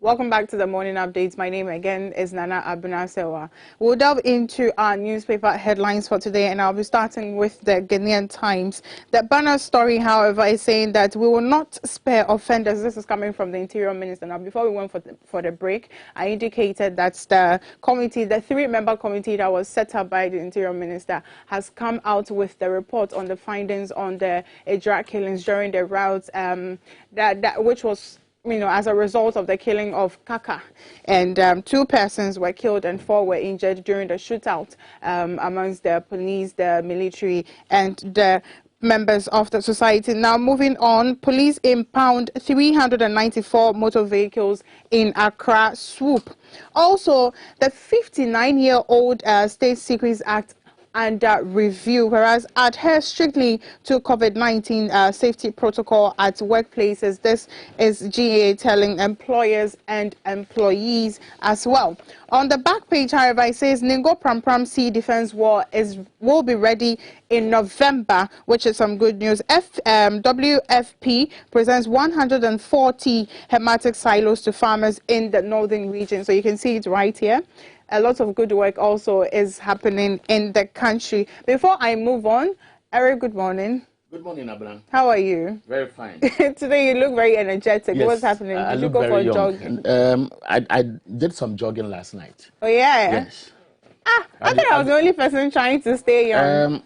Welcome back to the morning updates. My name again is Nana Abunasewa. We'll delve into our newspaper headlines for today, and I'll be starting with the Ghanaian Times. The banner story, however, is saying that we will not spare offenders. This is coming from the Interior Minister. Now, before we went for the break, I indicated that the committee, the three-member committee that was set up by the Interior Minister, has come out with the report on the findings on the drug killings during the routes, which was, you know, as a result of the killing of Kaka, and 2 persons were killed and 4 were injured during the shootout amongst the police, the military, and the members of the society. Now, moving on, police impound 394 motor vehicles in Accra swoop. Also, the 59-year-old State Secrets Act under review, whereas adhere strictly to COVID-19 safety protocol at workplaces. This is GA telling employers and employees as well. On the back page, however, it says Ningo Pram Pram Sea Defense War will be ready in November, which is some good news. WFP presents 140 hematic silos to farmers in the northern region. So you can see it right here. A lot of good work also is happening in the country. Before I move on, Eric, good morning. Good morning, Abram. How are you? Very fine. Today you look very energetic. Yes, What's happening? Did you go for jogging? I did some jogging last night. Oh, yeah? Yes. I thought I was the only person trying to stay young.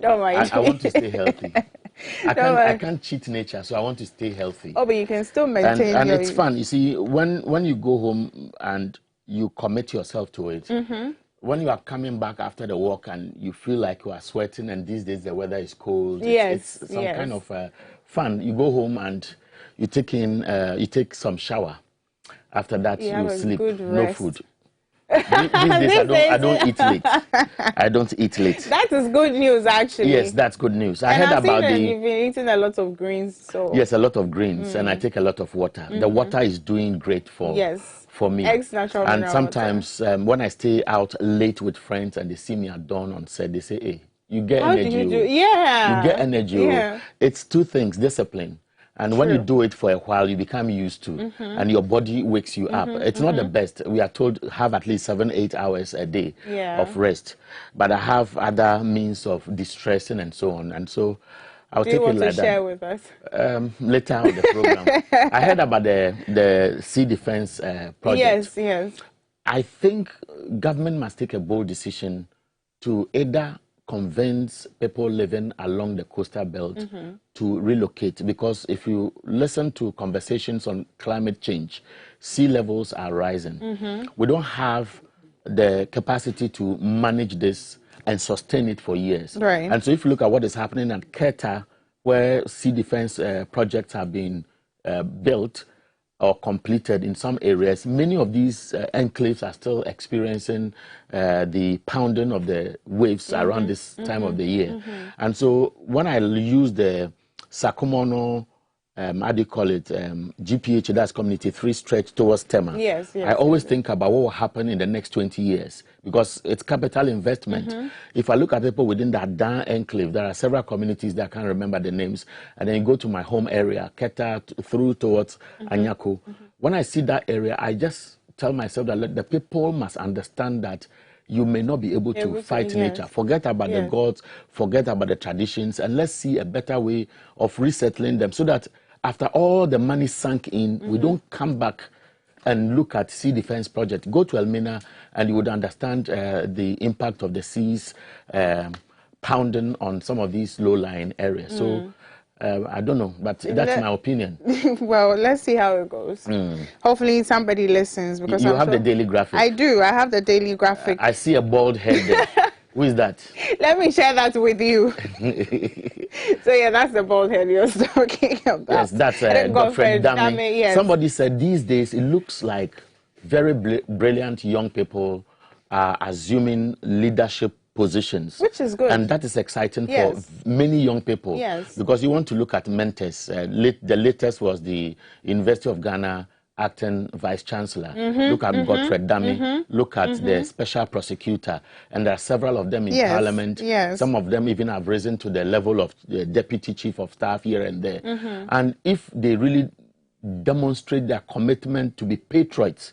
Don't mind. I want to stay healthy. I can't cheat nature, so I want to stay healthy. Oh, but you can still maintain and it's fun. You see, when you go home and you commit yourself to it, when you are coming back after the walk and you feel like you are sweating, and these days the weather is cold, it's some kind of fun. You go home and you take some shower. After that, you sleep. No food. These days I don't eat late. I don't eat late. That is good news, actually. Yes, that's good news. I heard about you've been eating a lot of greens, so yes, a lot of greens, and I take a lot of water. The water is doing great for me. Ex-natural and sometimes when I stay out late with friends and they see me at dawn on set, they say, "Hey, you get energy." You get energy. Yeah. It's 2 things: discipline. And when you do it for a while, you become used to, and your body wakes you up. It's not the best. We are told have at least 7-8 hours a day of rest. But I have other means of distressing and so on. And so I'll take it like that. Do you want to share with us? Later on the program. I heard about the sea defense project. Yes. I think government must take a bold decision to either convince people living along the coastal belt to relocate, because if you listen to conversations on climate change, sea levels are rising. We don't have the capacity to manage this and sustain it for years. Right. And so if you look at what is happening at Keta, where sea defense projects have been built or completed in some areas, many of these enclaves are still experiencing the pounding of the waves around this time of the year. And so when I use the Sakumono, how do you call it, GPH, that's Community 3 stretch towards Tema, I always think about what will happen in the next 20 years, because it's capital investment. If I look at people within that Dan enclave, there are several communities that I can't remember the names, and then you go to my home area, Keta, through towards Anyako. When I see that area, I just tell myself that the people must understand that you may not be able to fight nature. Forget about the gods, forget about the traditions, and let's see a better way of resettling them, so that after all the money sunk in, we don't come back and look at sea defense project. Go to Elmina and you would understand the impact of the seas pounding on some of these low-lying areas. So I don't know, but that's my opinion. Well, let's see how it goes. Hopefully somebody listens, because you have the daily graphic. I do. I have the daily graphic. I see a bald head there. Who is that? Let me share that with you. So yeah, that's the bald head you're talking about. Yes, that's Godfred Dami. Yes. Somebody said these days it looks like very brilliant young people are assuming leadership positions, which is good, and that is exciting for many young people. Because you want to look at mentors. The latest was the University of Ghana acting vice chancellor. Look at Godfred Dami. Look at the special prosecutor. And there are several of them in parliament. Some of them even have risen to the level of the deputy chief of staff here and there. And if they really demonstrate their commitment to be patriots,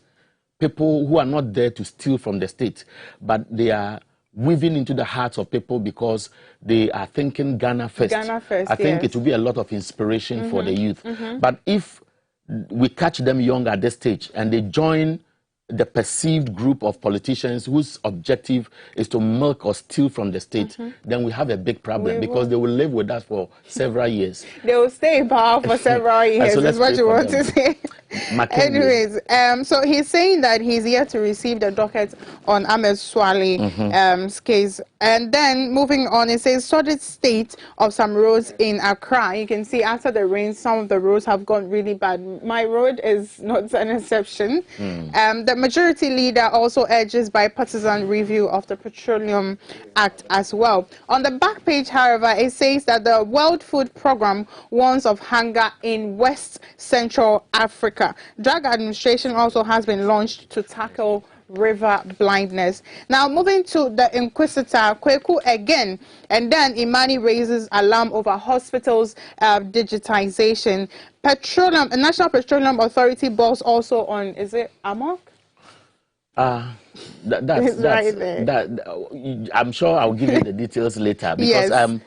people who are not there to steal from the state, but they are weaving into the hearts of people because they are thinking Ghana first. Ghana first, I think it will be a lot of inspiration for the youth. But if we catch them young at this stage and they join the perceived group of politicians whose objective is to milk or steal from the state, then we have a big problem because they will live with us for several years. They will stay in power for several years, so is what you want to say. Anyways, so he's saying that he's yet to receive the docket on Ahmed Swale's case. And then moving on, it says solid state of some roads in Accra. You can see after the rain, some of the roads have gone really bad. My road is not an exception. The majority leader also urges bipartisan review of the Petroleum Act as well. On the back page, however, it says that the World Food Programme warns of hunger in West Central Africa. Drug administration also has been launched to tackle river blindness. Now moving to the Inquisitor, Kweku again, and then Imani raises alarm over hospitals digitization. National Petroleum Authority boss also on, is it Amok? That's right there. I'm sure I'll give you the details later because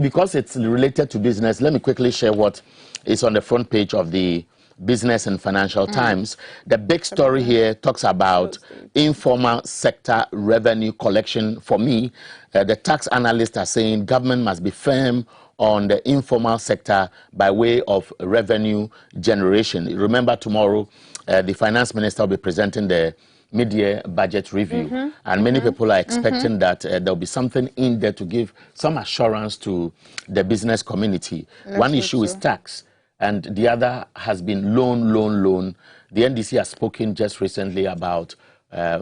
because it's related to business. Let me quickly share what is on the front page of the Business and Financial Times. The big story here talks about informal sector revenue collection. For me, the tax analysts are saying government must be firm on the informal sector by way of revenue generation. Remember, tomorrow, the finance minister will be presenting the mid-year budget review, and many people are expecting that there'll be something in there to give some assurance to the business community. One issue is tax, and the other has been loan. The NDC has spoken just recently about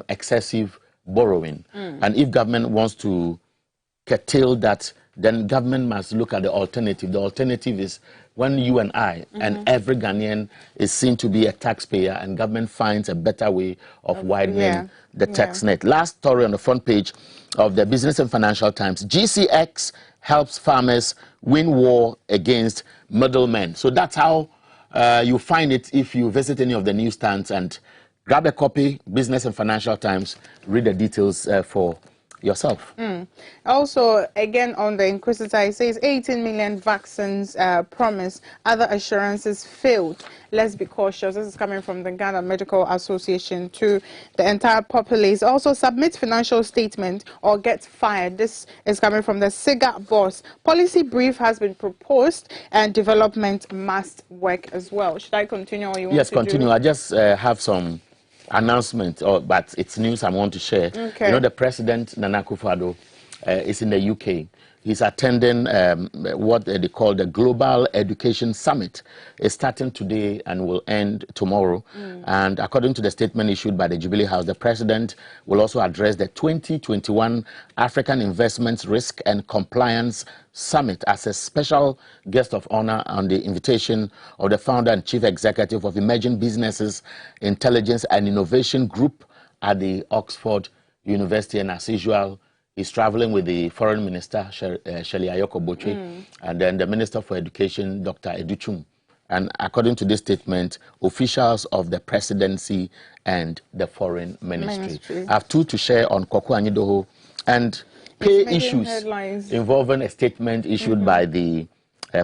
excessive borrowing. And if government wants to curtail that, then government must look at the alternative. The alternative is when you and I and every Ghanaian is seen to be a taxpayer and government finds a better way of widening the tax net. Last story on the front page of the Business and Financial Times. GCX helps farmers win war against middlemen. So that's how you find it if you visit any of the newsstands, and grab a copy, Business and Financial Times, read the details for yourself. Also, again, on the Inquisitor, it says 18 million vaccines promised, other assurances failed. Let's be cautious. This is coming from the Ghana Medical Association to the entire populace. Also, submit financial statement or get fired. This is coming from the SIGA boss. Policy brief has been proposed and development must work as well. Should I continue or you want Yes, to continue. I just have some announcement, but it's news I want to share. You know, the president, Nana Akufo-Addo, is in the UK. He's attending what they call the Global Education Summit. It's starting today and will end tomorrow. And according to the statement issued by the Jubilee House, the president will also address the 2021 African Investments Risk and Compliance Summit as a special guest of honor on the invitation of the founder and chief executive of Emerging Businesses Intelligence and Innovation Group at the Oxford University. And as usual, he's traveling with the foreign minister, Shelley Ayoko Botwe, and then the minister for education, Dr. Educhum. And according to this statement, officials of the presidency and the foreign ministry. I have two to share on Koko Anyidoho and pay issues involving a statement issued by the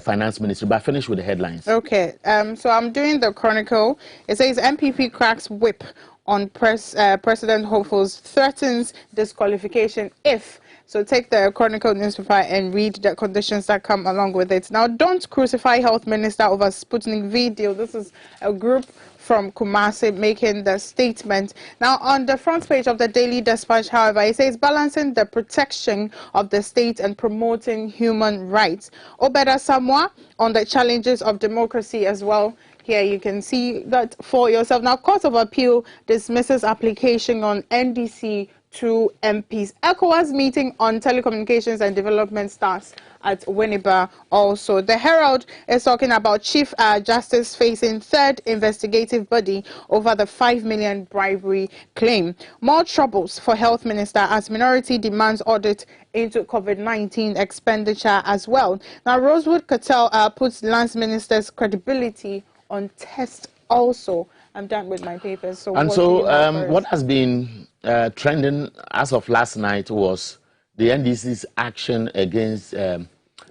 finance ministry. But I finish with the headlines. Okay, so I'm doing the Chronicle. It says MPP cracks whip on President Hopefuls, threatens disqualification if. So take the Chronicle newspaper and read the conditions that come along with it. Now, don't crucify Health Minister over Sputnik V deal. This is a group from Kumasi making the statement. Now, on the front page of the Daily Dispatch, however, it says balancing the protection of the state and promoting human rights. Obeda Samoa on the challenges of democracy as well. Here you can see that for yourself. Now, Court of Appeal dismisses application on NDC two MPs. ECOWAS meeting on telecommunications and development starts at Winneba also. The Herald is talking about Chief Justice facing third investigative body over the 5 million bribery claim. More troubles for Health Minister as minority demands audit into COVID-19 expenditure as well. Now, Rosewood Cattell puts Lance Minister's credibility on test also. I'm done with my papers. So what has been trending as of last night was the NDC's action against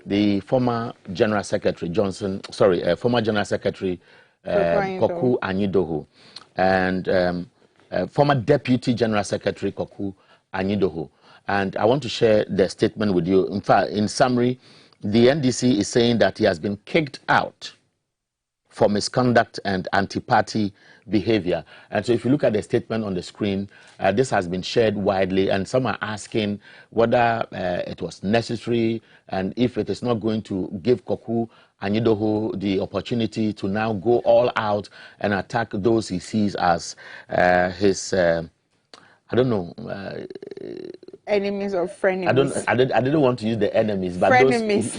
the former General Secretary former General Secretary Koku Anyidoho, and former Deputy General Secretary Koku Anyidoho. And I want to share the statement with you. In fact, in summary, the NDC is saying that he has been kicked out for misconduct and anti-party behavior. And so if you look at the statement on the screen, this has been shared widely, and some are asking whether it was necessary and if it is not going to give Koku Anyidoho the opportunity to now go all out and attack those he sees as his, I don't know, enemies or frenemies. I didn't want to use the enemies, but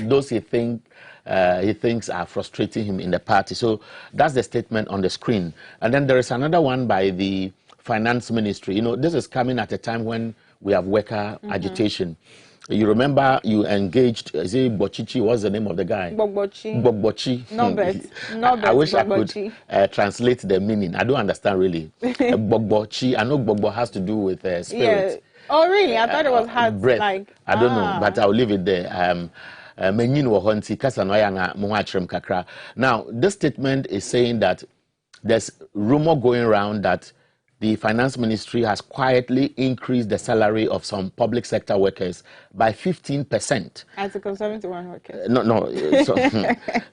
those he thinks are frustrating him in the party. So that's the statement on the screen. And then there is another one by the Finance Ministry. You know, this is coming at a time when we have worker agitation. You remember you engaged, is it Bochichi? What's the name of the guy? Bogbochi. Norbert. I wish I could translate the meaning. I don't understand really. Bogbochi. I know Bogbo has to do with spirit. Yeah. Oh, really? I thought it was hard. Breath. Like, I don't know, but I'll leave it there. Now, this statement is saying that there's rumor going around that the Finance Ministry has quietly increased the salary of some public sector workers by 15%. Article 71 workers. So,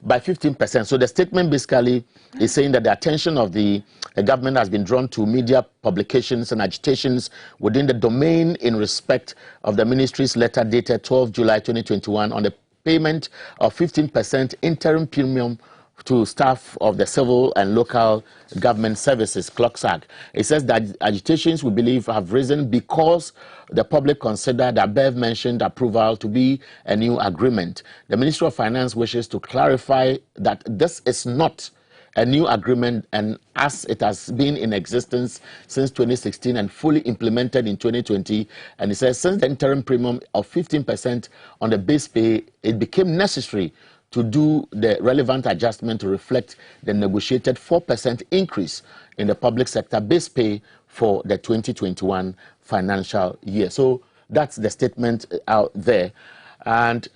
by 15%. So the statement basically is saying that the attention of the government has been drawn to media publications and agitations within the domain in respect of the ministry's letter dated 12 July 2021 on the payment of 15% interim premium to staff of the civil and local government services, CLOCSAG. It says that agitations, we believe, have risen because the public consider the above-mentioned approval to be a new agreement. The Ministry of Finance wishes to clarify that this is not a new agreement, and as it has been in existence since 2016 and fully implemented in 2020, and it says since the interim premium of 15% on the base pay, it became necessary to do the relevant adjustment to reflect the negotiated 4% increase in the public sector base pay for the 2021 financial year. So that's the statement out there. And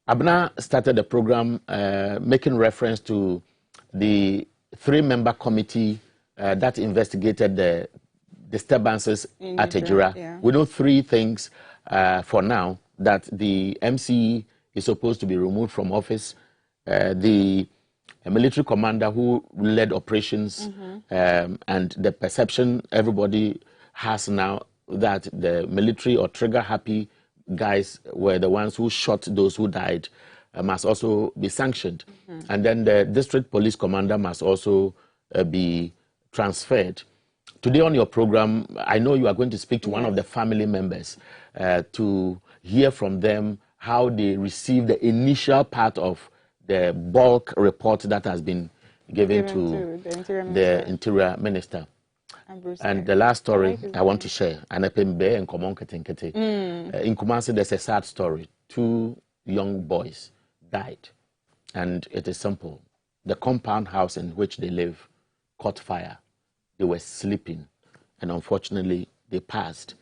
Abna started the program making reference to the three-member committee that investigated the disturbances at Ejura. Yeah. We know three things for now: that the MC is supposed to be removed from office, the military commander who led operations, and the perception everybody has now that the military or trigger-happy guys were the ones who shot those who died, must also be sanctioned. And then the district police commander must also be transferred. Today on your program, I know you are going to speak to one of the family members to hear from them how they received the initial part of the bulk report that has been given to the Interior Minister. And the last story I want to share, in Kumasi, there's a sad story. 2 young boys died, and it is simple. The compound house in which they live caught fire. They were sleeping, and unfortunately, they passed.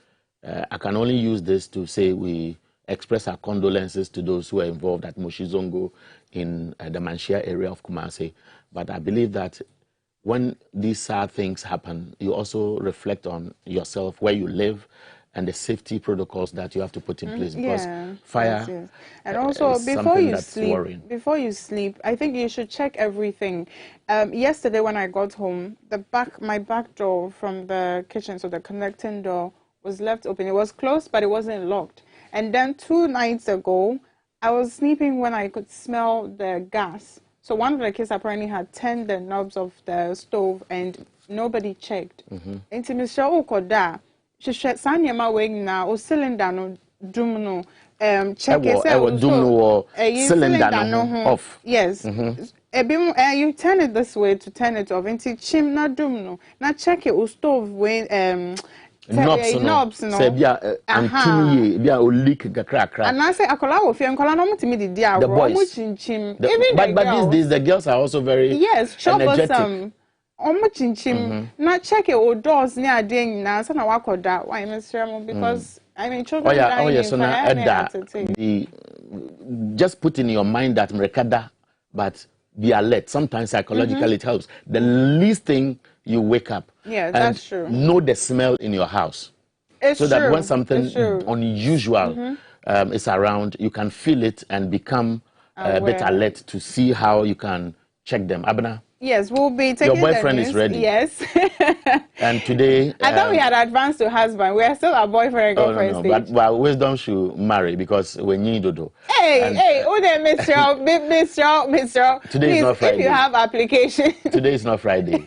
I can only use this to say we express our condolences to those who are involved at Moshizongo in the Manshia area of Kumasi. But I believe that when these sad things happen, you also reflect on yourself, where you live, and the safety protocols that you have to put in place, because fire and also before you sleep, I think you should check everything. Yesterday when I got home, my back door from the kitchen, so the connecting door, was left open. It was closed, but it wasn't locked. And then 2 nights ago, I was sleeping when I could smell the gas. So one of the kids apparently had turned the knobs of the stove and nobody checked. Into Mr. Okoda, hwehwɛ saa nneɛma wei nyinaa o cylinder no dum no check it out dum no or cylinder no off. Yes. You turn it this way to turn it off. Into chim na dum no. Na check it o stove when knobs no. Say bia antimi bia o leak kakra. And I say akola wo fie nkola no mutimi di dia ro mo chinchim. But these days the girls are also very energetic. Chinchim. Na check it o doors near ade nyina so na wakoda why Mr. because I mean children so now just put in your mind that mrekada, but be alert. Sometimes psychologically it helps. The least thing you wake up. Yeah, that's true. Know the smell in your house. It's that when something unusual is around, you can feel it and become a bit alert to see how you can check them. Abna? Yes, we'll be taking your boyfriend is ready. Yes. And today... I thought we had advanced to husband. We are still a boyfriend and girlfriend stage. But well, wisdom should marry because we need to do. Hey, oh, there, Mr. Today is not Friday. If you have application. Today is not Friday.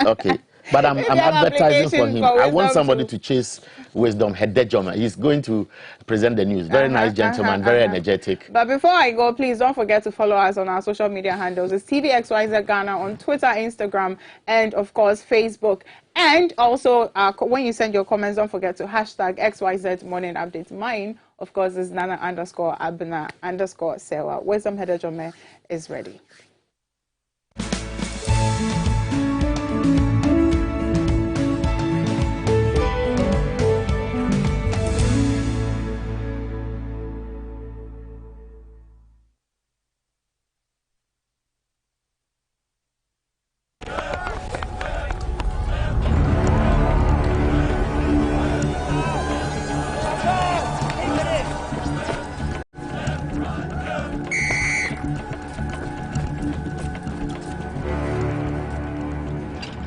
Okay. But I'm advertising for him. I want somebody to chase wisdom. Hedejoma. He's going to present the news. Very nice gentleman, very energetic. But before I go, please don't forget to follow us on our social media handles. It's TVXYZ Ghana on Twitter, Instagram, and of course Facebook. And also, when you send your comments, don't forget to hashtag XYZ Morning Update. Mine, of course, is Nana_Abuna_Sewa. Wisdom Hedejoma is ready.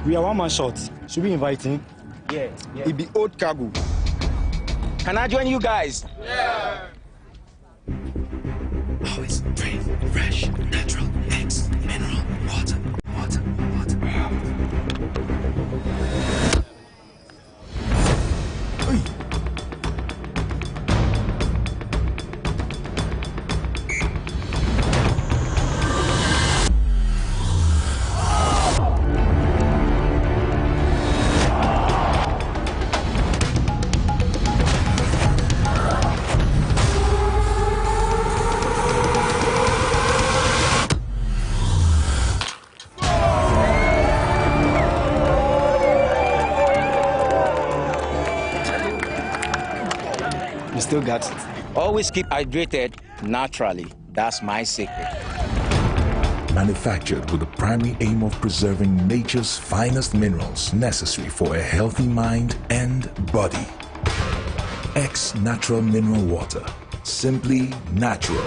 We are one man short. Should we invite him? Yeah. It be old cargo. Can I join you guys? Yeah. Always brave, fresh, natural, X, mineral, water. Still got it. Always keep hydrated naturally. That's my secret. Manufactured with the primary aim of preserving nature's finest minerals necessary for a healthy mind and body. X Natural Mineral Water. Simply natural.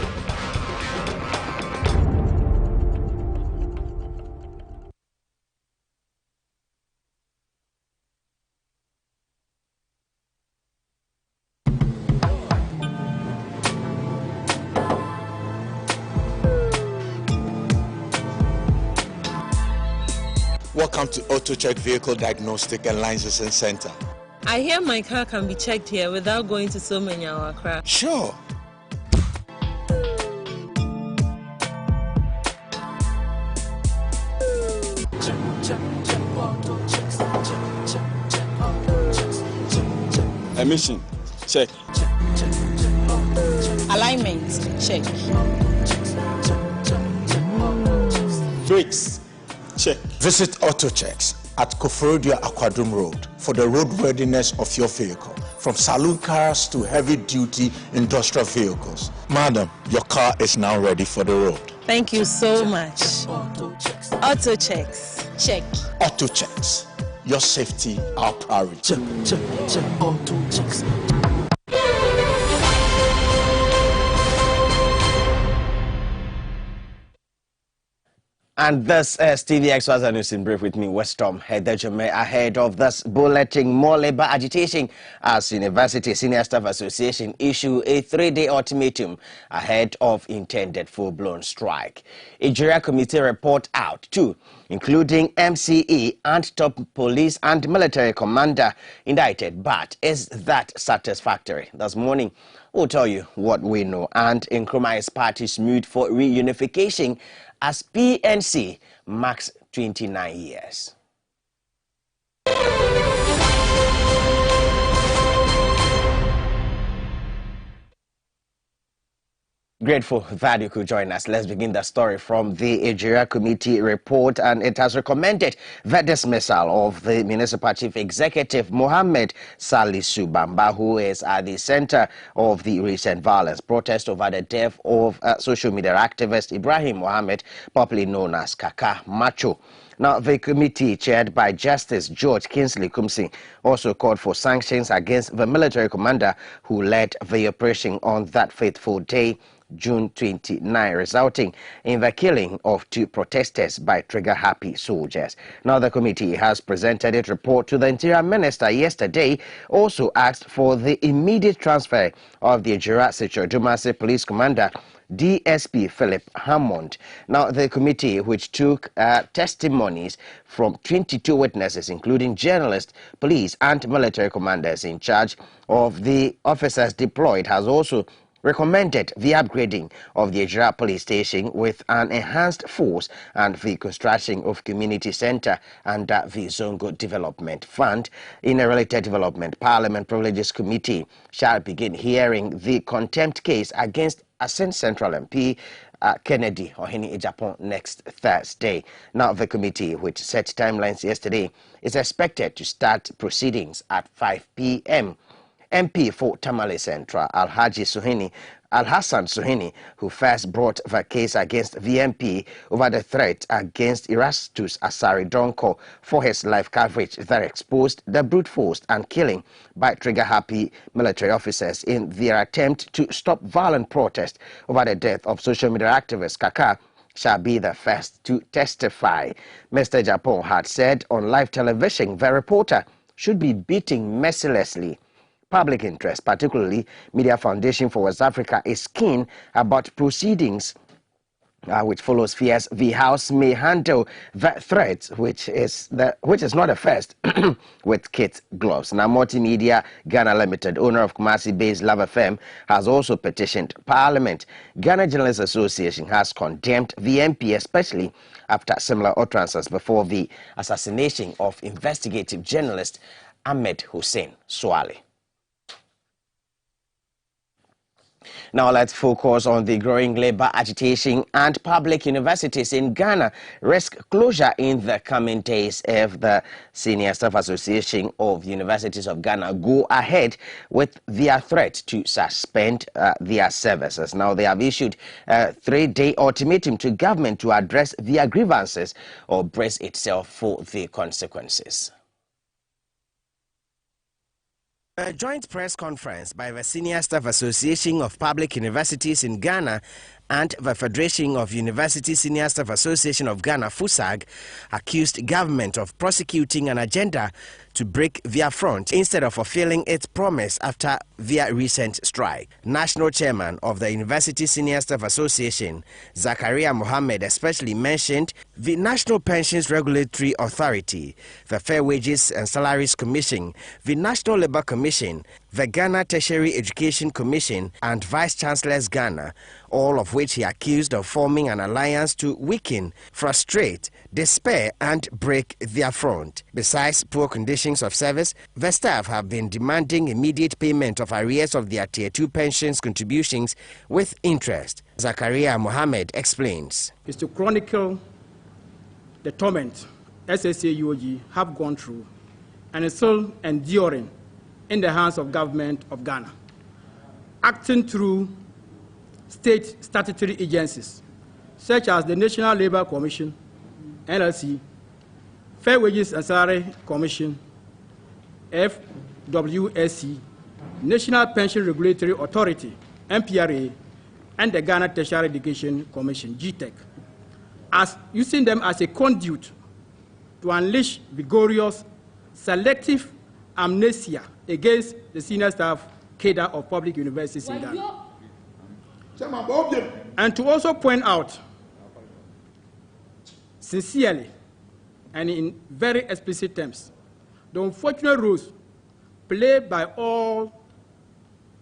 Welcome to AutoCheck Vehicle Diagnostic and Licensing Center. I hear my car can be checked here without going to so many Accra. Sure. Emission, check. Alignment, check. Brakes, check. Visit AutoChecks at Koforidua Aquadum Road for the road readiness of your vehicle, from saloon cars to heavy-duty industrial vehicles. Madam, your car is now ready for the road. Thank you so much. AutoChecks, check. AutoChecks, your safety, our priority. Check, AutoChecks. And this is TVXYZ News in Brief with me, Westom Hedejome, ahead of this bulletin. More labor agitation as University Senior Staff Association issue a 3-day ultimatum ahead of intended full-blown strike. A jury committee report out too. including MCE and top police and military commander indicted. But is that satisfactory? This morning, we'll tell you what we know. And Nkrumah's party's mood for reunification as PNC marks 29 years. Grateful that you could join us. Let's begin the story from the Ejira Committee report, and it has recommended the dismissal of the Municipal Chief Executive Mohammed Salisu Bamba, who is at the center of the recent violence protest over the death of social media activist Ibrahim Mohammed, popularly known as Kaka Macho. Now, the committee, chaired by Justice George Kingsley Kumsi, also called for sanctions against the military commander who led the operation on that fateful day, June 29, resulting in the killing of 2 protesters by trigger-happy soldiers. Now, the committee has presented its report to the Interior Minister yesterday, also asked for the immediate transfer of the Ejira Dumasi Police Commander, DSP Philip Hammond. Now, the committee, which took testimonies from 22 witnesses, including journalists, police and military commanders in charge of the officers deployed, has also recommended the upgrading of the Ejira police station with an enhanced force and the construction of community center under the Zongo Development Fund. In a related development, Parliament Privileges Committee shall begin hearing the contempt case against Asen Central MP Kennedy Ohini Ejapon next Thursday. Now, the committee, which set timelines yesterday, is expected to start proceedings at 5 p.m. MP for Tamale Central, Al-Hassan Suhini, who first brought the case against the MP over the threat against Erastus Asari Donko for his live coverage that exposed the brute force and killing by trigger-happy military officers in their attempt to stop violent protest over the death of social media activist Kaka, shall be the first to testify. Mr. Japon had said on live television the reporter should be beaten mercilessly. Public interest, particularly Media Foundation for West Africa, is keen about proceedings which follows fears the House may handle the threat, which is not a first, with kid gloves. Now, Multimedia Ghana Limited, owner of Kumasi-based Love FM, has also petitioned Parliament. Ghana Journalists Association has condemned the MP, especially after similar utterances before the assassination of investigative journalist Ahmed Hussein Swale. Now let's focus on the growing labor agitation and public universities in Ghana risk closure in the coming days if the Senior Staff Association of Universities of Ghana go ahead with their threat to suspend their services. Now they have issued a 3-day ultimatum to government to address their grievances or brace itself for the consequences. A joint press conference by the Senior Staff Association of Public Universities in Ghana and the Federation of University Senior Staff Association of Ghana, FUSAG, accused government of prosecuting an agenda to break their front instead of fulfilling its promise after their recent strike. National Chairman of the University Senior Staff Association, Zakaria Mohammed, especially mentioned the National Pensions Regulatory Authority, the Fair Wages and Salaries Commission, the National Labour Commission, the Ghana Tertiary Education Commission, and Vice Chancellor's Ghana, all of which he accused of forming an alliance to weaken, frustrate, despair, and break their front. Besides poor conditions of service, the staff have been demanding immediate payment of arrears of their Tier 2 pensions contributions with interest. Zakaria Mohammed explains. Is to chronicle the torment SSA UOG have gone through and is still enduring in the hands of government of Ghana, acting through state statutory agencies such as the National Labour Commission, NLC, Fair Wages and Salary Commission, FWSC, National Pension Regulatory Authority, NPRA, and the Ghana Tertiary Education Commission, GTEC, as using them as a conduit to unleash vigorous, selective amnesia against the senior staff cadre of public universities in Ghana. And to also point out sincerely and in very explicit terms, the unfortunate roles played by all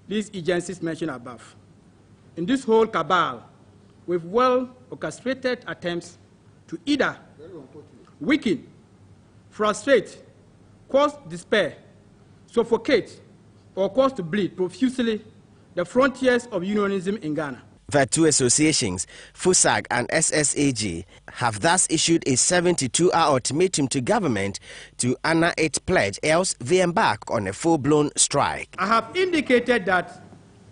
these agencies mentioned above in this whole cabal with well-orchestrated attempts to either weaken, frustrate, cause despair, suffocate, or cause to bleed profusely the frontiers of unionism in Ghana. The two associations, FUSAG and SSAG, have thus issued a 72-hour ultimatum to government to honor its pledge, else they embark on a full-blown strike. I have indicated that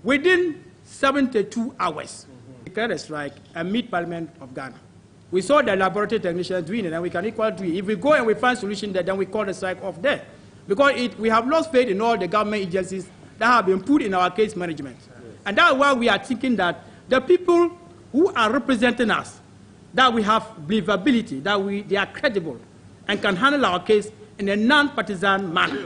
within 72 hours, declare a strike and meet Parliament of Ghana. We saw the laboratory technicians doing it, and we can equally do it. If we go and we find solution there, then we call the strike off there. Because we have lost faith in all the government agencies that have been put in our case management. And that's why we are thinking that the people who are representing us, that we have believability, that they are credible and can handle our case in a non-partisan manner,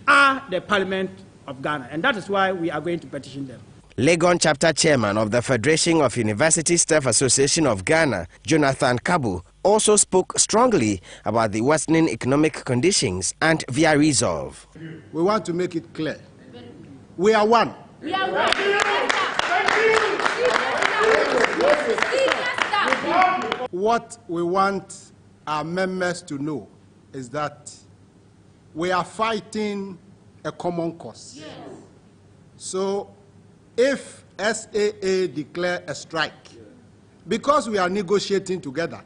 are the Parliament of Ghana. And that is why we are going to petition them. Legon chapter chairman of the Federation of University Staff Association of Ghana, Jonathan Kabu, also spoke strongly about the worsening economic conditions and their resolve. We want to make it clear. We are one. We are one. What we want our members to know is that we are fighting a common cause. Yes. So if SAA declare a strike, because we are negotiating together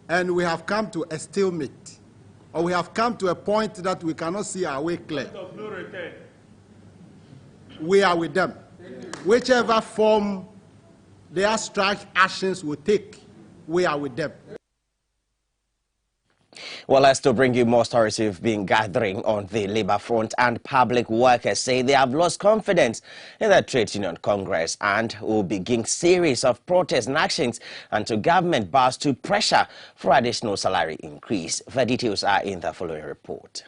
and we have come to a stalemate, or we have come to a point that we cannot see our way clear, we are with them. Whichever form their strike actions will take, we are with them. Well, let's still bring you more stories we've been gathering on the labor front, and public workers say they have lost confidence in the Trade Union Congress and will begin series of protests and actions until government bows to pressure for additional salary increase. The details are in the following report.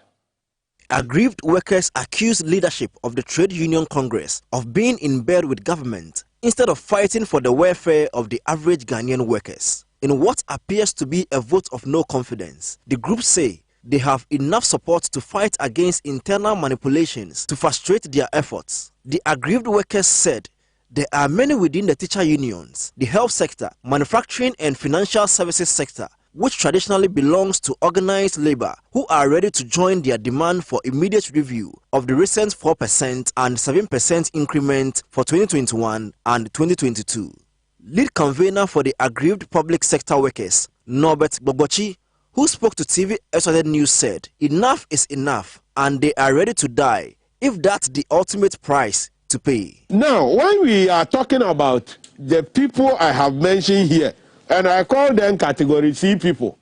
Aggrieved workers accuse leadership of the Trade Union Congress of being in bed with government instead of fighting for the welfare of the average Ghanaian workers. In what appears to be a vote of no confidence, the groups say they have enough support to fight against internal manipulations to frustrate their efforts. The aggrieved workers said there are many within the teacher unions, the health sector, manufacturing and financial services sector, which traditionally belongs to organized labor, who are ready to join their demand for immediate review of the recent 4% and 7% increment for 2021 and 2022. Lead convener for the aggrieved public sector workers, Norbert Bobochi, who spoke to TV Exodus News, said enough is enough and they are ready to die if that's the ultimate price to pay. Now, when we are talking about the people I have mentioned here, and I call them category C people,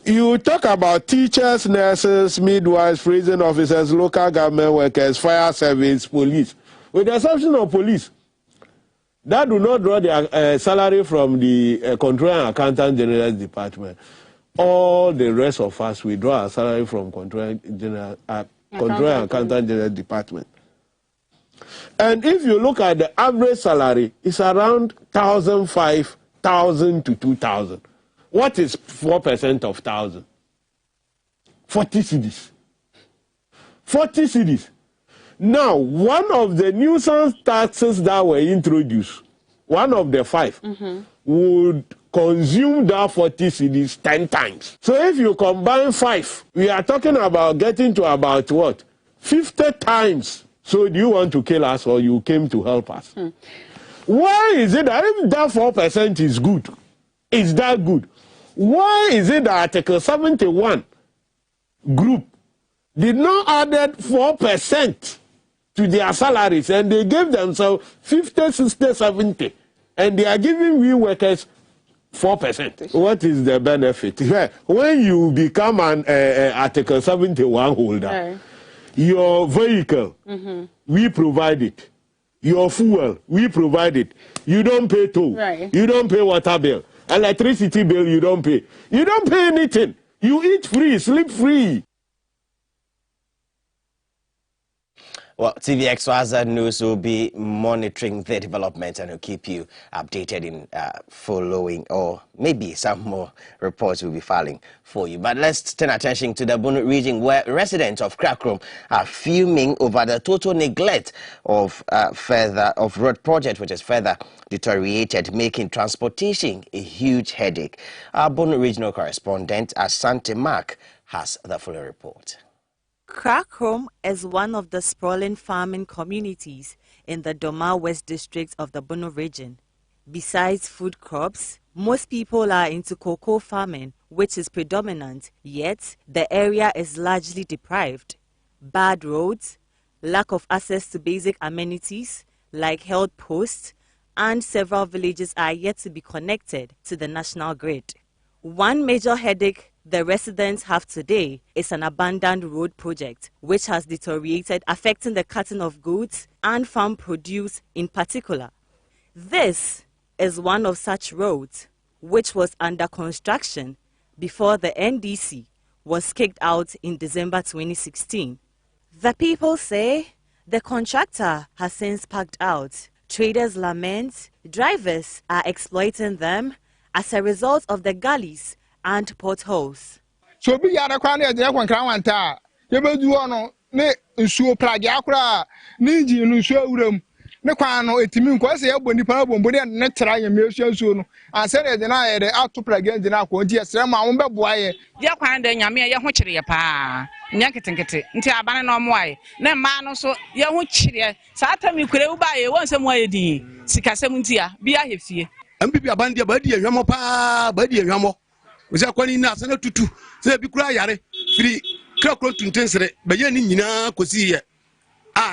you talk about teachers, nurses, midwives, prison officers, local government workers, fire service, police, with the exception of police, that do not draw their salary from the Controller and Accountant General's Department. All the rest of us, we draw our salary from Controller and Accountant General's Department. And if you look at the average salary, it's around 1,500 to 2,000. What is 4% of 1,000? 40 cedis. 40 cedis. Now, one of the nuisance taxes that were introduced, one of the 5, would consume that 40 cedis 10 times. So if you combine 5, we are talking about getting to about what? 50 times. So do you want to kill us or you came to help us? Why is it that if that 4% is good, is that good? Why is it that Article 71 group did not add 4% to their salaries and they gave themselves 50, 60, 70 and they are giving we workers 4%? What is the benefit? When you become an Article 71 holder, your vehicle, we provide it. Your fuel, we provide it. You don't pay toll. Right. You don't pay water bill. Electricity bill, you don't pay. You don't pay anything. You eat free, sleep free. Well, Xyz News will be monitoring the development and will keep you updated in following, or maybe some more reports will be filing for you. But let's turn attention to the Bono region, where residents of Krakrom are fuming over the total neglect of road project, which is further deteriorated, making transportation a huge headache. Our Bono regional correspondent, Asante Mark, has the full report. Krakrom is one of the sprawling farming communities in the Doma West district of the Bono region. Besides food crops, most people are into cocoa farming, which is predominant, yet the area is largely deprived. Bad roads, lack of access to basic amenities like health posts, and several villages are yet to be connected to the national grid. One major headache the residents have today is an abandoned road project which has deteriorated, affecting the cutting of goods and farm produce in particular. This is one of such roads which was under construction before the NDC was kicked out in December 2016. The people say the contractor has since packed out. Traders lament drivers are exploiting them as a result of the gullies and potholes. So be ya kwa na je kwa wanta ye bedu ono ne nsuo plage akura ne nji nsuo awuram ne kwa no etimi nko se ye boni pa bombo ne tra ye mesu nsuo no anse ne de na ye de auto plage engine akọ nti esre ma wo be boa ye je kwa de nyame ye ho kire ye pa nya ketenkete nti abane no mo aye ne ma no so ye ho kire sa atami kure u ba ye won se mo aye di sikasem nti a bia hefie ambibi abande ba di ehwamo pa ba di ehwamo Uza kwani na sana tutu se bi kura yare firi Krakrom tuntensere be ye ni nyina kosi ye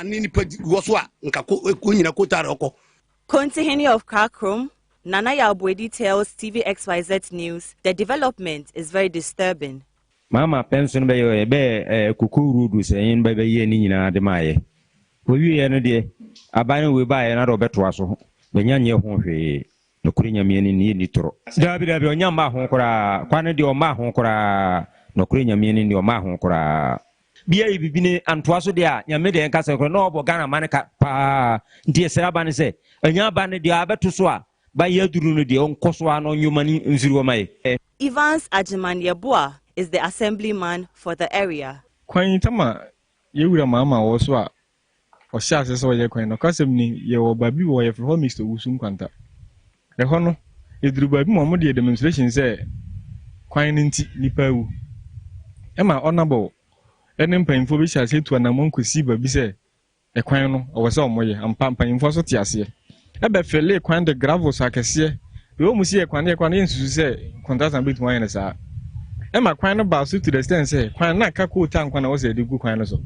ni nipa woso a nka ko nyina ko tare oko. Kontihini of Krakrom, Nana Yabwedi tells TV XYZ News the development is very disturbing. Mama pension be yo be kukuru du se yin be ye ni nyina de maye. Wo wi ye no de aban we ba ye na do beto aso be nyanye ho hwe. No kurinya mieni ni toro. Dabi onyamba ho kora kwane de oma ho kora no kurinya mieni ni oma ho kora. Bia ibibine antoaso de a nyame de enka se kora no obo Ghana man ka pa ntie sera ban se anya ban de abeto so a ba yaduru no de onkoso ano nyumani nsiru mai. Evans Ajimanyeboa is the assemblyman for the area. Kwan tama yewura mama wo so a o sha se so ye kwan no kasem ni ye wo babi wo ye fro Mr. Wusum kwanta. Ehono edruba bi mo de demonstration say kwan nti nipa wu ema honorable ene mpanyimfo bi sha se tu anamon kosi ba bi say e kwan no o wese omoye ampa mpanyimfo so te ase e be fele kwan de gravels akese be o musi e kwan ensusu say contract and bit wan ne sa ema kwan no ba so to the extent say kwan na ka ko ta nkwan na wo say de gu kwan no so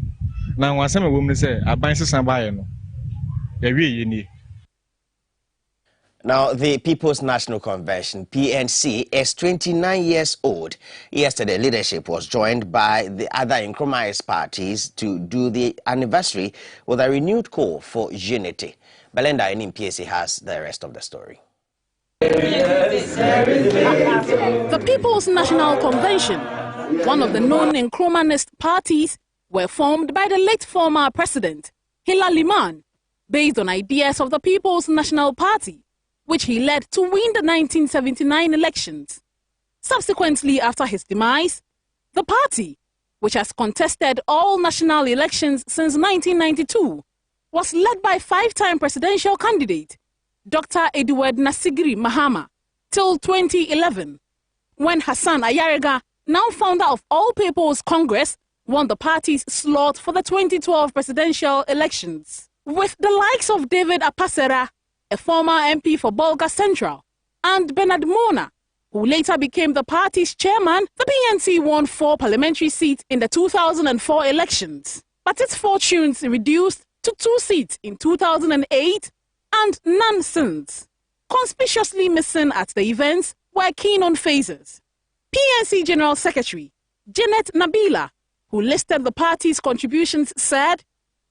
na wasem e wo mu say aban sesan ba ye no ya wie ye ni. Now, the People's National Convention, PNC, is 29 years old. Yesterday, leadership was joined by the other Nkrumah's parties to do the anniversary with a renewed call for unity. Belinda in PSC has the rest of the story. The People's National Convention, one of the known Nkrumahist parties, were formed by the late former president, Hila Liman, based on ideas of the People's National Party, which he led to win the 1979 elections. Subsequently, after his demise, the party, which has contested all national elections since 1992, was led by five-time presidential candidate Dr. Edward Nasigiri Mahama till 2011, when Hassan Ayariga, now founder of All People's Congress, won the party's slot for the 2012 presidential elections. With the likes of David Apasera, a former MP for Bolga Central, and Bernard Mona, who later became the party's chairman, the PNC won 4 parliamentary seats in the 2004 elections. But its fortunes reduced to 2 seats in 2008 and none since. Conspicuously missing at the events were keen-on faces. PNC General Secretary Janet Nabila, who listed the party's contributions, said,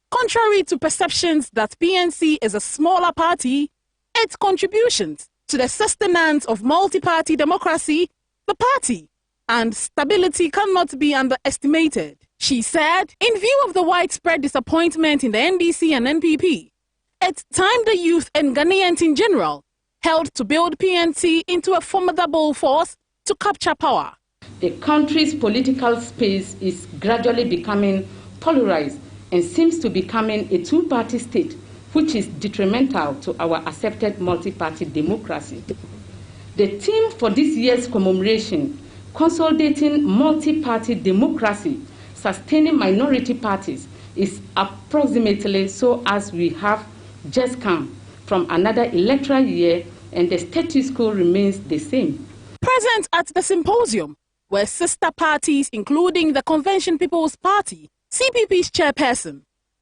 contrary to perceptions that PNC is a smaller party, its contributions to the sustenance of multi-party democracy, the party, and stability cannot be underestimated. She said, in view of the widespread disappointment in the NDC and NPP, it's time the youth and Ghanaians in general held to build PNC into a formidable force to capture power. The country's political space is gradually becoming polarized and seems to be becoming a two-party state, which is detrimental to our accepted multi-party democracy. The theme for this year's commemoration, consolidating multi-party democracy, sustaining minority parties, is approximately so as we have just come from another electoral year and the status quo remains the same. Present at the symposium were sister parties including the Convention People's Party. CPP's chairperson,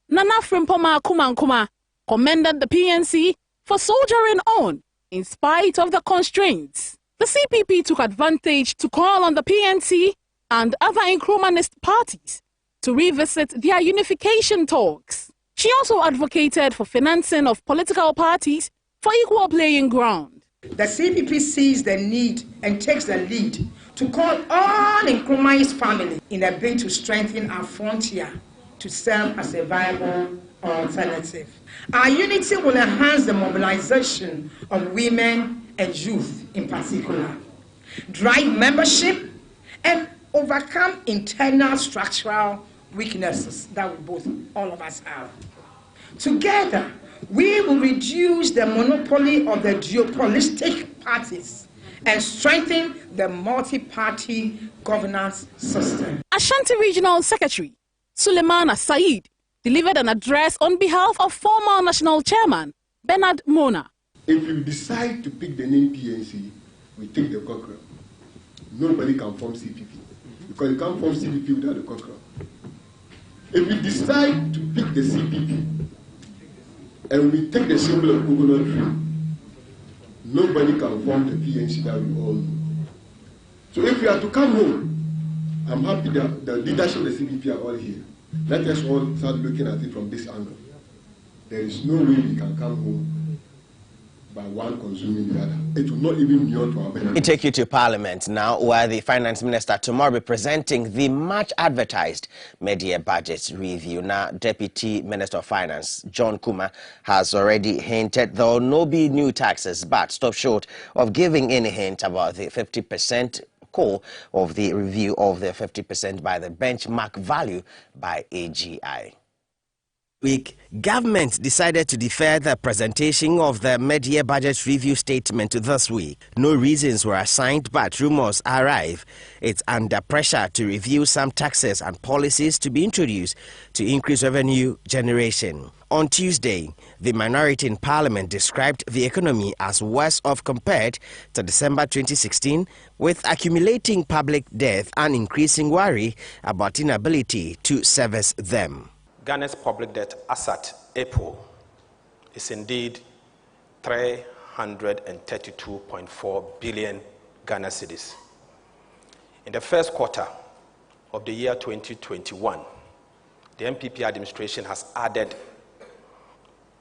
Nana Frimpoma Kumankuma, commended the PNC for soldiering on in spite of the constraints. The CPP took advantage to call on the PNC and other Nkrumahist parties to revisit their unification talks. She also advocated for financing of political parties for equal playing ground. The CPP sees the need and takes the lead to call all Nkrumahist family in a bid to strengthen our frontier to serve as a viable alternative. Our unity will enhance the mobilization of women and youth in particular, drive membership, and overcome internal structural weaknesses that all of us have. Together, we will reduce the monopoly of the duopolistic parties and strengthen the multi-party governance system. Ashanti Regional Secretary Suleimana Said delivered an address on behalf of former National Chairman Bernard Mona. If you decide to pick the name PNC, we take the cockerel. Nobody can form CPP because you can't form CPP without the cockerel. If we decide to pick the CPP and we take the symbol of coconut tree, nobody can form the PNC that we all know. So if we are to come home, I'm happy that the leadership of the CPP are all here. Let us all start looking at it from this angle. There is no way we can come home by one consuming the other. It will not even be to our benefit. We take you to Parliament now, where the Finance Minister tomorrow will be presenting the much-advertised mid-year budget review. Now, Deputy Minister of Finance John Kuma has already hinted there will not be new taxes, but stop short of giving any hint about the 50% call of the review of the 50% by the benchmark value by AGI. Week, government decided to defer the presentation of the mid-year budget review statement this week. No reasons were assigned, but rumors arrive. It's under pressure to review some taxes and policies to be introduced to increase revenue generation. On Tuesday, the minority in Parliament described the economy as worse off compared to December 2016, with accumulating public debt and increasing worry about inability to service them. Ghana's public debt as at April is indeed 332.4 billion Ghana cedis. In the first quarter of the year 2021, the MPP administration has added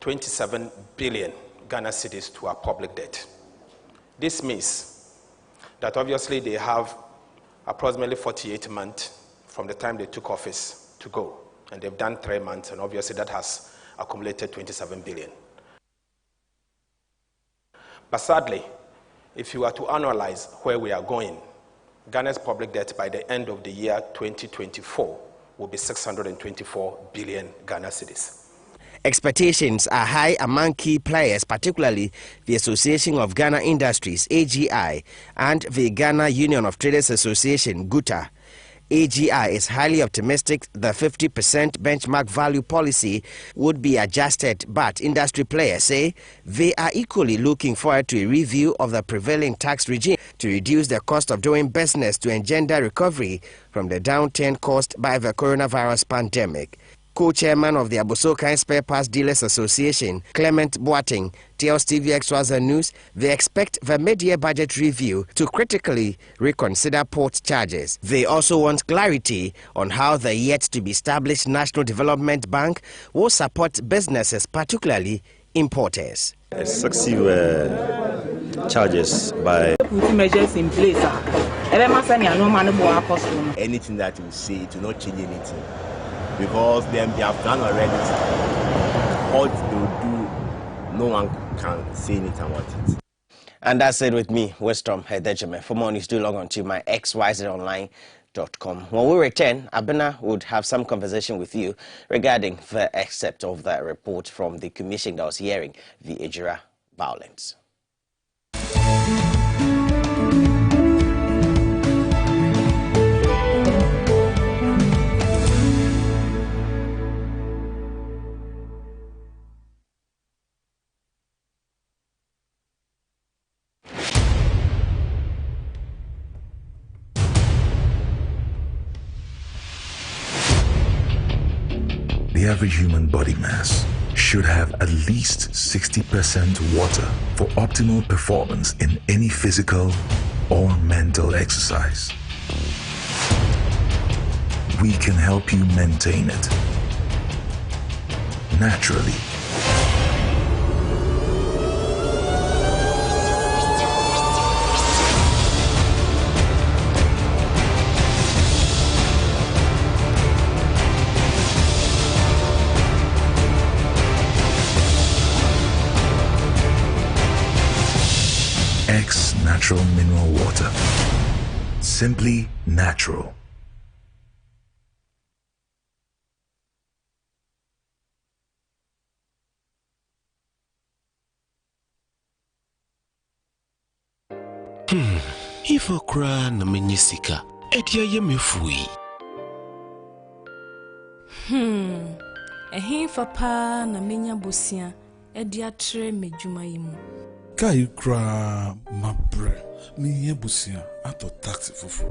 27 billion Ghana cedis to our public debt. This means that obviously they have approximately 48 months from the time they took office to go. And they've done 3 months, and obviously that has accumulated 27 billion. But sadly, if you were to analyze where we are going, Ghana's public debt by the end of the year 2024 will be 624 billion Ghana cedis. Expectations are high among key players, particularly the Association of Ghana Industries, AGI, and the Ghana Union of Traders Association, GUTA. AGI is highly optimistic the 50% benchmark value policy would be adjusted, but industry players say they are equally looking forward to a review of the prevailing tax regime to reduce the cost of doing business to engender recovery from the downturn caused by the coronavirus pandemic. Co-chairman of the Abosokan Spare Parts Dealers Association, Clement Boateng, tells TVXYZ News they expect the mid-year budget review to critically reconsider port charges. They also want clarity on how the yet-to-be-established National Development Bank will support businesses, particularly importers. Excessive charges by putting measures in place Anything that you say, it will not change anything. Because they have done already. What they will do, no one can say anything about it. And that's it with me, Westrom Hedejime. For more news, do log on to my xyzonline.com. When we return, Abena would have some conversation with you regarding the excerpt of that report from the commission that was hearing the Ejira violence. The average human body mass should have at least 60% water for optimal performance in any physical or mental exercise. We can help you maintain it naturally. X Natural Mineral Water. Simply natural. If I cry na menyisika, etia ye mefui. Ehin fa pa na menya bosia, edia tre medwuma yimu. Kai kra mabre me yebusia ato taxi fufu.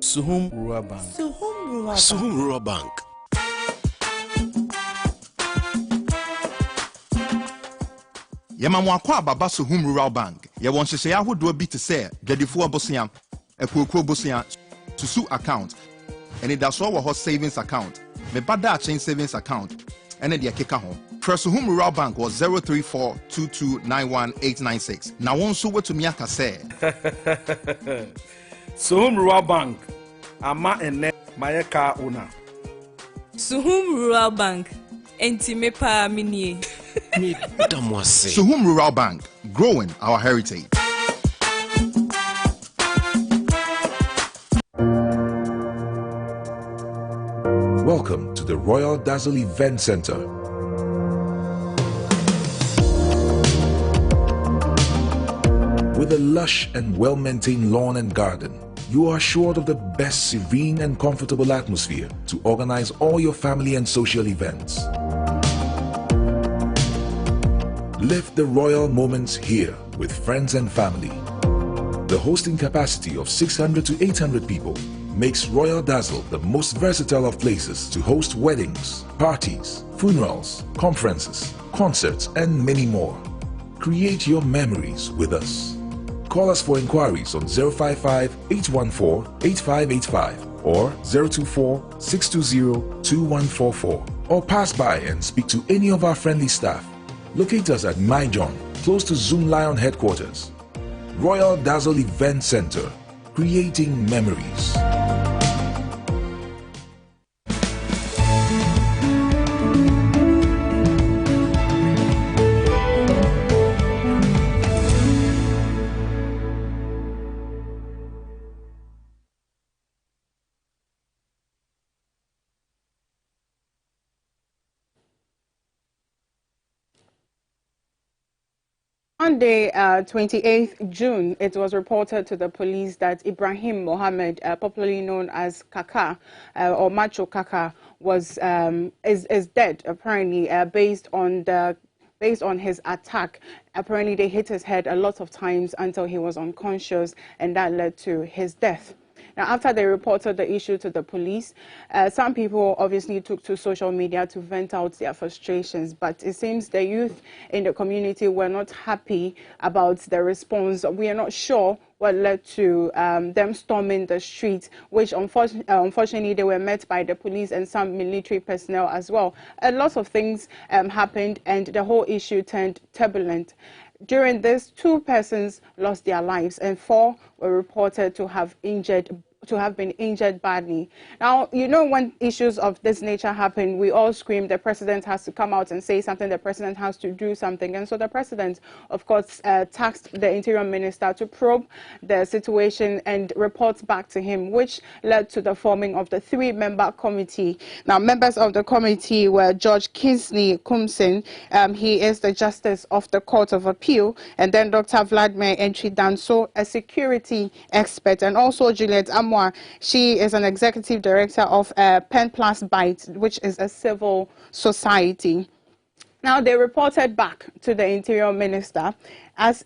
Suhum Rural Bank. Suhum Rural Bank. Yamamwa kwa baba Suhum Rural Bank. Ya wonhyehyɛ ahodoɔ bi te sɛ dwadifo abosia, ekuokuro bosia, susu account, and it does wɔ hɔ savings account, me bada chain savings account, and the keka ho. Suhum Rural Bank was 03422919896. Na won so what to me aka say. Suhum Rural Bank. Ama ene mayeka una. Suhum Rural Bank. Enti me pa minie. Suhum Rural Bank, growing our heritage. Welcome to the Royal Dazzle Event Center. With a lush and well-maintained lawn and garden, you are assured of the best serene and comfortable atmosphere to organize all your family and social events. Live the royal moments here with friends and family. The hosting capacity of 600 to 800 people makes Royal Dazzle the most versatile of places to host weddings, parties, funerals, conferences, concerts, and many more. Create your memories with us. Call us for inquiries on 055-814-8585 or 024-620-2144, or pass by and speak to any of our friendly staff. Locate us at Myjohn, close to Zoom Lion headquarters. Royal Dazzle Event Center, creating memories. Monday, 28th June, it was reported to the police that Ibrahim Mohammed, popularly known as Kaka or Macho Kaka, is dead. Apparently, based on his attack. Apparently, they hit his head a lot of times until he was unconscious, and that led to his death. Now, after they reported the issue to the police, some people obviously took to social media to vent out their frustrations, but it seems the youth in the community were not happy about the response. We are not sure what led to them storming the streets, which unfortunately they were met by the police and some military personnel as well. A lot of things happened, and the whole issue turned turbulent. During this, 2 persons lost their lives and 4 were reported to have been injured badly. Now, you know, when issues of this nature happen, we all scream the president has to come out and say something, the president has to do something. And so the president, of course, tasked the interior minister to probe the situation and report back to him, which led to the forming of the 3-member committee. Now, members of the committee were Judge Kingsley Kumsin, he is the Justice of the Court of Appeal, and then Dr. Vladimir Entry-Danso, a security expert, and also Juliet Amwa. She is an executive director of Pen Plus Byte, which is a civil society. Now, they reported back to the Interior Minister as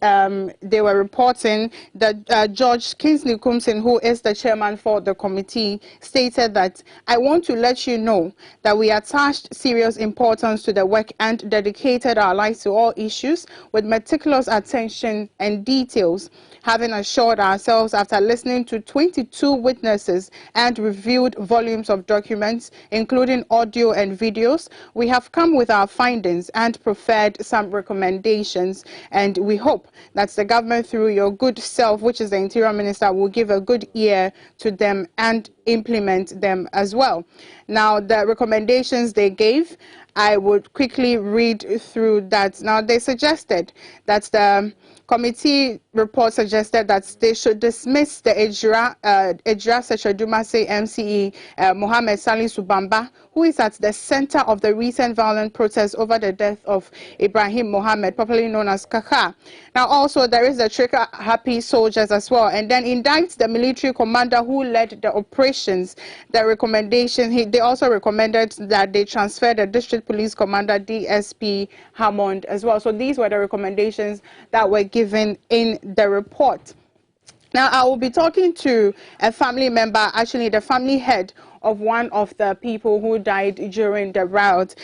they were reporting that Judge Kingsley Kumsin, who is the chairman for the committee, stated that, "I want to let you know that we attached serious importance to the work and dedicated our lives to all issues with meticulous attention and details. Having assured ourselves after listening to 22 witnesses and reviewed volumes of documents, including audio and videos, we have come with our findings and preferred some recommendations, and we hope that the government, through your good self, which is the Interior Minister, will give a good ear to them and implement them as well." Now, the recommendations they gave, I would quickly read through that. Now, they suggested that the committee report suggested that they should dismiss the Ejira Seshadumase MCE Mohammed Salih Subamba, who is at the center of the recent violent protests over the death of Ibrahim Mohammed, popularly known as Kaka. Now, also, there is the Trigger Happy Soldiers as well, and then indict the military commander who led the operations. The recommendation, they also recommended that they transfer the district police commander, DSP Hammond, as well. So these were the recommendations that were given in the report. Now, I will be talking to a family member, actually the family head of one of the people who died during the riot.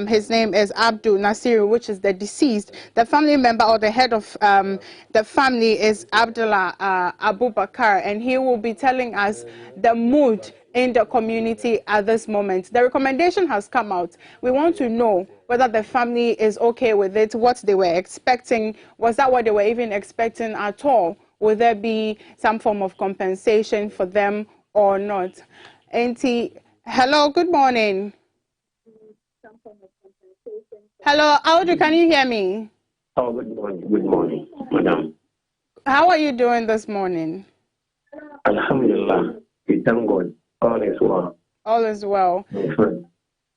His name is Abdul Nasiru, which is the deceased. The family member or the head of the family is Abdullah Abubakar, and he will be telling us the mood in the community at this moment. The recommendation has come out. We want to know whether the family is okay with it, what they were expecting. Was that what they were even expecting at all? Will there be some form of compensation for them or not? Auntie, hello, good morning. Hello, Audrey, can you hear me? Oh, good morning, madam. How are you doing this morning? Alhamdulillah, we thank God, all is well. All is well.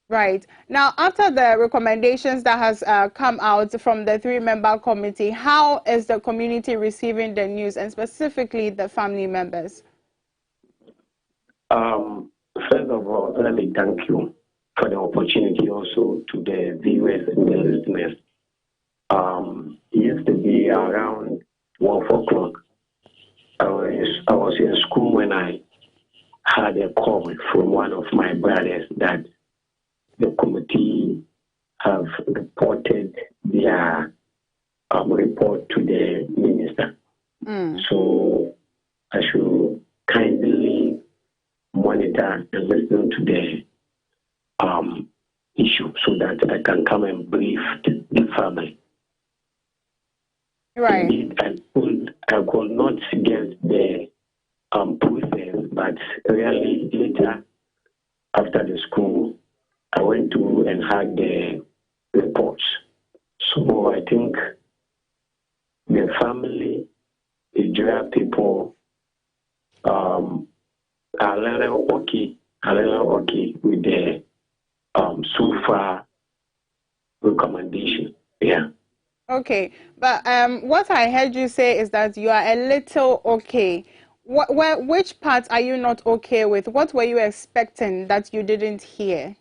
Right. Now, after the recommendations that has come out from the 3-member committee, how is the community receiving the news, and specifically the family members? First of all, let me thank you for the opportunity also to the viewers and the listeners. Yesterday around 12 o'clock, I was in school when I had a call from one of my brothers that the committee have reported their report to the minister. So I should kindly monitor and listen to the issue so that I can come and brief the family. Right. Indeed, I could not get the process, but really later after the school, I went to and had the reports. So I think the family, the Israel people, are a little okay with the so far recommendation. Yeah. Okay, but what I heard you say is that you are a little okay. Which parts are you not okay with? What were you expecting that you didn't hear?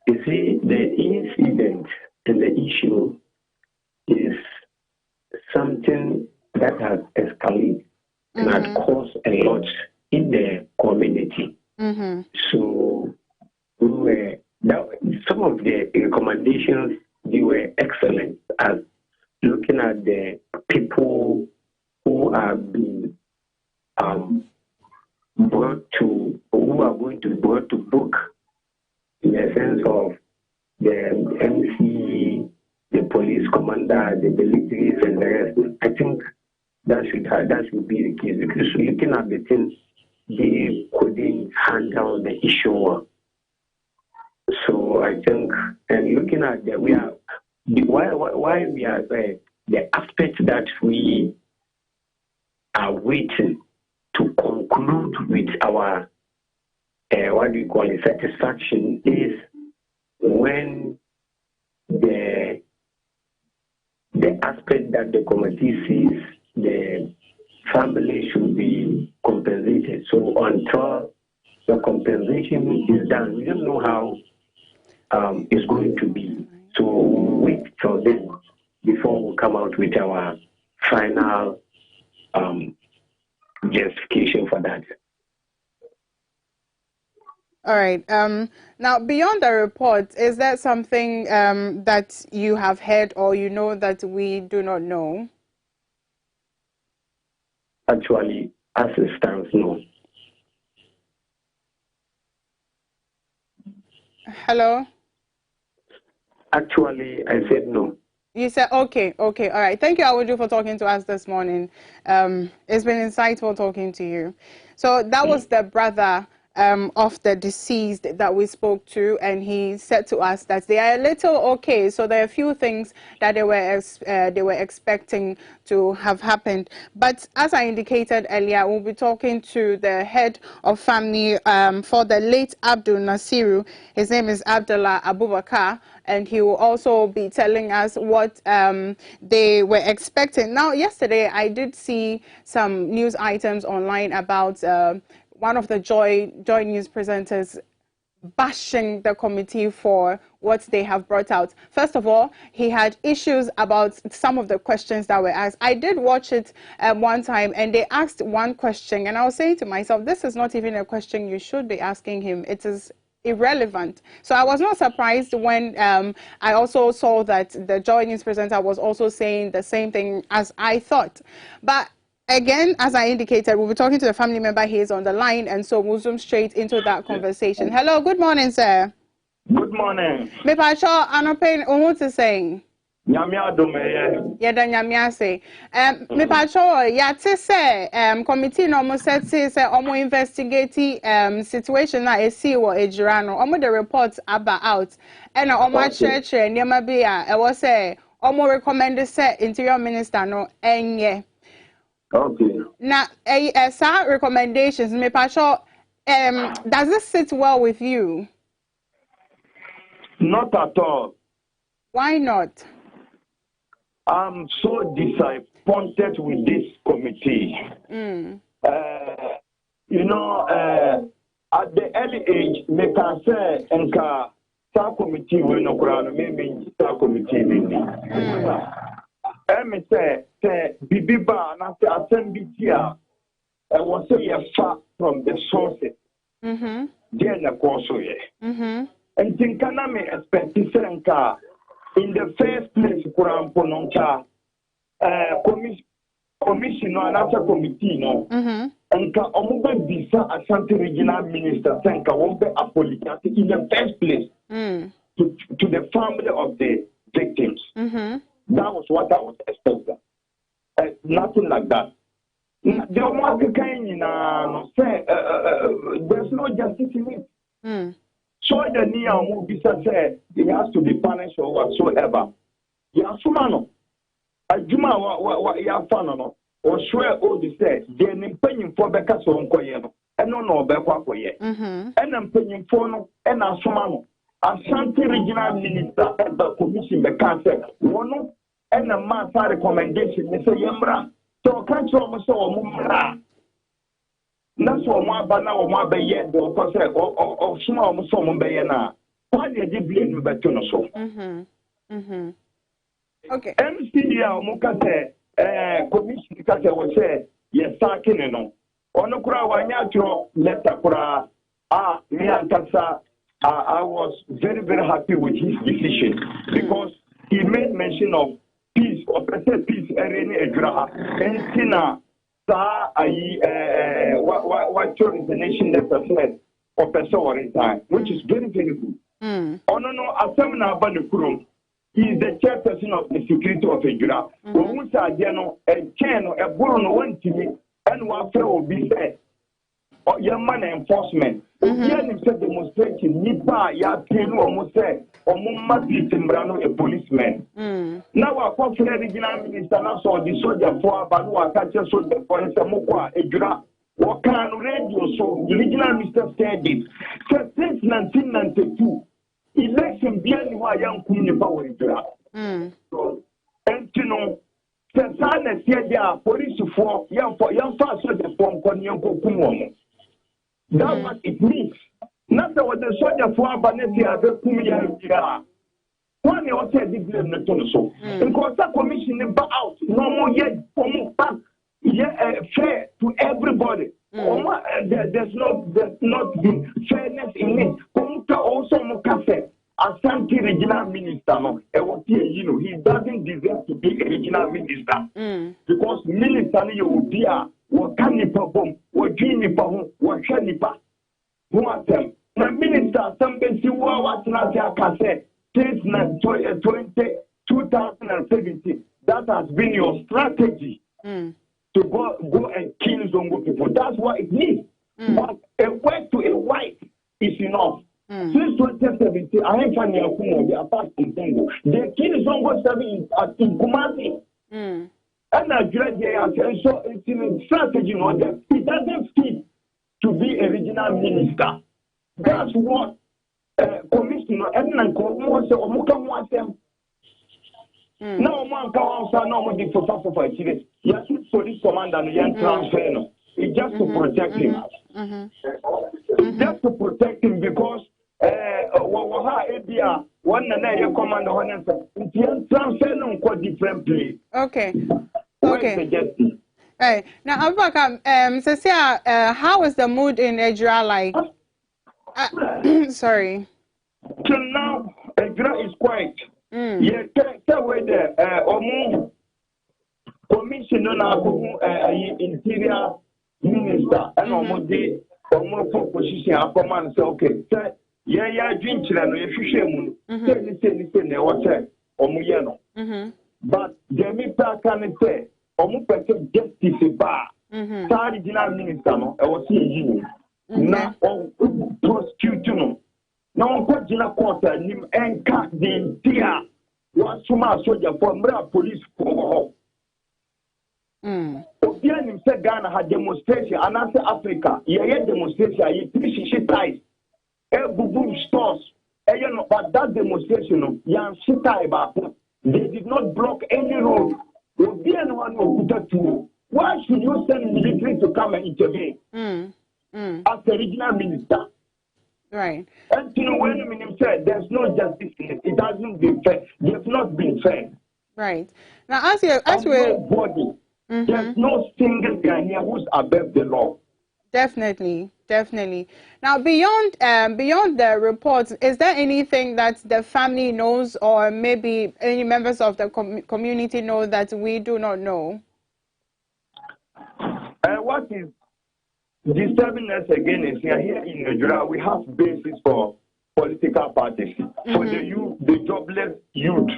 You see, the incident and the issue is something that has escalated and has caused a lot in the community. So some of the recommendations, they were excellent as looking at the were to book in the sense of the MC, the police commander, the militaries, and the rest. I think that should be the case, because looking at the things, they couldn't handle the issue. So I think, and looking at why we are there, the aspect that we are waiting to conclude with our satisfaction is when the aspect that the committee sees the family should be compensated. So until the compensation is done, we don't know how it's going to be. So we'll wait till then before we come out with our final justification for that. All right. Now, beyond the report, is there something that you have heard or you know that we do not know? Actually, as it stands, no. Hello? Actually, I said no. You said, okay. All right. Thank you, Awuju, for talking to us this morning. It's been insightful talking to you. So that was the brother of the deceased that we spoke to, and he said to us that they are a little okay. So there are a few things that they were expecting to have happened. But as I indicated earlier, we'll be talking to the head of family for the late Abdul Nasiru. His name is Abdullah Abubakar, and he will also be telling us what they were expecting. Now, yesterday I did see some news items online about one of the Joy News presenters bashing the committee for what they have brought out. First of all, he had issues about some of the questions that were asked. I did watch it one time, and they asked one question, and I was saying to myself, this is not even a question you should be asking him. It is irrelevant. So I was not surprised when I also saw that the Joy News presenter was also saying the same thing as I thought. But again, as I indicated, we'll be talking to the family member. He is on the line, and so we'll zoom straight into that conversation. Hello, good morning, sir. Good morning. Me pacho anopen umuti saying. Nyamia domeye. Yeda nyamia say. Me pacho yate say committee no mo set say omo investigate situation na esi wo ejirano. Omo the reports about out. And omo church nyama bia e was say omo recommend say interior minister no enye. Okay. Now, some recommendations, me pacho, does this sit well with you? Not at all. Why not? I'm so disappointed with this committee. You know, at the early age, me can say, enka sa committee will no ground, maybe sa committee will. Me say Bibiba na say assembly here. I was say far from the sources. There na koso ye. And tinkana me expect senka in the first place kuram pononka commission no another committee no. Enka omuba bisa Ashanti regional minister senka won't apologize in the first place to the family of the victims. That was what I was expecting. Nothing like that. The Omaka kind say there's no justice in it. So the near movie said he has to be punished or whatsoever. Yasumano. Ajuma what Yafano or swear all the said, then paying for Becca so uncoyeno, and no Becqua yet. And I'm paying for no and Asumano. Ashanti regional minister at the commission the cancer one and a man recommendation Mr. Yambra so can't you almost so mumra that's what my banner or my bay yet or small so mumbayana why did you blame Batuno so okay MCDL Mukate commission because I was say yes talking no on the crowd wanya letter kura me and I was very, very happy with his decision because he made mention of peace, or peace, and Tina, what is the nation that said or person or time, which is very, very good. Oh no, Asamna Banukurum is the chairperson of the security of Ejura. Who said, a chain, a bull, one to me, and one will be said. Or your man enforcement. Again, said demonstration, Nipa, ya Pino, almost said, or Mumma Timbrano, a policeman. Now, our popular regional minister, saw the soldier for Banua, catcher soldier for Samukwa, Ejura. What kind of radio? So the regional minister said it. So since 1992, election being why young Kuni power Ejura. And you know, the son is here, there, police for young fast soldier from Konyanko Kumomo. That's what it means. Not that what the soldier for Banetia, the Kumia. One year, said the blame so. Because that commission is out. No more yet, fair to everybody. There's not been fairness in it. Also, Mokase, Asante regional minister, he doesn't deserve to be a regional minister. Because minister, you be a what can you perform, what dream you perform, what can you pass. What them? The minister, somebody see what Nadia said, since 2017, that has been your strategy. To go and kill Zongo people. That's what it means. But a word to a white is enough. Since 2017, I ain't finding a Kumo, they are past in Zongo. They kill Zongo 7 in Kumasi. And I dread the answer. So it's in a strategy, you know, that it doesn't fit to be a regional minister. That's what Commissioner Edna Komo said, Omuka wants them. No man can also no more for Chile. Yes, police commander and young transfer. It's just to protect him. It's just to protect him because one and commander one transfer no different place. Okay. Hey, now Abubakar, Cecilia, how is the mood in Ejura like? Sorry. So now Ejura is quiet. Yeah, tell where the commissioner interior minister and almost the position I come and say, okay, yeah, drink children, if you say, what's that? But Jamie can say, almost justice bar, regional minister, I was seeing now prosecute. No one in a quarter, him and cut the entire one small soldier for police for Obian himself Ghana had demonstration, and after Africa, demonstration, he ties, boom stores, but that demonstration, they did not block any road. Obian one will put to. Why should you send military to come and intervene as the regional minister? Right. And you know, when the minister said there's no justice in it, it hasn't been fair. It's not been fair. Right. Now, as we're nobody, there's no single guy here who's above the law. Definitely. Now, beyond the reports, is there anything that the family knows, or maybe any members of the community know that we do not know? What is disturbing us again is here in Nigeria, we have basis for political parties. For the youth, the jobless youth,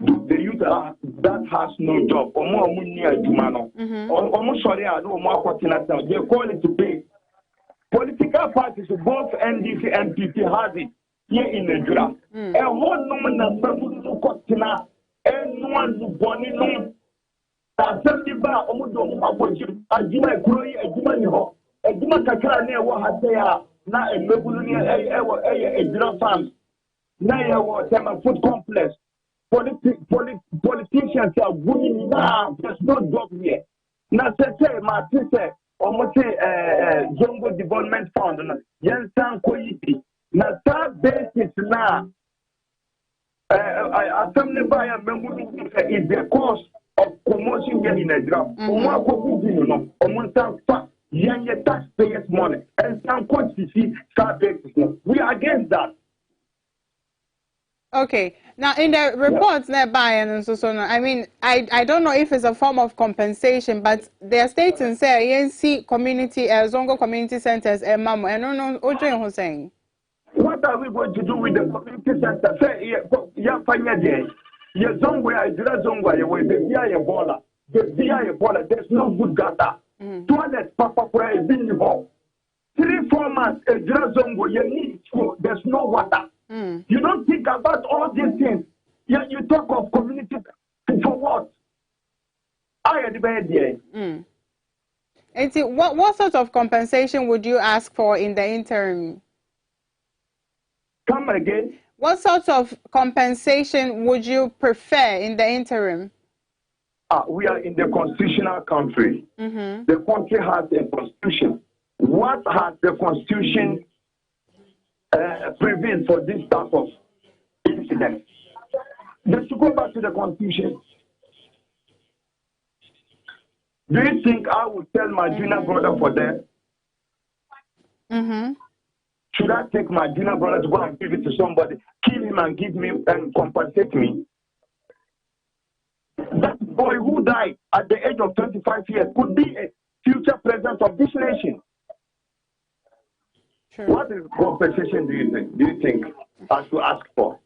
the youth that has no job, they call it to pay. Political parties, both NDC and PP, has it here in Nigeria. A whole woman and one who born in Bar, Ejuma kakra na ewo hasaya na emebulu ejura farms na ewo tema food complex politicians are winning now. There's no job here. Na say my sister almost Zongo Development Fund na yensan koyibi na that basis na assembly by a is the cause of promotion here in Nigeria. Taxpayers' money and some quantity we are against that. Okay. Now, in the reports nearby, and so I mean, I don't know if it's a form of compensation, but they're stating say ANC community, Zongo community centers, and Mamo, and no, Ojo Hussein. What are we going to do with the community center? Say, yeah, Zongo, Zongo, there's no good gutter. Toilet, Papa, where is being involved. 3-4 months, Zongo, you need school, there's no water. You don't think about all these things. Yeah, you talk of community for what? I had the idea. And see, what sort of compensation would you ask for in the interim? Come again. What sort of compensation would you prefer in the interim? We are in the constitutional country. The country has a constitution. What has the constitution prevailed for this type of incident? Let's go back to the constitution. Do you think I would tell my junior brother for that? Should I take my junior brother to go and give it to somebody, kill him and give me and compensate me? That boy who died at the age of 25 years could be a future president of this nation. Sure. What is compensation do you think I should ask for?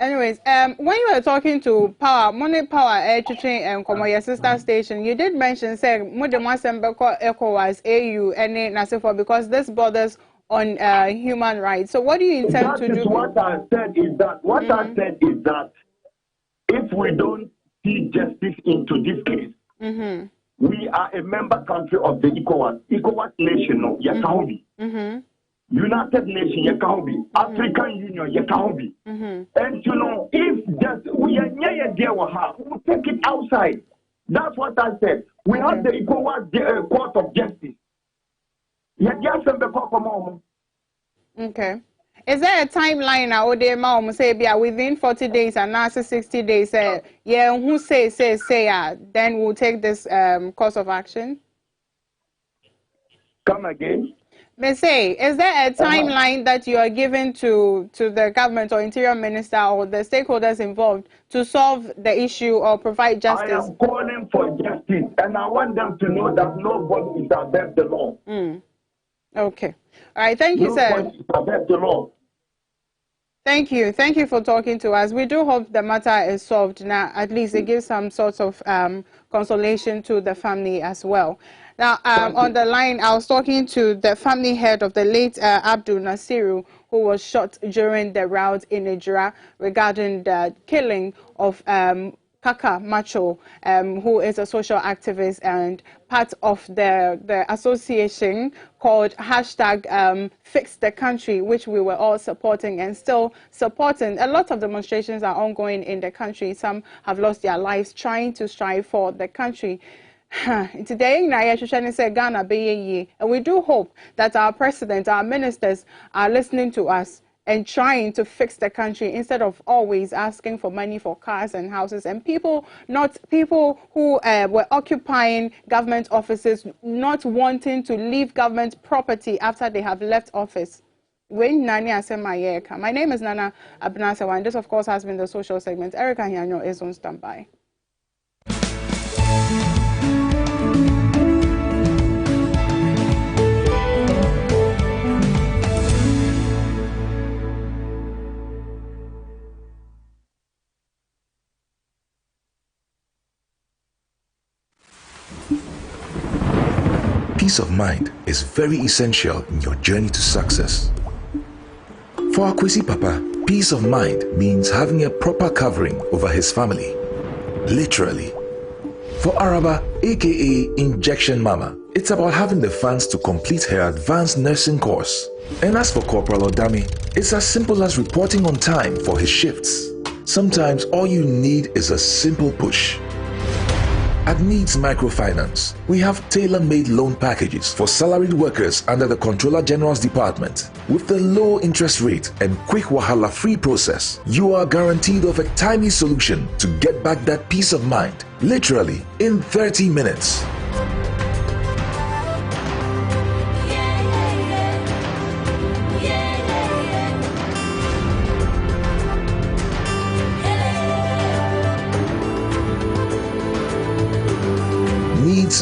Anyways, when you were talking to Money Power and your sister station, you did mention saying ECOWAS, AU, and NASIFO because this borders on human rights. So what do you intend to do? What I said is that if we don't see justice into this case, we are a member country of the ECOWAS nation, no, Yakaubi. United Nations, Yakaubi. African Union, Yakaubi. And you know, if just we are near there, we'll take it outside. That's what I said. We have the ECOWAS Court of Justice. Okay. Is there a timeline now? Or say within 40 days and now 60 days? Yeah, who say then we'll take this course of action. Come again. May say, is there a timeline that you are giving to the government or interior minister or the stakeholders involved to solve the issue or provide justice? I am calling for justice, and I want them to know that nobody is above the law. Okay. All right. Thank you, sir. Nobody is above the law. Thank you. Thank you for talking to us. We do hope the matter is solved now. At least it gives some sort of consolation to the family as well. Now, on the line, I was talking to the family head of the late Abdul Nasiru, who was shot during the rout in Nigeria regarding the killing of Kaka Macho, who is a social activist and part of the association called #Fix the Country, which we were all supporting and still supporting. A lot of demonstrations are ongoing in the country. Some have lost their lives trying to strive for the country. Today, Ghana, and we do hope that our president, our ministers are listening to us and trying to fix the country instead of always asking for money for cars and houses and people who were occupying government offices, not wanting to leave government property after they have left office. My name is Nana Abnasawa, and this, of course, has been the social segment. Erica Hianyo is on standby. Peace of mind is very essential in your journey to success. For Akwesi Papa, peace of mind means having a proper covering over his family. Literally. For Araba, aka Injection Mama, it's about having the funds to complete her advanced nursing course. And as for Corporal Odami, it's as simple as reporting on time for his shifts. Sometimes all you need is a simple push. At Needs Microfinance, we have tailor-made loan packages for salaried workers under the Controller General's Department. With the low interest rate and quick wahala-free process, you are guaranteed of a timely solution to get back that peace of mind, literally in 30 minutes.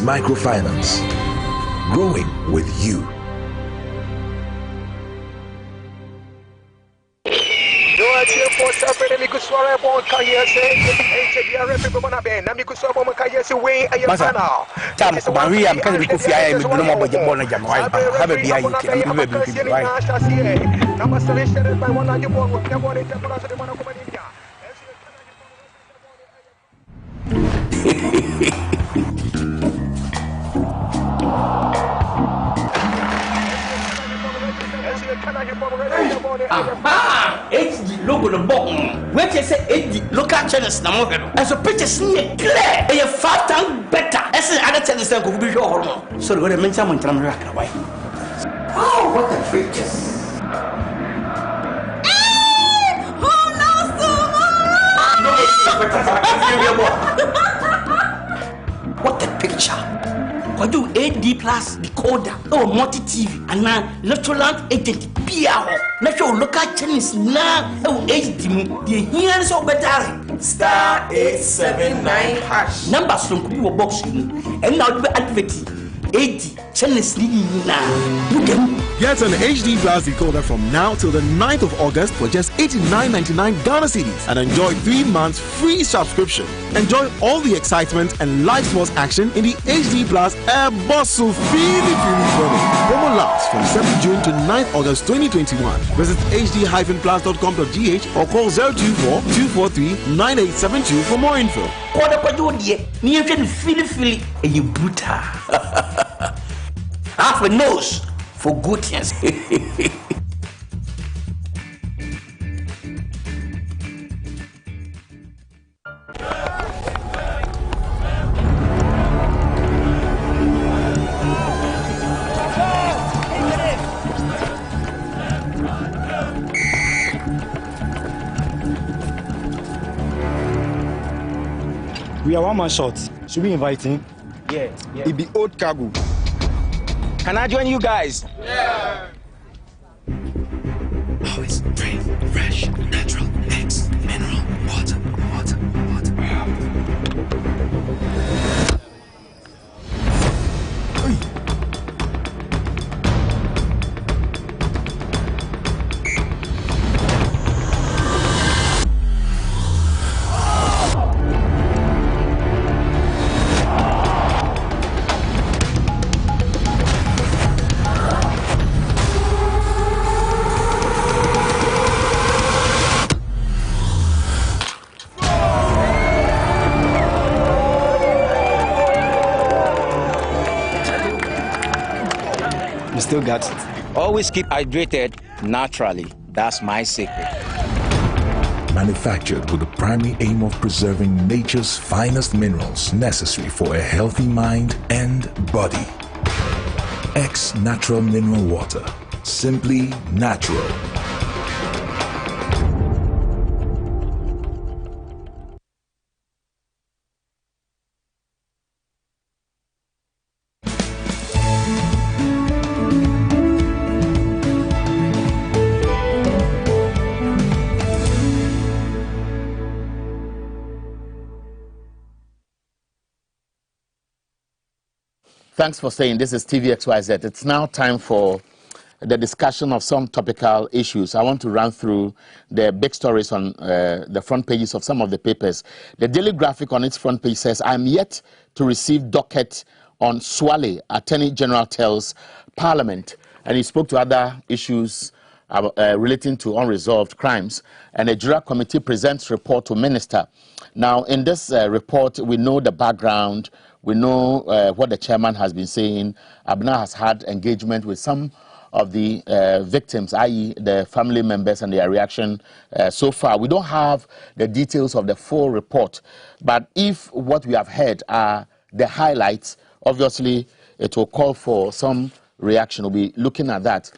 Microfinance. Growing with you. Masa, jam Maria, I'm kind of coffee. I am no more budget born jam. Why? Have a beer, you can have a beer. Why? Aha! HD logo the bottom. Where you say HD local channels na mo hero. And so pictures ni clear. E 5 times better. As other channels can go be show hormone. So go dey mention mon tram raka why. Oh, what the pictures. What a picture. What do AD plus decoder or multi TV and now electroland agent PR natural local channels now HD the here so better star 879 hash numbers from people box and now you activate AD channels now. Get an HD Plus decoder from now till the 9th of August for just $89.99 Ghana cedis and enjoy 3 months free subscription. Enjoy all the excitement and live sports action in the HD Plus Air Bustle Feely promo. Promo lasts from 7th June to 9th August 2021. Visit hd-plus.com.gh or call 024-243-9872 for more info. Half a nose for good things. We are one man short. Should we invite him? Yeah. It be old cargo. Can I join you guys? Yeah. Always drink fresh, natural, mix, mineral, water. Still got it. Always keep hydrated naturally. That's my secret. Manufactured with the primary aim of preserving nature's finest minerals necessary for a healthy mind and body. X Natural Mineral Water. Simply natural. Thanks for saying this is TVXYZ. It's now time for the discussion of some topical issues. I want to run through the big stories on the front pages of some of the papers. The Daily Graphic on its front page says, I'm yet to receive docket on Swale, Attorney General tells Parliament. And he spoke to other issues relating to unresolved crimes. And the Jura Committee presents report to Minister. Now, in this report, we know the background. We know what the chairman has been saying. Abna has had engagement with some of the victims, i.e. the family members and their reaction so far. We don't have the details of the full report, but if what we have heard are the highlights, obviously it will call for some reaction. We'll be looking at that.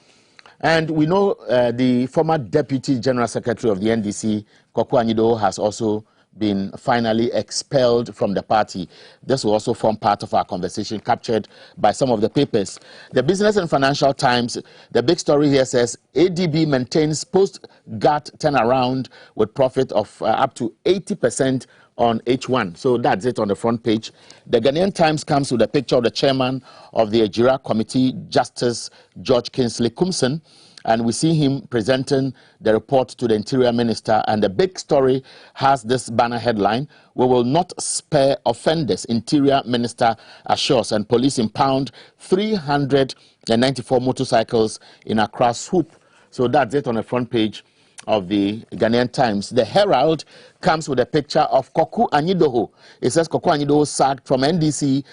And we know the former Deputy General Secretary of the NDC, Koko Anyido, has also been finally expelled from the party. This will also form part of our conversation captured by some of the papers. The Business and Financial Times, the big story here says ADB maintains post-GATT turnaround with profit of up to 80% on H1. So that's it on the front page. The Ghanaian Times comes with a picture of the chairman of the Ejira Committee, Justice George Kingsley Kumson, and we see him presenting the report to the Interior Minister. And the big story has this banner headline: "We will not spare offenders, Interior Minister assures," and police impound 394 motorcycles in Accra swoop. So that's it on the front page of the Ghanaian Times. The Herald comes with a picture of Koku Anyidoho. It says Koku Anyidoho sacked from NDC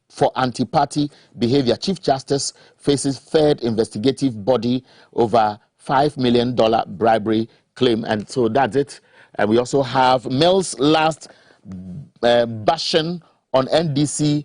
for anti-party behavior. Chief Justice faces third investigative body over $5 million bribery claim. And so that's it. And we also have Mills' last bashing on NDC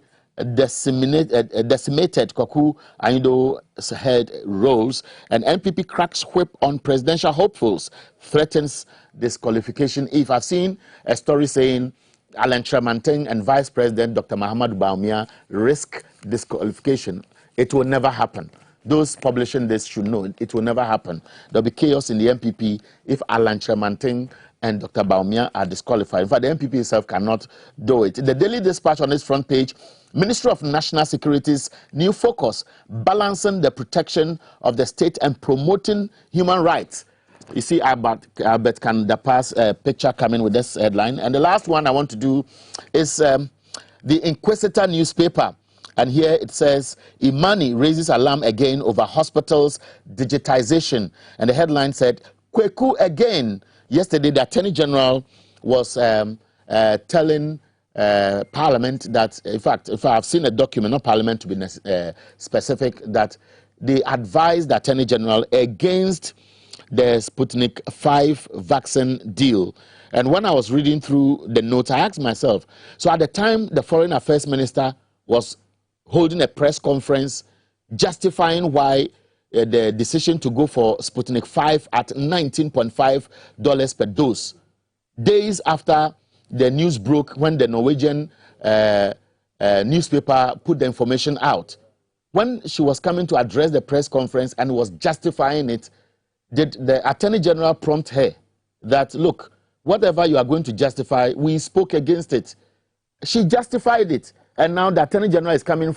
decimated Koku Anyidoho's head rolls, and NPP cracks whip on presidential hopefuls, threatens disqualification. If I've seen a story saying Alan Tremantin and Vice President Dr. Mahamadou Bawumia risk disqualification, it will never happen. Those publishing this should know it will never happen. There'll be chaos in the MPP if Alan Tremantin and Dr. Bawumia are disqualified. In fact, the MPP itself cannot do it. The Daily Dispatch on its front page, Ministry of National Security's new focus, balancing the protection of the state and promoting human rights. You see Albert Kandapa's picture coming with this headline. And the last one I want to do is the Inquisitor newspaper. And here it says, Imani raises alarm again over hospitals' digitization. And the headline said, Kweku again. Yesterday, the Attorney General was telling Parliament that, in fact, if I've seen a document, not Parliament to be specific, that they advised the Attorney General against the Sputnik 5 vaccine deal. And when I was reading through the notes, I asked myself, so at the time the Foreign Affairs Minister was holding a press conference justifying why the decision to go for Sputnik 5 at $19.5 per dose, days after the news broke, when the Norwegian newspaper put the information out. When she was coming to address the press conference and was justifying it, did the Attorney General prompt her that, look, whatever you are going to justify, we spoke against it? She justified it. And now the Attorney General is coming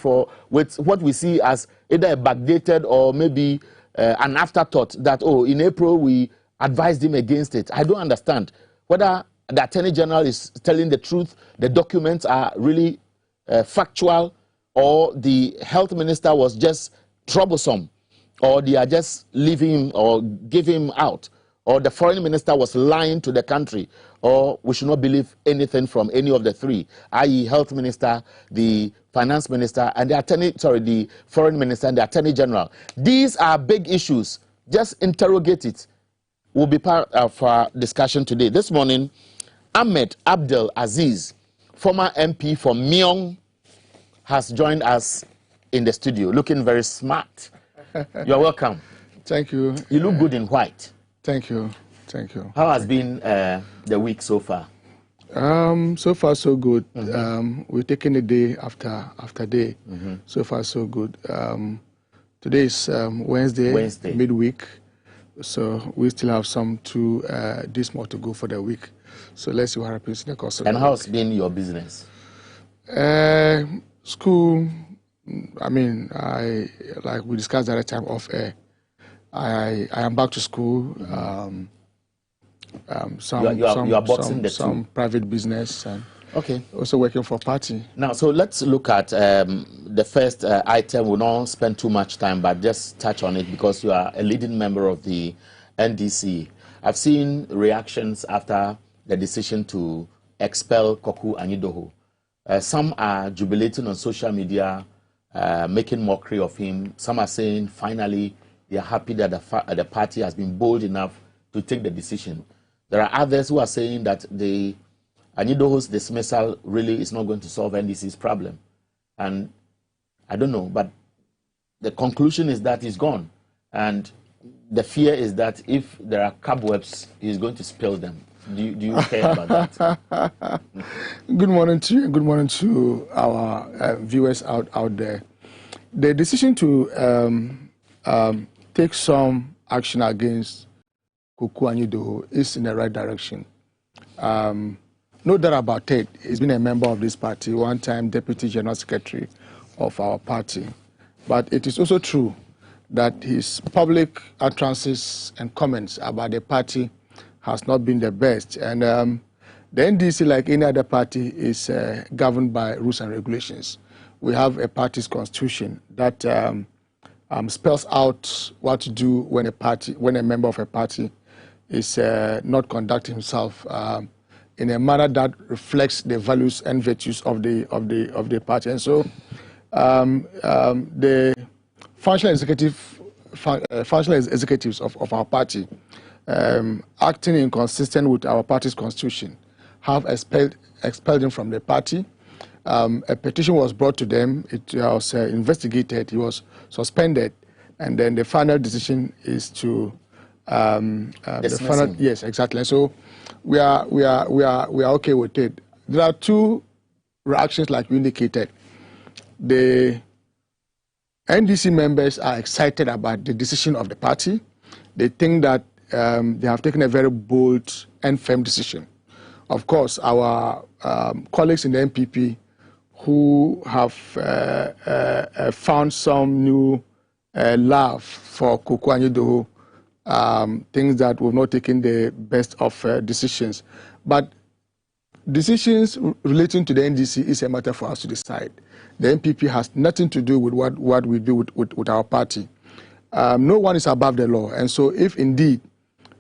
with what we see as either a backdated or maybe an afterthought that, oh, in April we advised him against it. I don't understand whether the Attorney General is telling the truth, the documents are really factual, or the Health Minister was just troublesome, or they are just leaving him or giving him out, or the Foreign Minister was lying to the country, or we should not believe anything from any of the three, i.e. Health Minister, the Finance Minister, and the Foreign Minister and the Attorney General. These are big issues. Just interrogate it. Will be part of our discussion today. This morning, Ahmed Abdel Aziz, former MP for Myong, has joined us in the studio, looking very smart. You're welcome. Thank you. You look good in white. Thank you. Thank you. How has been the week so far? So far, so good. We're taking it day after day. So far, so good. Today is Wednesday, midweek. So we still have some 2 days more to go for the week. So let's see what happens in the course of the week. And how's been your business? School, I mean, like we discussed at the time off air, I am back to school. Some private business, and also working for a party. Now, so let's look at the first item. We'll not spend too much time, but just touch on it because you are a leading member of the NDC. I've seen reactions after the decision to expel Koku Anyidoho. Some are jubilating on social media, making mockery of him. Some are saying finally they are happy that the party has been bold enough to take the decision. There are others who are saying that the Anyidoho's dismissal really is not going to solve NDC's problem. And I don't know, but the conclusion is that he's gone. And the fear is that if there are cobwebs, he's going to spill them. Do you care about that? Good morning to you. Good morning to our viewers out there. The decision to take some action against Kuku Anyidoho is in the right direction. No doubt about it. He's been a member of this party, one time Deputy General Secretary of our party. But it is also true that his public utterances and comments about the party has not been the best. And the NDC, like any other party, is governed by rules and regulations. We have a party's constitution that spells out what to do when a member of a party is not conducting himself in a manner that reflects the values and virtues of the party. And so the functional executives of our party, acting inconsistent with our party's constitution, have expelled him from the party. A petition was brought to them. It was investigated. He was suspended, and then the final decision is to yes, exactly. And so we are okay with it. There are two reactions, like you indicated. The NDC members are excited about the decision of the party. They think that they have taken a very bold and firm decision. Of course, our colleagues in the NPP who have found some new love for Kuku Anyidoho, things that we've not taken the best of decisions. But decisions relating to the NDC is a matter for us to decide. The NPP has nothing to do with what we do with our party. No one is above the law. And so if indeed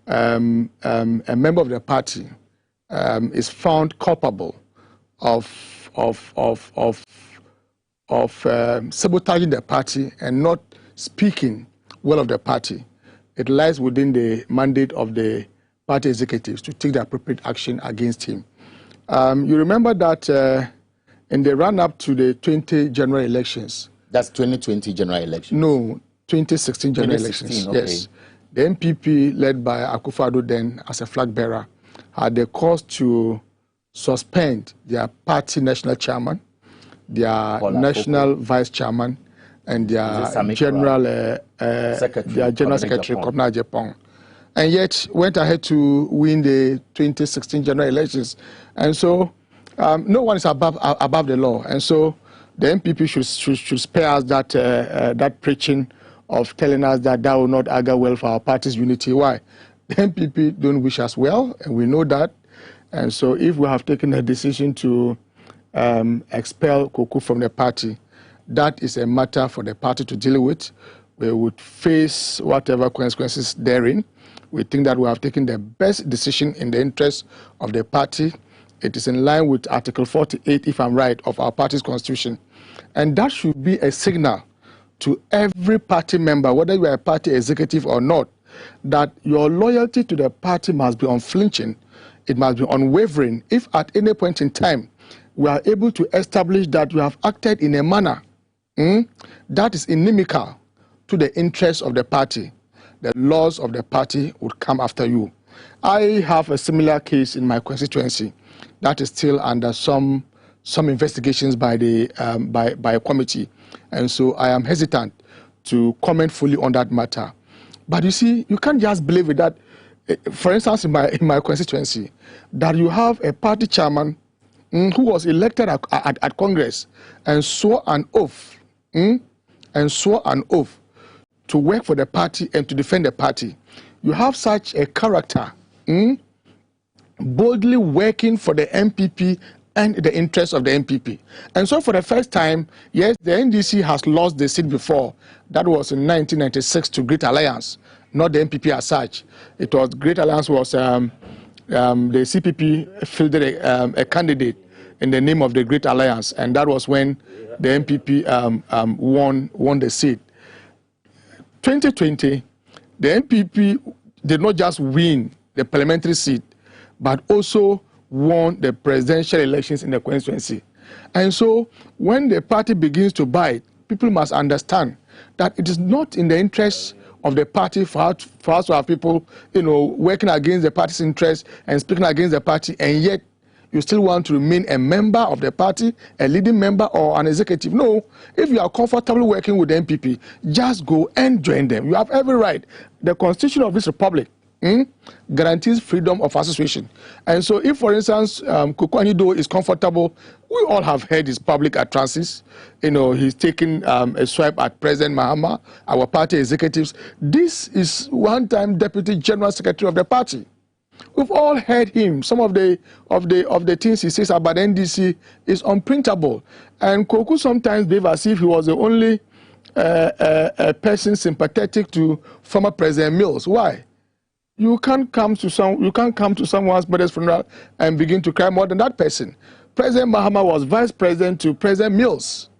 a member of the party is found culpable of sabotaging the party and not speaking well of the party, it lies within the mandate of the party executives to take the appropriate action against him. You remember that in the run-up to the 20 general elections. That's 2020 general elections? No, 2016 general elections. Okay. Yes. The NPP, led by Akufo-Addo then as a flag bearer, had the cause to suspend their party national chairman, their national vice chairman, and their general secretary, Kobna Japong. And yet went ahead to win the 2016 general elections. And so no one is above the law. And so the NPP should spare us that preaching of telling us that will not augur well for our party's unity. Why? The NPP don't wish us well, and we know that. And so if we have taken a decision to expel Kuku from the party, that is a matter for the party to deal with. We would face whatever consequences therein. We think that we have taken the best decision in the interest of the party. It is in line with Article 48, if I'm right, of our party's constitution. And that should be a signal to every party member, whether you are a party executive or not, that your loyalty to the party must be unflinching. It must be unwavering. If at any point in time we are able to establish that you have acted in a manner that is inimical to the interests of the party, the laws of the party would come after you. I have a similar case in my constituency that is still under some investigations by a committee, and so I am hesitant to comment fully on that matter. But you see, you can't just believe it that, for instance, in my constituency, that you have a party chairman who was elected at Congress and swore an oath, to work for the party and to defend the party. You have such a character boldly working for the NPP and the interests of the NPP. And so for the first time, yes, the NDC has lost the seat before. That was in 1996 to Great Alliance, not the NPP as such. It was Great Alliance was the CPP fielded a candidate in the name of the Great Alliance, and that was when the NPP won the seat. 2020, the NPP did not just win the parliamentary seat, but also won the presidential elections in the constituency. And so when the party begins to bite, people must understand that it is not in the interest of the party for us to have people, working against the party's interests and speaking against the party, and yet you still want to remain a member of the party, a leading member or an executive. No, if you are comfortable working with the NPP, just go and join them. You have every right. The Constitution of this republic guarantees freedom of association. And so if, for instance, Koko Anido is comfortable, we all have heard his public utterances. He's taking a swipe at President Mahama, our party executives. This is one-time Deputy General Secretary of the party. We've all heard him. Some of the things he says about NDC is unprintable. And Koko sometimes behaves as if he was the only person sympathetic to former President Mills. Why? You can't come to someone's brother's funeral and begin to cry more than that person. President Mahama was vice president to President Mills.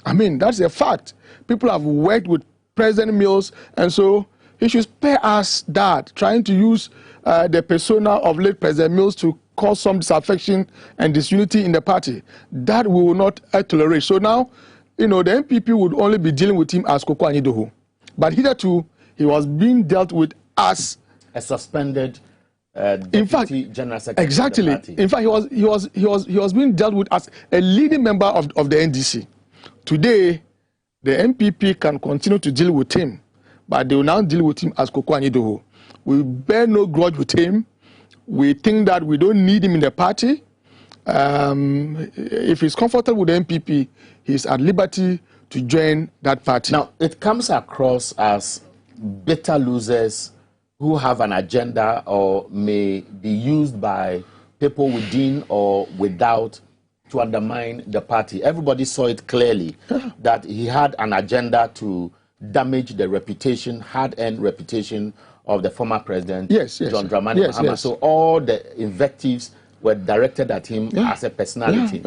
I mean, that's a fact. People have worked with President Mills, and so he should spare us that, trying to use the persona of late President Mills to cause some disaffection and disunity in the party. That we will not tolerate. So now, the NPP would only be dealing with him as Koko Anidoho. But hitherto, he was being dealt with as a suspended deputy general secretary. Exactly. Of the party. In fact, he was being dealt with as a leading member of the NDC. Today, the NPP can continue to deal with him, but they will now deal with him as Koko Anidoho. We bear no grudge with him. We think that we don't need him in the party. If he's comfortable with the NPP, he's at liberty to join that party. Now, it comes across as bitter losers who have an agenda or may be used by people within or without to undermine the party. Everybody saw it clearly that he had an agenda to damage the reputation, hard-earned reputation of the former president, John Dramani Mahama. So all the invectives were directed at him as a personality.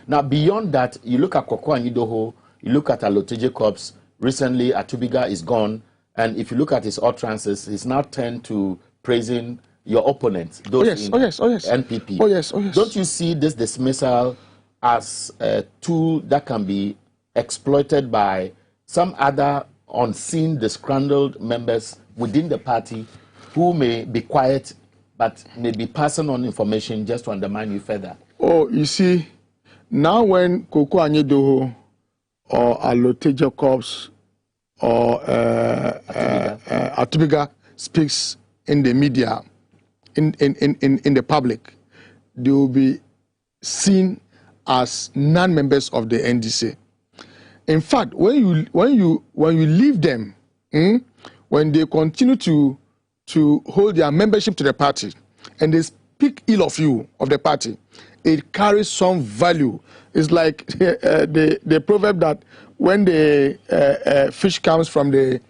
Now, beyond that, you look at Koko Anidoho, you look at Alote Jacobs, recently Atubiga is gone, and if you look at his utterances, he's now turned to praising your opponents, those in NPP. Don't you see this dismissal as a tool that can be exploited by some other unseen, disgruntled members within the party who may be quiet but may be passing on information just to undermine you further? Oh, you see, now when Koko Anidoho or Alote Jacobs or Atubiga speaks in the media, in the public, they will be seen as non-members of the NDC. In fact, when you leave them, when they continue to hold their membership to the party and they speak ill of you, of the party, it carries some value. It's like the proverb that when the fish comes from the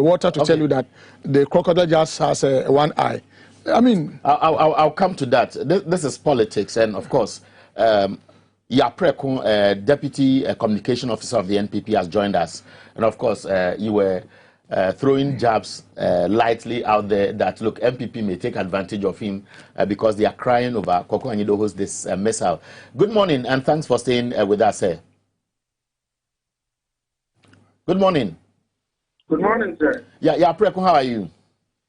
water to tell you that the crocodile just has one eye. I mean, I'll come to that. This is politics, and of course, Yapreko, Deputy Communication Officer of the NPP, has joined us, and of course, you were throwing jabs lightly out there that, look, MPP may take advantage of him because they are crying over Koko Anidoho's dismissal. Good morning, and thanks for staying with us here. Good morning. Good morning, sir. Yeah, Preko, how are you?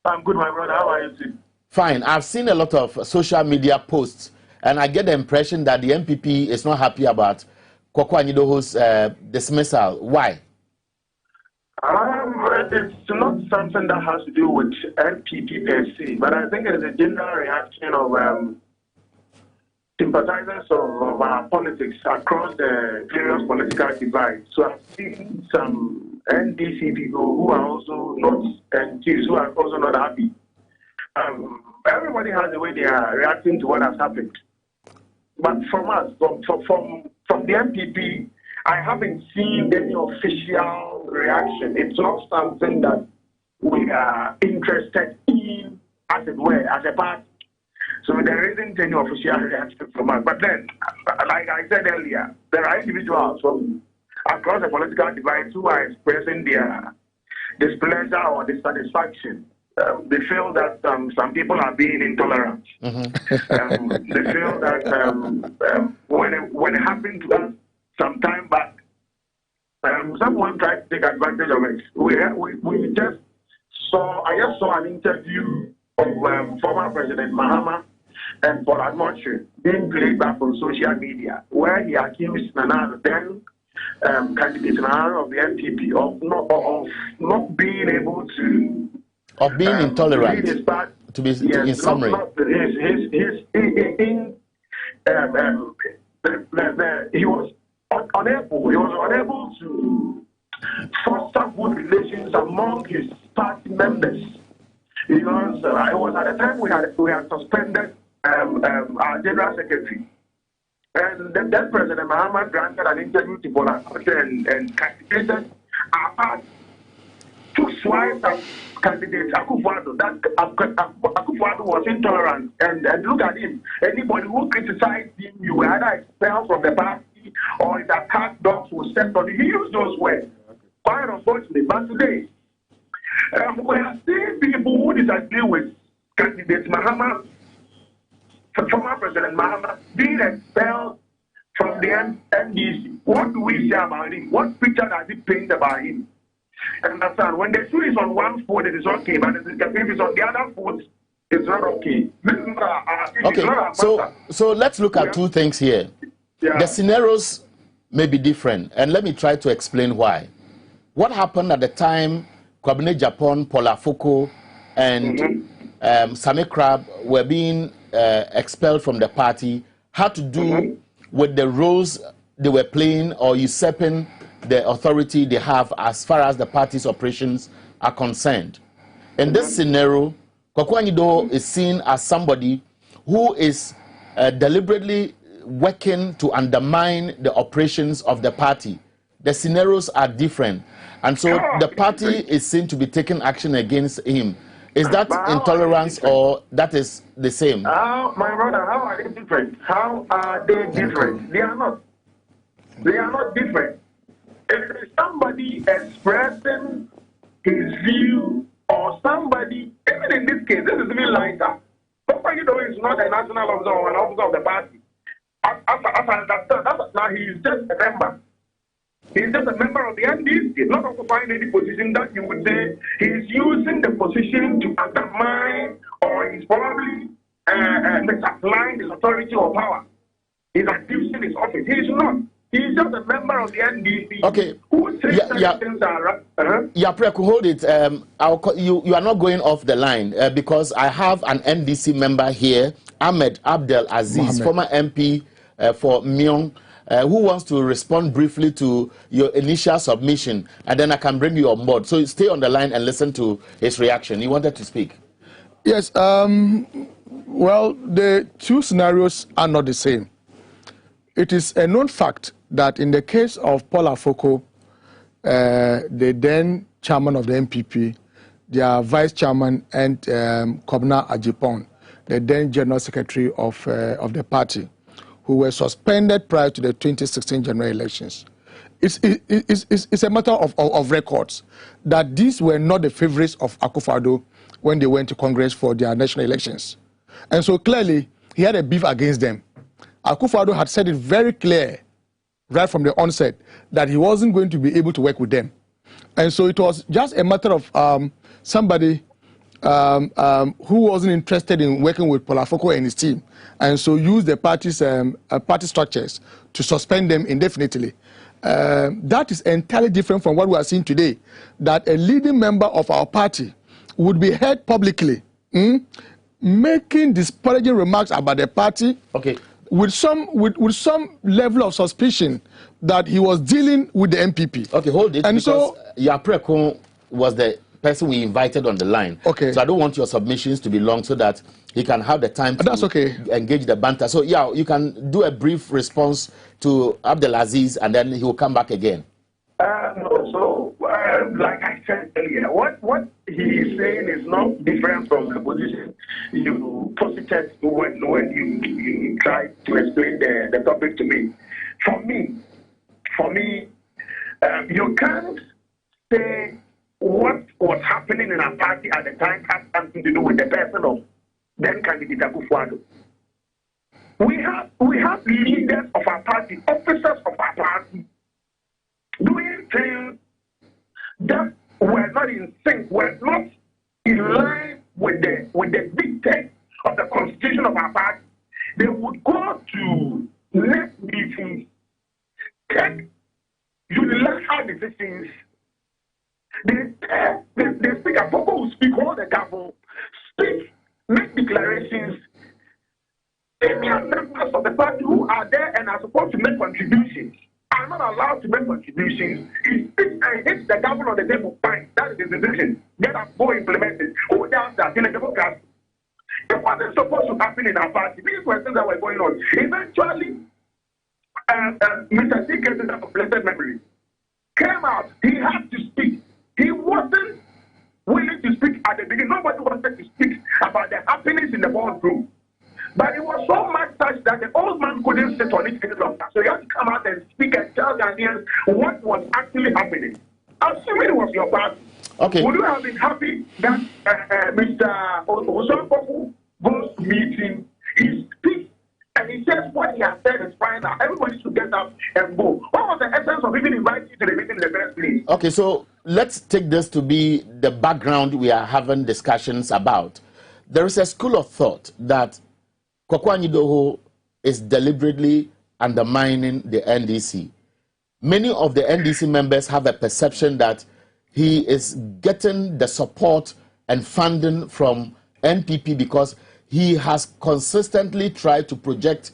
I'm good, my brother. How are you too? Fine. I've seen a lot of social media posts, and I get the impression that the MPP is not happy about Koko Anidoho's dismissal. Why? It's not something that has to do with NPP per se, but I think it's a general reaction of sympathizers of our politics across the various political divides. So I've seen some NDC people who are also not NGs, who are also not happy. Everybody has the way they are reacting to what has happened. But from us, from the MPP, I haven't seen any official reaction. It's not something that we are interested in, as it were, as a party. So there isn't any official reaction from us. But then, like I said earlier, there are individuals from across the political divide who are expressing their displeasure or dissatisfaction. They feel that some people are being intolerant. They feel that when it happened to us some time back, someone tried to take advantage of it. We just saw, I just saw an interview of former President Mahama and Paul Admonche being played back on social media, where he accused Nana, then candidate Nana of the NPP, of not being able to... Of being intolerant, in summary. He was unable to foster good relations among his party members. It was at the time we had suspended our general secretary, and then President Mahama granted an interview to Bola and castigated our party. Two swipes at candidate Akufo-Addo, that Akufo-Addo was intolerant, and look at him. Anybody who criticized him, you were either expelled from the party or his attack dogs were stepped on. He used those words. Quite unfortunately, but today we are seeing people who disagree with candidate Mahama, former President Mahama, being expelled from the NDC. What do we say about him? What picture does it paint about him? Understand? When the shoe is on one foot, it is okay, but if it's on the other foot, it's not okay. Okay, so let's look at two things here. Yeah. The scenarios may be different, and let me try to explain why. What happened at the time Kwabene Japan, Paul Afoko, and Sami Crab were being expelled from the party had to do with the roles they were playing or usurping the authority they have as far as the party's operations are concerned. In this scenario, Kwakwanyido is seen as somebody who is deliberately working to undermine the operations of the party. The scenarios are different, and so the party is seen to be taking action against him. Is that intolerance or that is the same? My brother, how are they different? How are they different? They are not. They are not different. If there is somebody expressing his view or somebody, even in this case, this is even lighter. Kwakwanyido is not a national officer or an officer of the party. As I understand, now he is just a member. He is just a member of the NDC. He's not occupying any position that you would say he's using the position to undermine or he's probably misapplying his authority or power. He's abusing his office. He's not. He's just a member of the NDC. Okay. Who says things are Preku, hold it. You are not going off the line because I have an NDC member here, Ahmed Abdel Aziz, former MP for Myong, who wants to respond briefly to your initial submission, and then I can bring you on board. So stay on the line and listen to his reaction. He wanted to speak. Yes. Well, the two scenarios are not the same. It is a known fact that in the case of Paul Afoko, the then chairman of the MPP, their vice chairman, and Kobna Ajipon, the then general secretary of the party, who were suspended prior to the 2016 general elections. It's a matter of records that these were not the favorites of Akufo-Addo when they went to Congress for their national elections. And so clearly, he had a beef against them. Akufo-Addo had said it very clear right from the onset that he wasn't going to be able to work with them. And so it was just a matter of somebody who wasn't interested in working with Paul Afoko and his team, and so used the party's party structures to suspend them indefinitely. That is entirely different from what we are seeing today, that a leading member of our party would be heard publicly making disparaging remarks about the party. Okay. With some level of suspicion that he was dealing with the MPP. Okay, hold it. And because so Yapreko was the person we invited on the line. Okay. So I don't want your submissions to be long so that he can have the time to engage the banter. So yeah, you can do a brief response to Abdelaziz and then he will come back again. Like I said earlier, what he is saying is not different from the position you posited when you tried to explain the topic to me. For me, you can't say what was happening in our party at the time has something to do with the person of then candidate Akufo-Addo. We have leaders of our party, officers of our party, doing things that were not in sync, were not in line with the dictate of the constitution of our party, they would go to next meetings, take unilateral decisions. They speak, and people who speak, all the government, speak, make declarations. Senior members of the party who are there and are supposed to make contributions are not allowed to make contributions. He speaks and hits the government on the table. Fine, that is his decision. Get up, go implement it. Who does that in a democracy? It wasn't supposed to happen in our party. These were things that were going on. Eventually, Mr. C. of blessed memory came out. He had to speak. He wasn't willing to speak at the beginning. Nobody wanted to speak about the happenings in the boardroom. But it was so much such that the old man couldn't sit on it any longer. So he had to come out and speak and tell Ghanaians what was actually happening. Assuming it was your party, okay, would you have been happy that Mr. Osopofu goes to meeting, he speaks, and he says what he has said is fine now. Everybody should get up and go. What was the essence of even inviting you to the meeting in the first place? Okay, so let's take this to be the background we are having discussions about. There is a school of thought that Kwaku Anyidoho is deliberately undermining the NDC. Many of the NDC members have a perception that he is getting the support and funding from NPP because he has consistently tried to project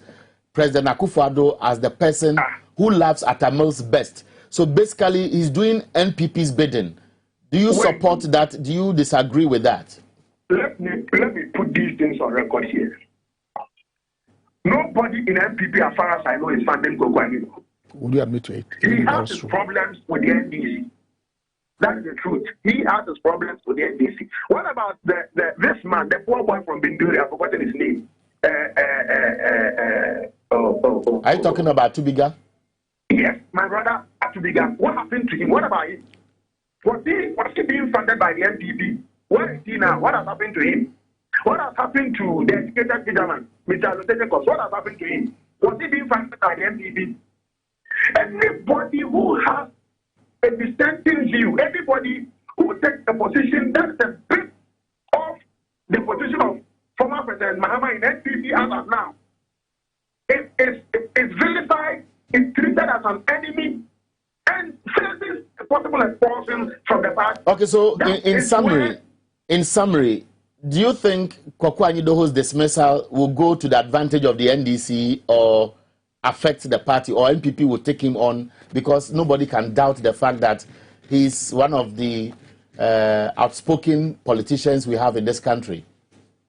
President Akufo-Addo as the person who laughs at Tamil's best. So basically, he's doing NPP's bidding. Do you support that? Do you disagree with that? Let me put these things on record here. Nobody in NPP, as far as I know, is funding Kwaku Anyidoho. Would you admit to it? He has his problems with the NDC. That is the truth. He has his problems with the NDC. What about this man, the poor boy from Binduri? I've forgotten his name. Are you talking about Tubiga? Yes, my brother Tubiga. What happened to him? What about him? Was he being funded by the NPP? Where is he now? What has happened to him? What has happened to the educated German, Mr. Lutetekos? What has happened to him? Was he being funded by the NPP? Anybody who has a dissenting view, anybody who takes a position that is a bit off the position of former President Mahama in NPP as of now, is vilified, is treated as an enemy, and faces a possible expulsion from the party. Okay, so in summary, do you think Kwaku Anyidoho's dismissal will go to the advantage of the NDC or affect the party, or NPP will take him on because nobody can doubt the fact that he's one of the outspoken politicians we have in this country?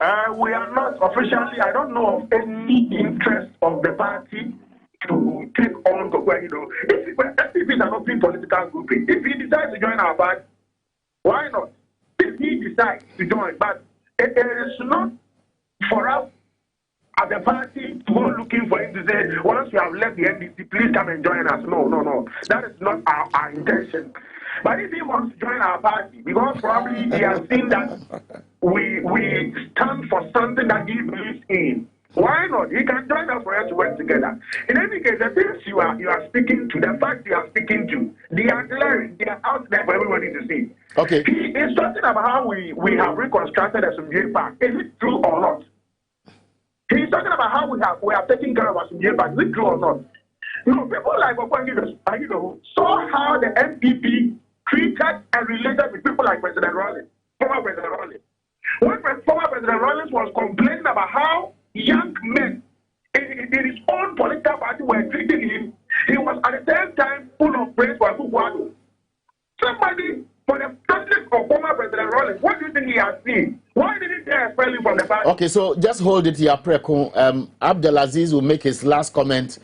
We are not officially, I don't know of any interest of the party to take on Kwaku Anyidoho. NPP is an open political group. If he decides to join our party, why not? If he decides to join, but it is not for us as a party to go looking for him to say, once we have left the NDC, please come and join us. No. That is not our intention. But if he wants to join our party, because probably he has seen that we stand for something that he believes in, why not? He can join us for us to work together. In any case, the things you are speaking to, the facts you are speaking to, they are glaring, they are out there for everybody to see. Okay. He is talking about how we have reconstructed the Sumje Park. Is it true or not? He's talking about how we have taken care of our Sumje Park. Is it true or not? No, people like Kwaku Anyidoho saw how the NPP treated and related with people like President Rawlings, former President Rawlings. When former President Rawlings was complaining about how young men in his own political party were treating him, he was at the same time full of praise for Akufo-Addo. Somebody for the president of former President Rawlings, what do you think he has seen? Why didn't they expel him from the party? Okay, so just hold it here, Preko. Abdelaziz will make his last comment.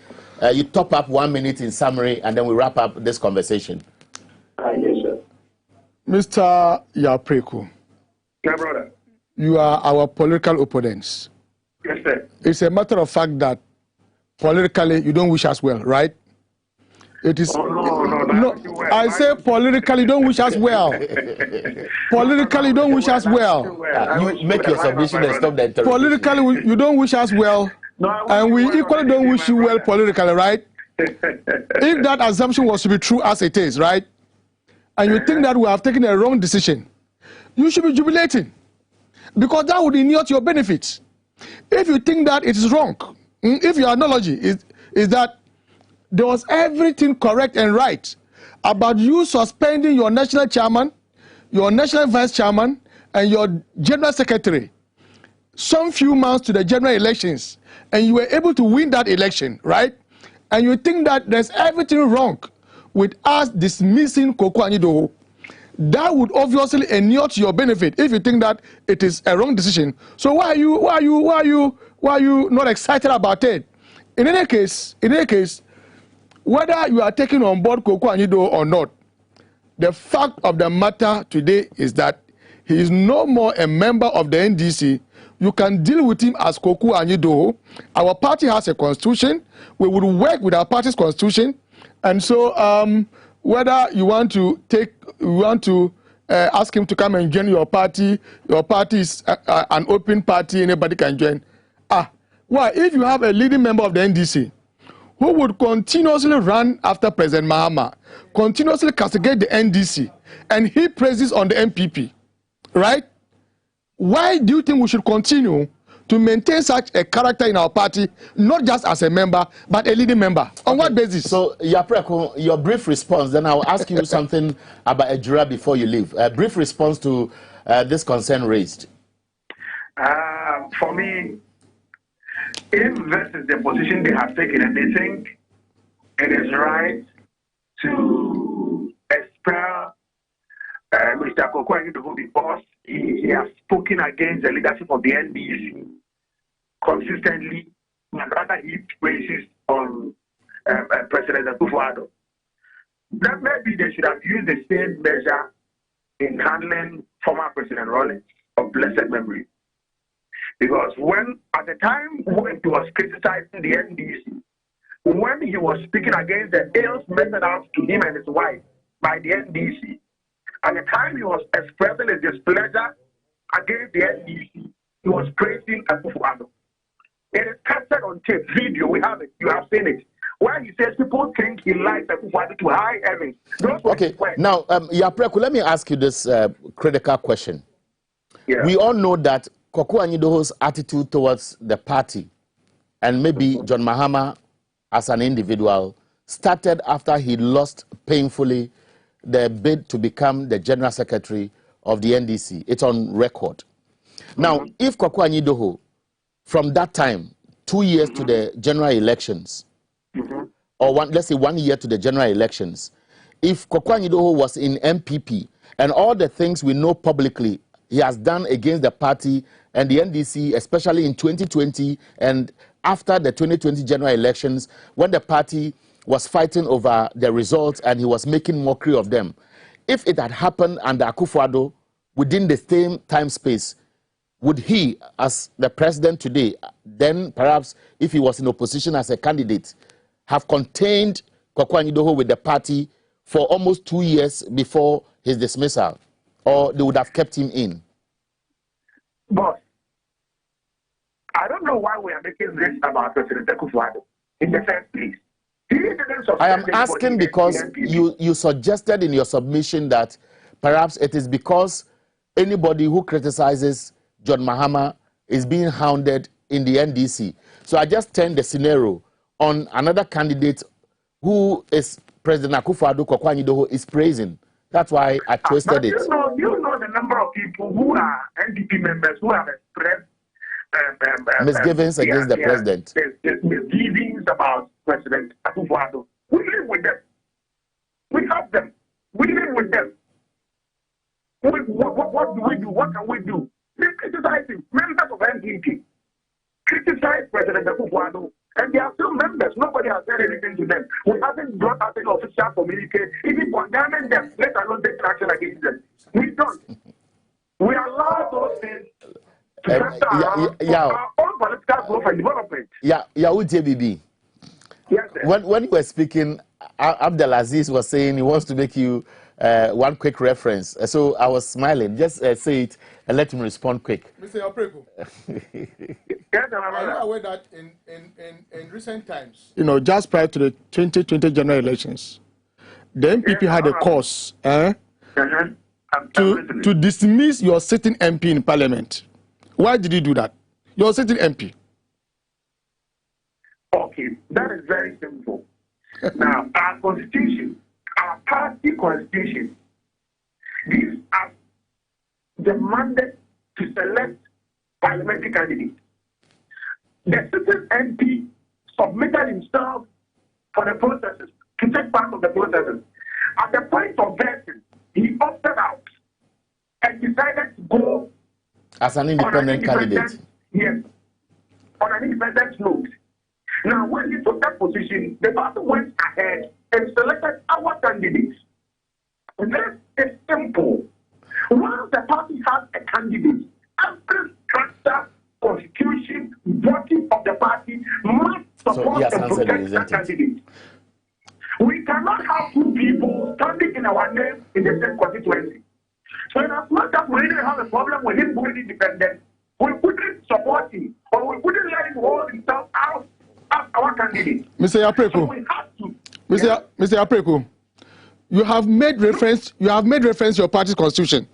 You top up 1 minute in summary, and then we wrap up this conversation. Yes, sir. Mr. Yapreko, my brother, you are our political opponents. Yes, sir. It's a matter of fact that politically you don't wish us well, right? It is. No, I say politically you don't wish us well. Politically you don't wish us well. You make your submission and stop the interrogation. Politically you don't wish us well, and we equally don't wish you well politically, right? If that assumption was to be true as it is, right? and you think that we have taken a wrong decision, you should be jubilating, because that would inure to your benefits. If you think that it is wrong, if your analogy is that there was everything correct and right about you suspending your national chairman, your national vice chairman, and your general secretary some few months to the general elections, and you were able to win that election, right? And you think that there's everything wrong with us dismissing Koko Anyidoho, that would obviously inure to your benefit if you think that it is a wrong decision. So why are you not excited about it? In any case, whether you are taking on board Koko Anyidoho or not, the fact of the matter today is that he is no more a member of the NDC. You can deal with him as Koko Anyidoho. Our party has a constitution. We will work with our party's constitution. And so whether you want to ask him to come and join your party is an open party, anybody can join. Why? If you have a leading member of the NDC who would continuously run after President Mahama, continuously castigate the NDC, and he praises on the MPP, right? Why do you think we should continue to maintain such a character in our party, not just as a member, but a leading member? On what basis? So, Yapreko, your brief response, then I'll ask you something about Ejura before you leave. A brief response to this concern raised. For me, if this is the position they have taken and they think it is right to expel Mr. Koko Anyidoho because he has spoken against the leadership of the NDC consistently, and rather he praises on President Akufo-Addo, then maybe they should have used the same measure in handling former President Rawlings of blessed memory. Because when, at the time when he was criticizing the NDC, when he was speaking against the ills meted out to him and his wife by the NDC, at the time he was expressing his displeasure against the NDC, he was praising Akufo-Addo. It is captured on tape, video, we have it, you have seen it. Where he says people think he likes Akufo-Addo to high heavens. Okay, now, Yapreko, let me ask you this critical question. Yeah. We all know that Koko Anyidoho's attitude towards the party and maybe John Mahama as an individual started after he lost painfully the bid to become the general secretary of the NDC. It's on record. Now, if Koko Anyidoho, from that time, 2 years to the general elections, or let's say 1 year to the general elections, if Koko Anyidoho was in MPP and all the things we know publicly he has done against the party and the NDC, especially in 2020 and after the 2020 general elections, when the party was fighting over the results and he was making mockery of them. If it had happened under Akufo-Addo within the same time space, would he, as the president today, then perhaps if he was in opposition as a candidate, have contained Koko Anyidoho with the party for almost 2 years before his dismissal? Or they would have kept him in? But I don't know why we are making this about President Akufo-Addo in the first place. I am asking because you suggested in your submission that perhaps it is because anybody who criticizes John Mahama is being hounded in the NDC. So I just turned the scenario on another candidate who is President Akufo-Addo, Koko Anyidoho, is praising. That's why I twisted it. You know the number of people who are NDP members who have expressed misgivings against the president. Misgivings about President Akufo-Addo. We live with them. We have them. We live with them. What do we do? What can we do? They criticize him. Members of NDP criticize President Akufo-Addo, and they are still members. Nobody has said anything to them. We haven't brought out an official communique, even condemning them, let alone take action against them. We don't. We allow those things to center our own political growth and development. BB. Yes, when you were speaking, Abdelaziz was saying he wants to make you one quick reference. So I was smiling. Just say it and let him respond quick. Mr. Yapreko, are you aware that in recent times, just prior to the 2020 general elections, the MPP had a cause to dismiss your sitting MP in Parliament. Why did you do that? You're sitting MP. Okay, that is very simple. Now, our constitution, our party constitution, gives us the mandate to select parliamentary candidates. The sitting MP submitted himself for the processes, to take part of the processes. At the point of vetting, he opted out and decided to go as an independent candidate. Yes, on an independent note. Now, when he took that position, the party went ahead and selected our candidates. This is simple. Once the party has a candidate, every structure, constitution, body of the party must support and protect that candidate. We cannot have two people standing in our name in the same constituency. So in as much as we didn't have a problem with him going independent, we couldn't support him, or we couldn't let him hold himself out as our candidate. Mr. Yapreku, so we have to. Mr. Yapreku, you have made reference to your party's constitution.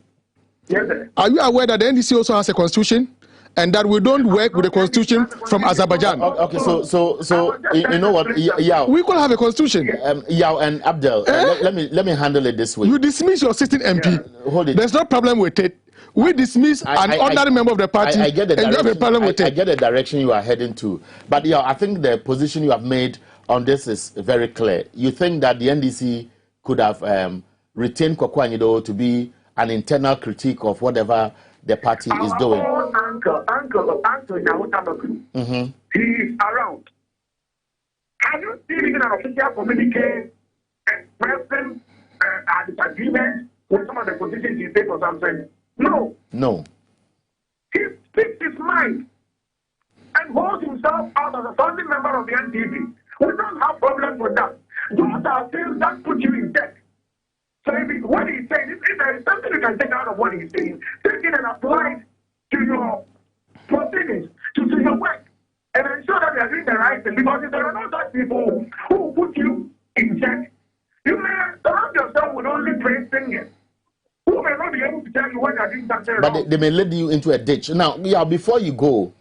Yes, sir. Are you aware that the NDC also has a constitution? And that we don't work with the constitution from Azerbaijan. Okay, so you know what? Yeah, we could have a constitution. Yeah, and Abdel, let me handle it this way. You dismiss your sitting MP. Hold it. There's no problem with it. We dismiss an ordinary member of the party. I get the and you have a problem with it. I get the direction you are heading to, but yeah, I think the position you have made on this is very clear. You think that the NDC could have retained Kwaku Anyido to be an internal critique of whatever the party is doing. Uncle Nyawutabaku. He is around. Have you seen even an official communique expressing a disagreement with some of the positions he takes or something? No. No. He speaks his mind and holds himself out as a founding member of the NDP. We don't have problems with that. Those are things that put you in debt. So what he's saying, if there is something you can take out of what he's saying, take it and apply it to your proceedings, to your work, and ensure that you are doing the right thing. Because if there are not such people who put you in check, you may surround yourself with only praise singers who may not be able to tell you when you are doing something wrong. But they may lead you into a ditch. Now, yeah, before you go,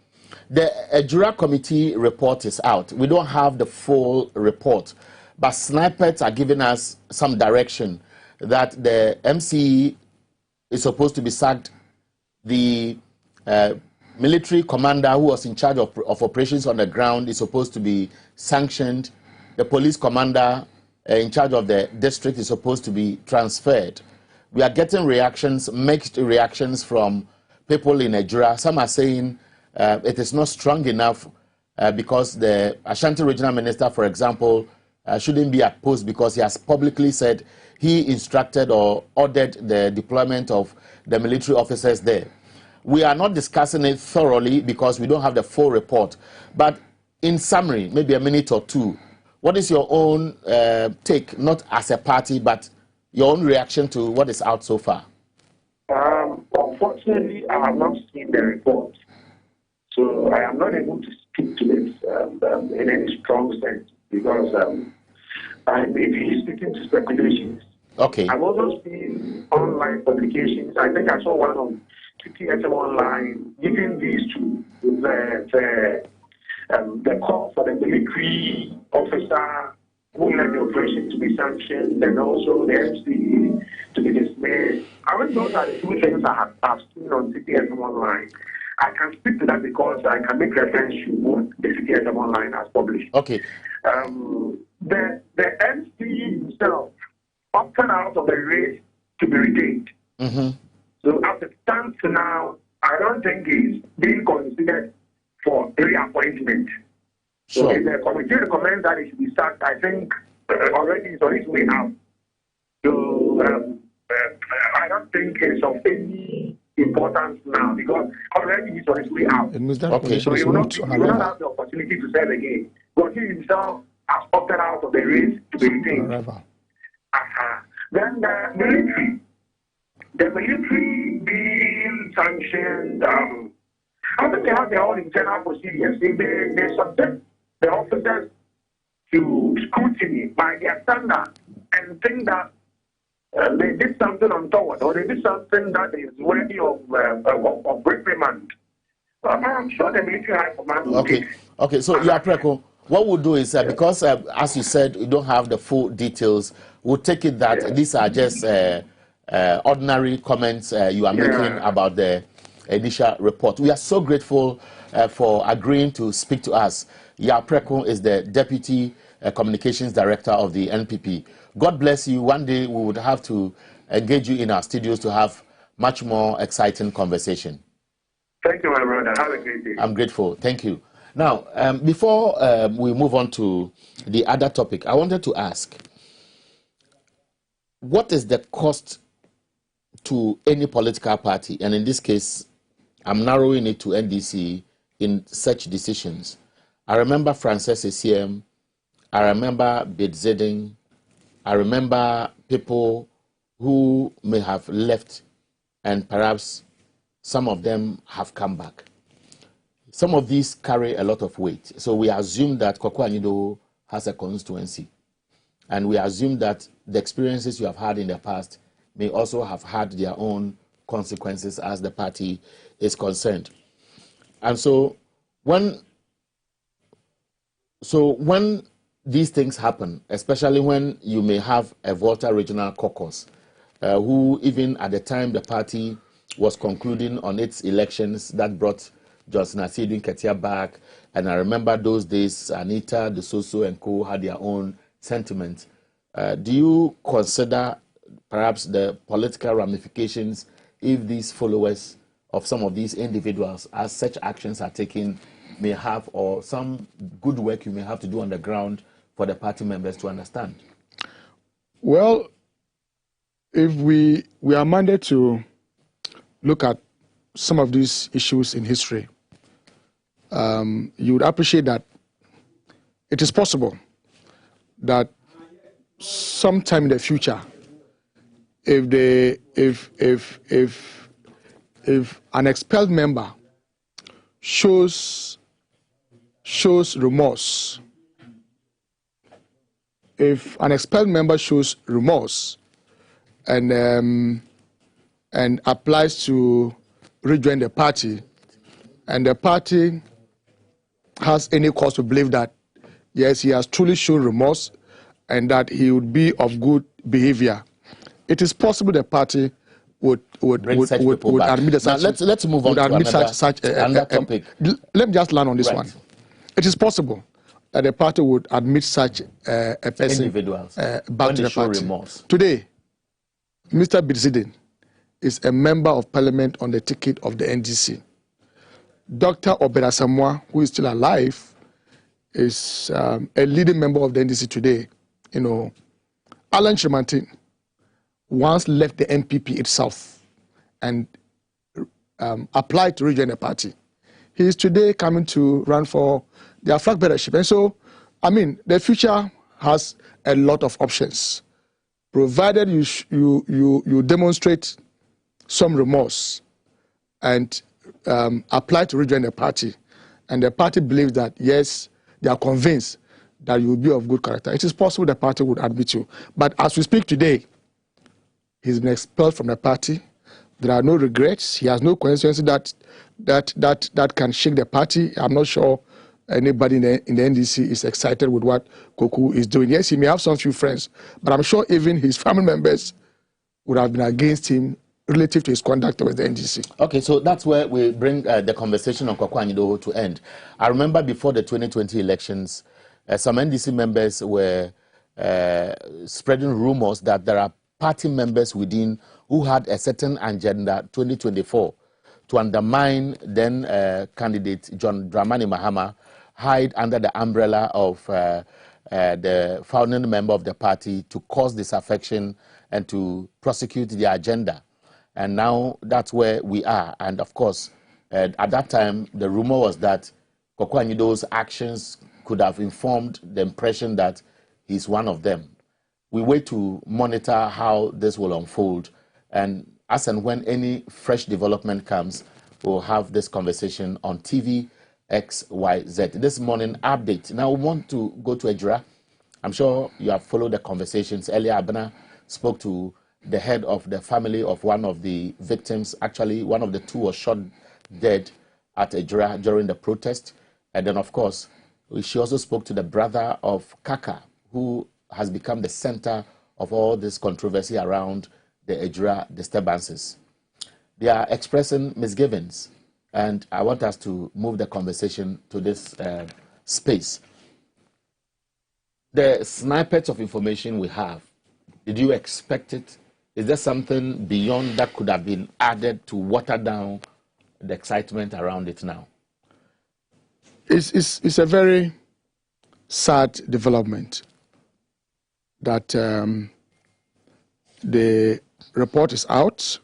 the Ejura Committee report is out. We don't have the full report, but snippets are giving us some direction that the MCE is supposed to be sacked. The military commander who was in charge of operations on the ground is supposed to be sanctioned. The police commander in charge of the district is supposed to be transferred. We are getting reactions, mixed reactions from people in Ejura. Some are saying it is not strong enough because the Ashanti regional minister, for example, shouldn't be at post because he has publicly said he instructed or ordered the deployment of the military officers there. We are not discussing it thoroughly because we don't have the full report. But in summary, maybe a minute or two, what is your own take, not as a party, but your own reaction to what is out so far? Unfortunately, I have not seen the report. So I am not able to speak to it in any strong sense because I may be speaking to speculations. Okay. I've also seen online publications. I think I saw one on TTSM online giving these to the call for the military officer who led the operation to be sanctioned and also the MC to be dismissed. I think those are the two things I have seen on TTSM online. I can speak to that because I can make reference to what the TTSM online has published. Okay. The MC himself opted out of the race to be retained. So as it stands now, I don't think he's being considered for reappointment. Sure. So if the committee recommends that he should be sacked, I think already he's on his way out. So I don't think it's of any importance now because already he's on his way out. Okay. So he will not have the opportunity to serve again. But he himself has opted out of the race to be retained. Then the military being sanctioned, I think they have their own internal procedures. They subject the officers to scrutiny by their standard and think that they did something untoward, or they did something that is worthy of reprimand. I'm sure the military high command will Okay. take. Okay, so Yapreko, what we'll do is, because as you said, we don't have the full details, we'll take it that these are just ordinary comments you are making about the initial report. We are so grateful for agreeing to speak to us. Yapreko is the Deputy Communications Director of the NPP. God bless you. One day we would have to engage you in our studios to have much more exciting conversation. Thank you, my brother. Have a great day. I'm grateful. Thank you. Now, before we move on to the other topic, I wanted to ask, what is the cost to any political party, and in this case, I'm narrowing it to NDC, in such decisions? I remember Frances ACM, I remember Bidzeding, I remember people who may have left, and perhaps some of them have come back. Some of these carry a lot of weight. So we assume that Kwaku Anyido has a constituency. And we assume that the experiences you have had in the past may also have had their own consequences as the party is concerned. And so when these things happen, especially when you may have a Volta Regional Caucus, who even at the time the party was concluding on its elections that brought Johnson Asidun Ketia back, and I remember those days Anita, De Soso and co had their own sentiments. Do you consider perhaps the political ramifications if these followers of some of these individuals, as such actions are taken, may have, or some good work you may have to do on the ground for the party members to understand? Well, if we are minded to look at some of these issues in history, you would appreciate that it is possible that sometime in the future, if an expelled member shows remorse, and applies to rejoin the party, and the party has any cause to believe that yes, he has truly shown remorse and that he would be of good behavior, it is possible the party would admit such. Now let's move on to another topic. Let me just land on this one. It is possible that the party would admit such a person individuals back to the party. Remorse. Today, Mr. Bidzeding is a member of parliament on the ticket of the NDC. Dr. Obeda Samoa, who is still alive, is a leading member of the NDC today. You know, Alan Chimantin once left the NPP itself and applied to rejoin the party. He is today coming to run for their flag bearership. And so, I mean, the future has a lot of options, provided you demonstrate some remorse and apply to rejoin the party. And the party believes that, yes, they are convinced that you will be of good character. It is possible the party would admit you. But as we speak today, he's been expelled from the party. There are no regrets. He has no constituency that can shake the party. I'm not sure anybody in the NDC is excited with what Koku is doing. Yes, he may have some few friends, but I'm sure even his family members would have been against him relative to his conduct with the NDC. Okay, so that's where we bring the conversation on Kwaku Anyido to end. I remember before the 2020 elections, some NDC members were spreading rumors that there are party members within who had a certain agenda 2024 to undermine then candidate John Dramani Mahama, hide under the umbrella of the founding member of the party to cause disaffection and to prosecute the agenda. And now that's where we are. And of course, at that time, the rumor was that Kwaku Anyido's actions could have informed the impression that he's one of them. We wait to monitor how this will unfold. And as and when any fresh development comes, we'll have this conversation on TV XYZ. This morning update. Now we want to go to Ejura. I'm sure you have followed the conversations. Earlier, Abena spoke to the head of the family of one of the victims. Actually, one of the two was shot dead at Ejura during the protest. And then, of course, she also spoke to the brother of Kaka, who has become the center of all this controversy around the Ejura disturbances. They are expressing misgivings, and I want us to move the conversation to this space. The snippets of information we have, did you expect it? Is there something beyond that could have been added to water down the excitement around it now? It's a very sad development that the report is out.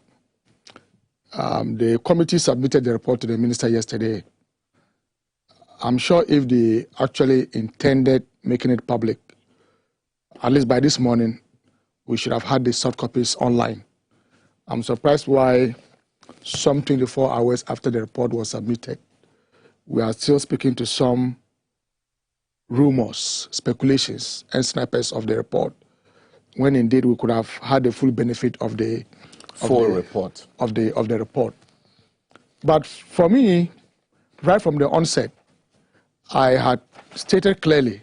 The committee submitted the report to the minister yesterday. I'm sure if they actually intended making it public, at least by this morning, we should have had the soft copies online. I'm surprised why some 24 hours after the report was submitted, we are still speaking to some rumors, speculations, and snippets of the report, when indeed we could have had the full benefit of the report. Of the report. But for me, right from the onset, I had stated clearly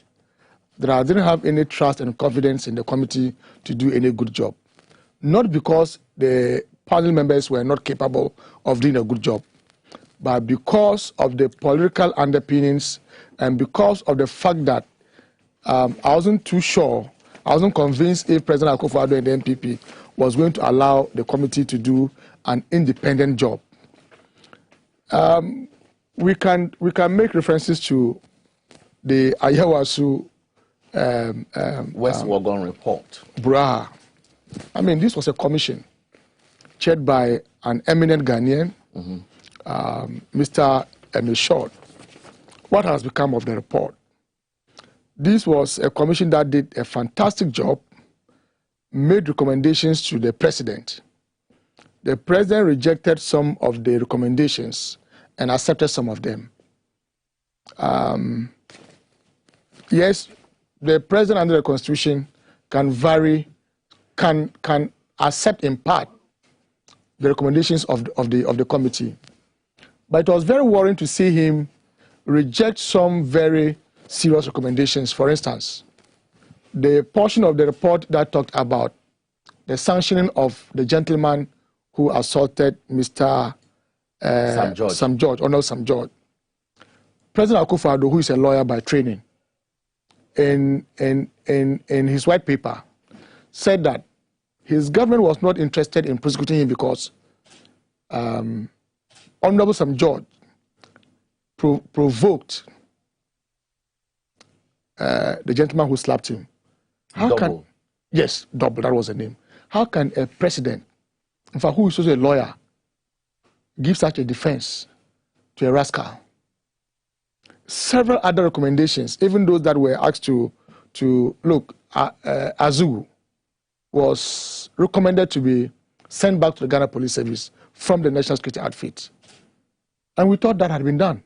that I didn't have any trust and confidence in the committee to do any good job. Not because the panel members were not capable of doing a good job, but because of the political underpinnings and because of the fact that I wasn't too sure, I wasn't convinced if President Akufo-Addo and the NPP was going to allow the committee to do an independent job. We can make references to the Ayawasu West Wagon report. Braha. I mean, this was a commission chaired by an eminent Ghanaian, Mr. Emil Short. What has become of the report? This was a commission that did a fantastic job, made recommendations to the president. The president rejected some of the recommendations and accepted some of them. Yes, the president under the constitution can vary, can accept in part the recommendations of the committee. But it was very worrying to see him reject some very serious recommendations. For instance, the portion of the report that talked about the sanctioning of the gentleman who assaulted Mr. Sam George. President Akufo-Addo, who is a lawyer by training, in his white paper, said that his government was not interested in prosecuting him because Honorable Sam George provoked the gentleman who slapped him. Double. Yes, Double, that was the name. How can a president, in fact, who is also a lawyer, give such a defense to a rascal? Several other recommendations, even those that were asked to look, Azugu was recommended to be sent back to the Ghana Police Service from the National Security Outfit. And we thought that had been done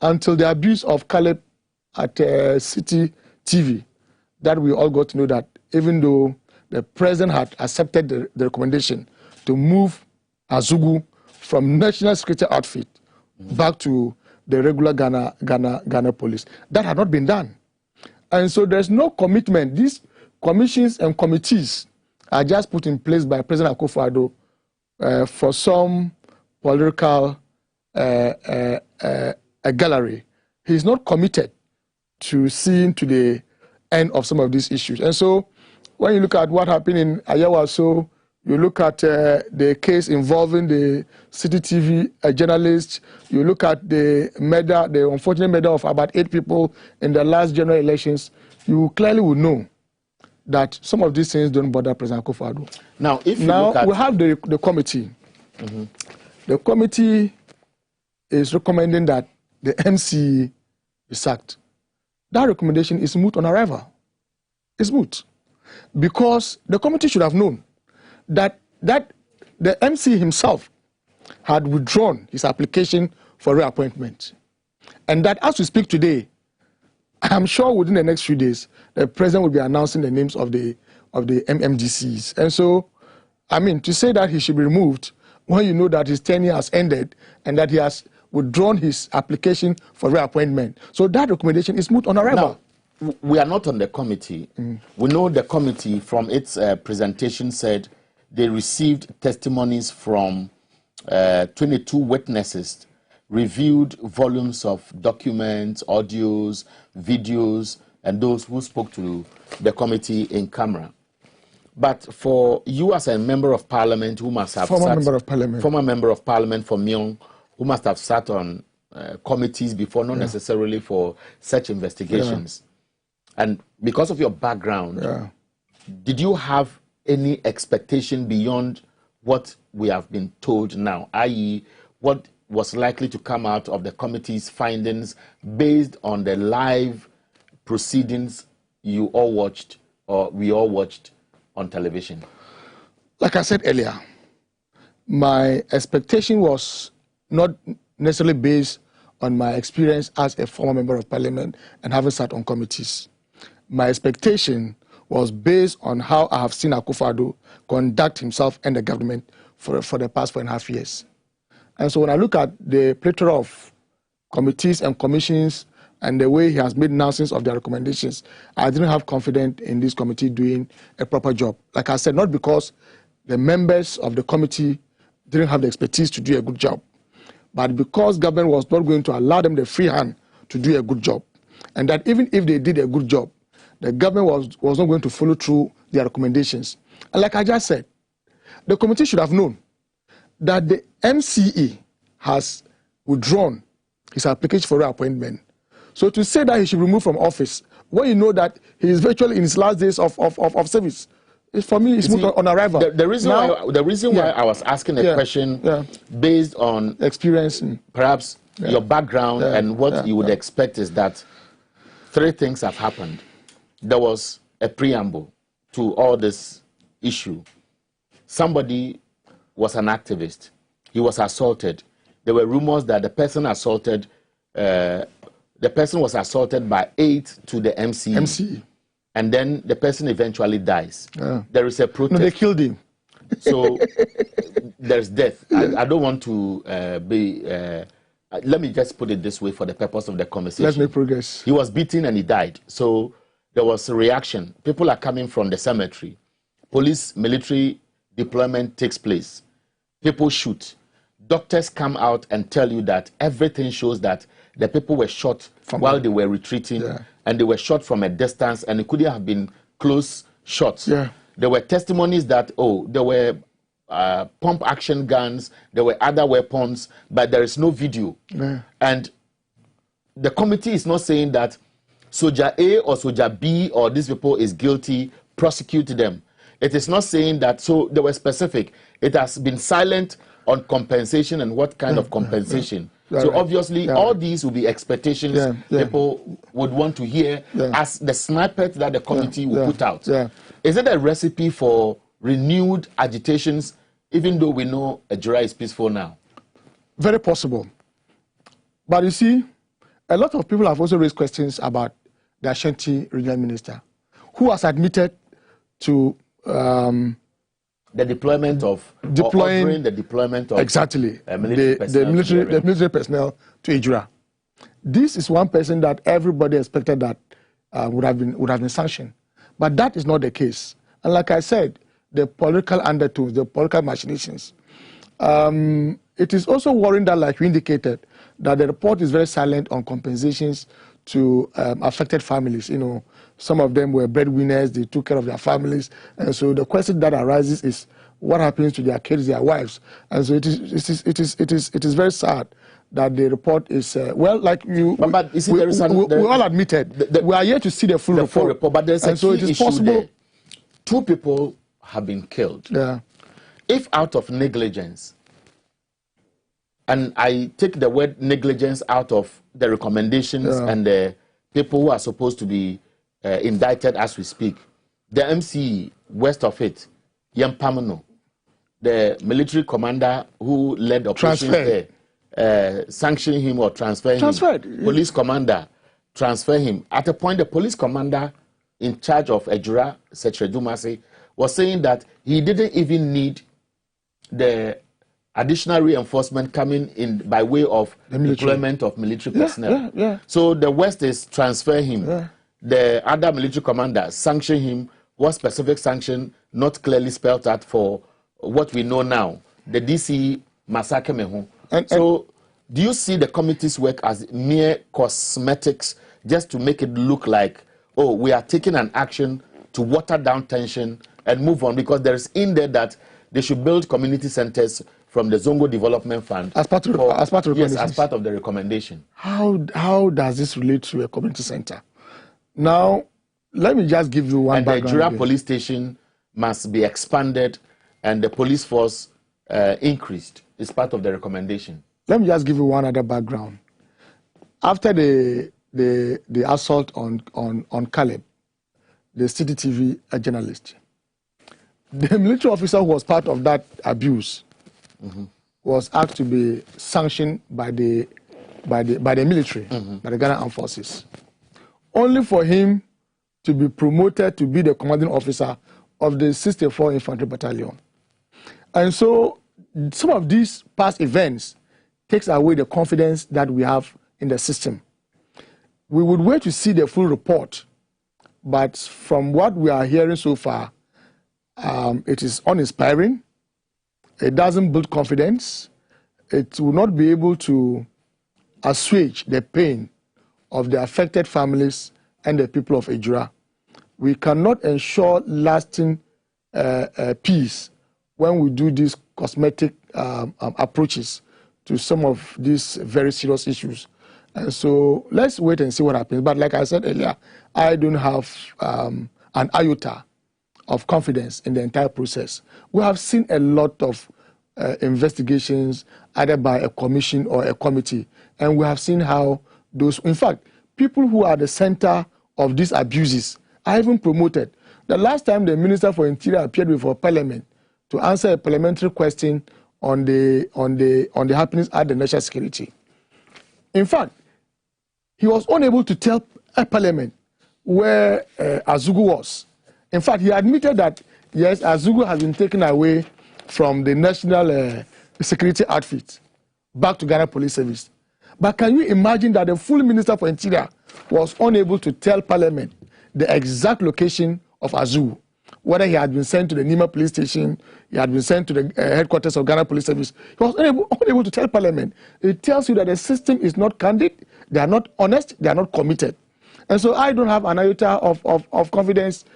until the abuse of Caleb at City TV, that we all got to know that even though the president had accepted the recommendation to move Azugu from National Security Outfit back to the regular Ghana Police, that had not been done. And so there's no commitment. These commissions and committees are just put in place by President Akufo-Addo for some political gallery. He's not committed to seeing to the end of some of these issues. And so when you look at what happened in Ayawaso, you look at the case involving the City TV journalist, you look at the unfortunate murder of about 8 people in the last general elections, you clearly will know that some of these things don't bother President Akufo-Addo. Now, if you look at... we have the committee. The committee is recommending that the MC be sacked. That recommendation is moot on arrival. It's moot. Because the committee should have known that the MC himself had withdrawn his application for reappointment. And that as we speak today, I'm sure within the next few days, the president will be announcing the names of the MMDCs. And so I mean, to say that he should be removed when you know that his tenure has ended and that he has withdrawn his application for reappointment. So that recommendation is moot on arrival. Now, we are not on the committee. We know the committee from its presentation said they received testimonies from 22 witnesses, reviewed volumes of documents, audios, videos, and those who spoke to the committee in camera. But for you as a member of parliament who must have former member of parliament for Myong, who must have sat on committees before, not necessarily for such investigations, and because of your background, did you have any expectation beyond what we have been told now, i.e., what was likely to come out of the committee's findings based on the live proceedings you all watched, or we all watched on television? Like I said earlier, my expectation was not necessarily based on my experience as a former member of parliament and having sat on committees. My expectation was based on how I have seen Akufo-Addo conduct himself and the government for the past 4.5 years. And so when I look at the plethora of committees and commissions and the way he has made announcements of their recommendations, I didn't have confidence in this committee doing a proper job. Like I said, not because the members of the committee didn't have the expertise to do a good job, but because government was not going to allow them the free hand to do a good job. And that even if they did a good job, the government was not going to follow through their recommendations. And like I just said, the committee should have known that the MCE has withdrawn his application for reappointment. So to say that he should be removed from office, when you know that he is virtually in his last days of service, for me, it's moot on arrival. The reason why I was asking a question based on experience, perhaps your background and what you would expect is that three things have happened. There was a preamble to all this issue. Somebody was an activist. He was assaulted. There were rumors that the person assaulted, the person was assaulted by aid to the MCE. And then the person eventually dies. There is a protest. No, they killed him. So there's death. I don't want to let me just put it this way for the purpose of the conversation. Let's make progress. He was beaten and he died. So there was a reaction. People are coming from the cemetery. Police, military deployment takes place. People shoot. Doctors come out and tell you that everything shows that the people were shot while they were retreating, and they were shot from a distance, and it couldn't have been close shots. There were testimonies that, there were pump action guns, there were other weapons, but there is no video. And the committee is not saying that Soldier A or Soldier B or these people is guilty, prosecute them. It is not saying that, so they were specific. It has been silent on compensation and what kind of compensation. So obviously, all these will be expectations people would want to hear as the snippet that the committee will put out. Is it a recipe for renewed agitations, even though we know Ejura is peaceful now? Very possible. But you see, a lot of people have also raised questions about the Ashanti regional minister, who has admitted to the deployment of exactly the military personnel to Ejura. This is one person that everybody expected that would have been sanctioned, but that is not the case. And like I said, the political undertones, the political machinations. It is also worrying that, like you indicated, that the report is very silent on compensations to affected families. You know, some of them were breadwinners; they took care of their families, and so the question that arises is, what happens to their kids, their wives? And so it is very sad that the report is well, like you. But you see, we all admitted we are yet to see the full report. But there's a so it is possible. There. 2 people have been killed. If out of negligence, and I take the word negligence out of the recommendations and the people who are supposed to be indicted as we speak, the MCE west of it, Yampamano, the military commander who led operations there, sanction him or transfer him. Police commander, transfer him. At a point, the police commander in charge of Ejura, Setre Dumasi, was saying that he didn't even need the additional reinforcement coming in by way of deployment of military personnel. So the West is transfer him. The other military commander sanction him. What specific sanction not clearly spelled out for what we know now, the DC massacre mehu. So do you see the committee's work as mere cosmetics just to make it look like, oh, we are taking an action to water down tension and move on, because there's in there that they should build community centers from the Zongo Development Fund as part of the recommendation? How does this relate to a community center? Now, let me just give you one background. And the Jura police station must be expanded and the police force increased. It's part of the recommendation. Let me just give you one other background. After the assault on Caleb, the CCTV journalist, the military officer who was part of that abuse was asked to be sanctioned by the military, by the Ghana Armed Forces, only for him to be promoted to be the commanding officer of the 64 Infantry Battalion. And so some of these past events takes away the confidence that we have in the system. We would wait to see the full report, but from what we are hearing so far, it is uninspiring. It doesn't build confidence. It will not be able to assuage the pain of the affected families and the people of Ejura. We cannot ensure lasting peace when we do these cosmetic approaches to some of these very serious issues. And so let's wait and see what happens. But like I said earlier, I don't have an iota of confidence in the entire process. We have seen a lot of investigations, either by a commission or a committee, and we have seen how those, in fact, people who are the center of these abuses are even promoted. The last time the Minister for Interior appeared before Parliament to answer a parliamentary question on the happenings at the national security, in fact, he was unable to tell a Parliament where Azugu was. In fact, he admitted that, yes, Azugu has been taken away from the national security outfit back to Ghana Police Service. But can you imagine that the full Minister for Interior was unable to tell Parliament the exact location of Azugu, whether he had been sent to the Nima police station, he had been sent to the headquarters of Ghana Police Service. He was unable to tell Parliament. It tells you that the system is not candid, they are not honest, they are not committed. And so I don't have an iota of confidence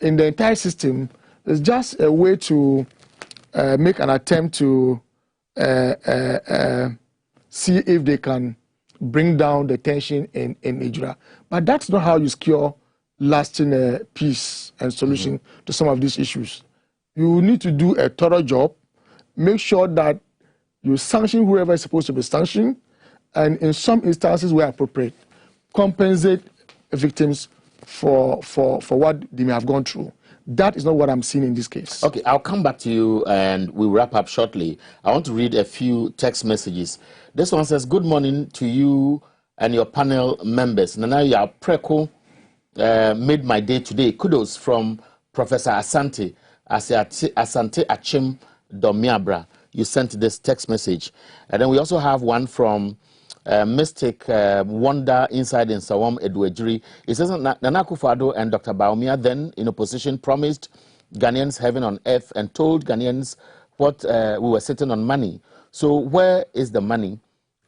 in the entire system. It's just a way to make an attempt to see if they can bring down the tension in Ejura. But that's not how you secure lasting peace and solution to some of these issues. You need to do a thorough job, make sure that you sanction whoever is supposed to be sanctioned, and in some instances where appropriate, compensate victims for what they may have gone through. That is not what I'm seeing in this case. Okay, I'll come back to you and we'll wrap up shortly. I want to read a few text messages. This one says, good morning to you and your panel members. Nanaya Preko made my day today. Kudos from Professor Asante Achim Domiabra. You sent this text message. And then we also have one from Mystic Wonder inside in Sawam Edwejuri. It says Nana Akufo-Addo and Dr. Bawumia, then in opposition, promised Ghanaians heaven on earth and told Ghanaians what we were sitting on money. So where is the money?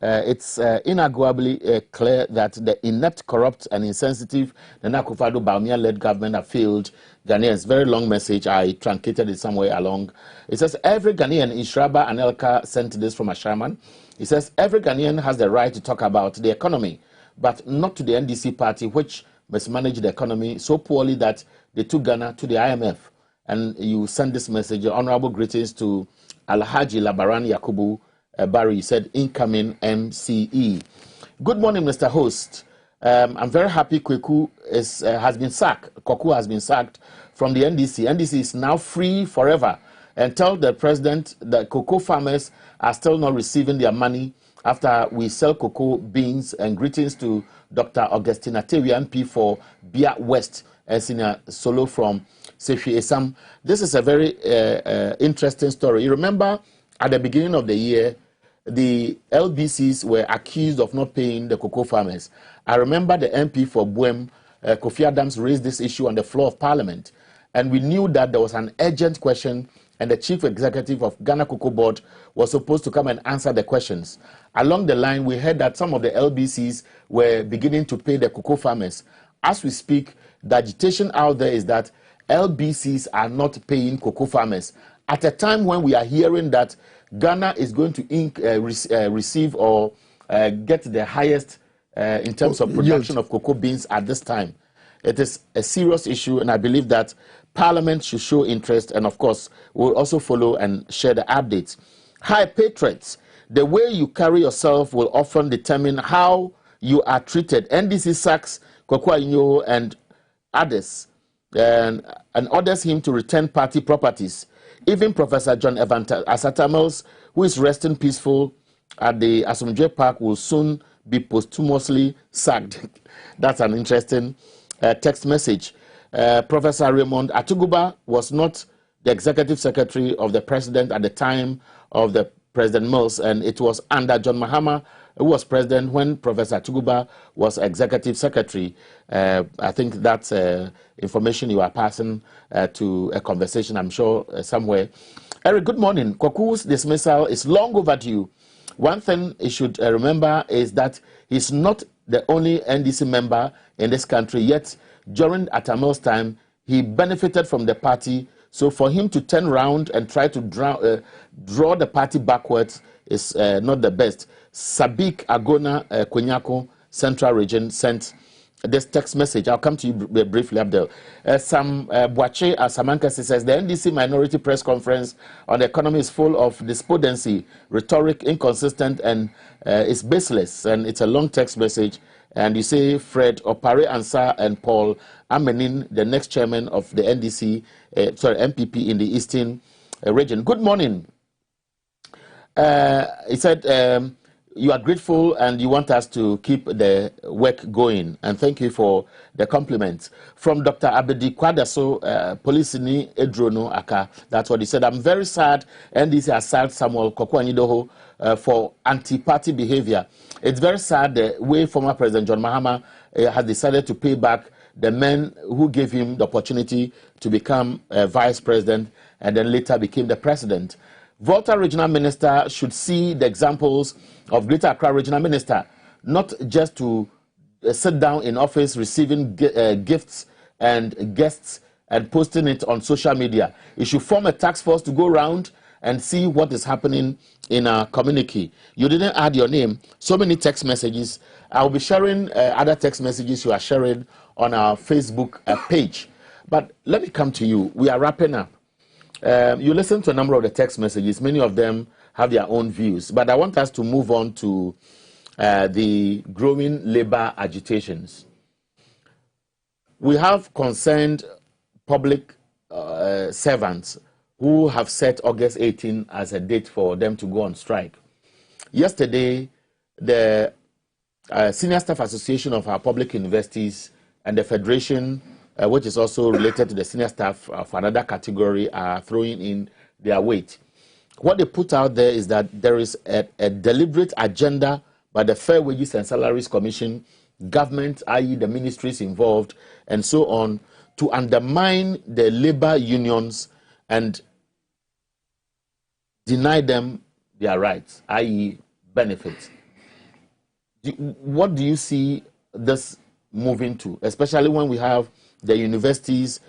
It's inarguably clear that the inept, corrupt, and insensitive Nana Akufo-Addo Bawumia-led government have failed Ghanaians. Very long message. I truncated it somewhere along. It says every Ghanaian in Shraba and Elka sent this from Ashaman. It says every Ghanaian has the right to talk about the economy, but not to the NDC party, which mismanaged the economy so poorly that they took Ghana to the IMF. And you send this message, honorable greetings to Alhaji Labaran Yakubu Barry. You said incoming MCE. Good morning, Mr. Host. I'm very happy Kweku has been sacked. Koku has been sacked from the NDC. NDC is now free forever. And tell the president that cocoa farmers are still not receiving their money after we sell cocoa beans. And greetings to Dr. Augustina Tewi MP for Bia West, Senior Solo from Sefi Esam. This is a very interesting story. You remember at the beginning of the year, the LBCs were accused of not paying the cocoa farmers. I remember the MP for Buem, Kofi Adams, raised this issue on the floor of Parliament. And we knew that there was an urgent question, and the chief executive of Ghana Cocoa Board was supposed to come and answer the questions. Along the line, we heard that some of the LBCs were beginning to pay the cocoa farmers. As we speak, the agitation out there is that LBCs are not paying cocoa farmers. At a time when we are hearing that Ghana is going to receive or get the highest in terms of production of cocoa beans at this time. It is a serious issue, and I believe that Parliament should show interest, and of course, we'll also follow and share the updates. Hi, patriots. The way you carry yourself will often determine how you are treated. NDC sacks Kwaku Ayinyo and others, and orders him to return party properties. Even Professor John Evan Asatamels, who is resting peaceful at the Asomdwe Park, will soon be posthumously sacked. That's an interesting text message. Professor Raymond Atuguba was not the executive secretary of the president at the time of the President Mills, and it was under John Mahama, who was president when Professor Atuguba was executive secretary. I think that's information you are passing to a conversation, I'm sure, somewhere. Eric, good morning. Kwaku's dismissal is long overdue. One thing you should remember is that he's not the only NDC member in this country, yet during Atamel's time, he benefited from the party. So for him to turn around and try to draw the party backwards is not the best. Sabik Agona Kwenyako, Central Region, sent this text message. I'll come to you briefly, Abdel. Sam Boache Samankasi says, the NDC minority press conference on the economy is full of despondency, rhetoric, inconsistent, and it's baseless. And it's a long text message. And you say Fred Opare Ansah and Paul Amenin, the next chairman of the NDC, MPP in the Eastern region. Good morning. He said, you are grateful and you want us to keep the work going. And thank you for the compliments. From Dr. Abedi Kwadaso, Policini Edrono Aka, that's what he said. I'm very sad NDC has sacked Samuel Kokwanyidoho for anti-party behavior. It's very sad the way former President John Mahama has decided to pay back the men who gave him the opportunity to become vice president and then later became the president. Volta Regional Minister should see the examples of Greater Accra Regional Minister, not just to sit down in office receiving gifts and guests and posting it on social media. He should form a task force to go around and see what is happening in our community. You didn't add your name. So many text messages. I'll be sharing other text messages you are sharing on our Facebook page. But let me come to you. We are wrapping up. You listen to a number of the text messages. Many of them have their own views. But I want us to move on to the growing labor agitations. We have concerned public servants who have set August 18 as a date for them to go on strike. Yesterday, the Senior Staff Association of our public universities and the Federation, which is also related to the senior staff of another category, are throwing in their weight. What they put out there is that there is a deliberate agenda by the Fair Wages and Salaries Commission, government, i.e. the ministries involved, and so on, to undermine the labor unions and deny them their rights, i.e. benefits. What do you see this moving to, especially when we have the universities,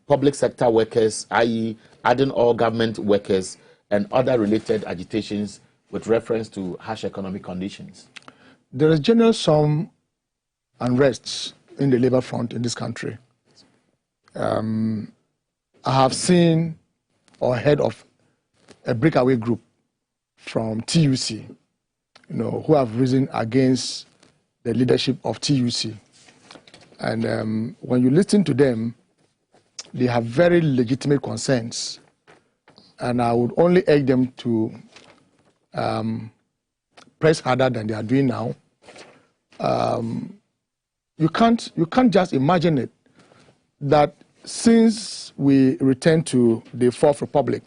public sector workers, i.e. adding all government workers, and other related agitations with reference to harsh economic conditions? There is generally some unrest in the labor front in this country. I have seen or heard of a breakaway group from TUC, who have risen against the leadership of TUC. And when you listen to them, they have very legitimate concerns. And I would only urge them to press harder than they are doing now. You can't just imagine it that since we returned to the Fourth Republic,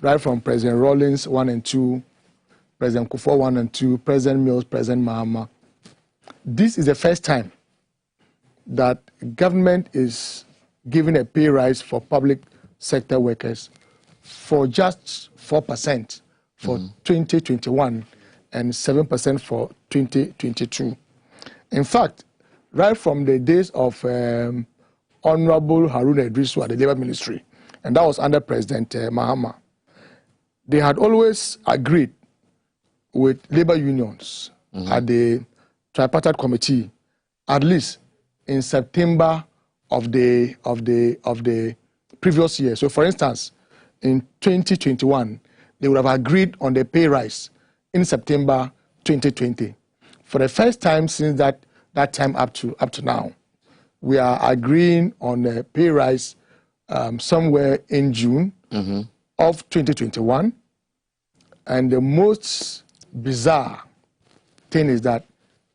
right from President Rawlings 1 and 2, President Kufuor 1 and 2, President Mills, President Mahama, this is the first time that government is giving a pay rise for public sector workers for just 4% for 2021 and 7% for 2022. In fact, right from the days of Honorable Haruna Idrisu at the Labour Ministry, and that was under President Mahama, they had always agreed with labor unions at the tripartite committee, at least in September of the previous year. So, for instance, in 2021, they would have agreed on the pay rise in September 2020. For the first time since that time up to now, we are agreeing on a pay rise somewhere in June of 2021. And the most bizarre thing is that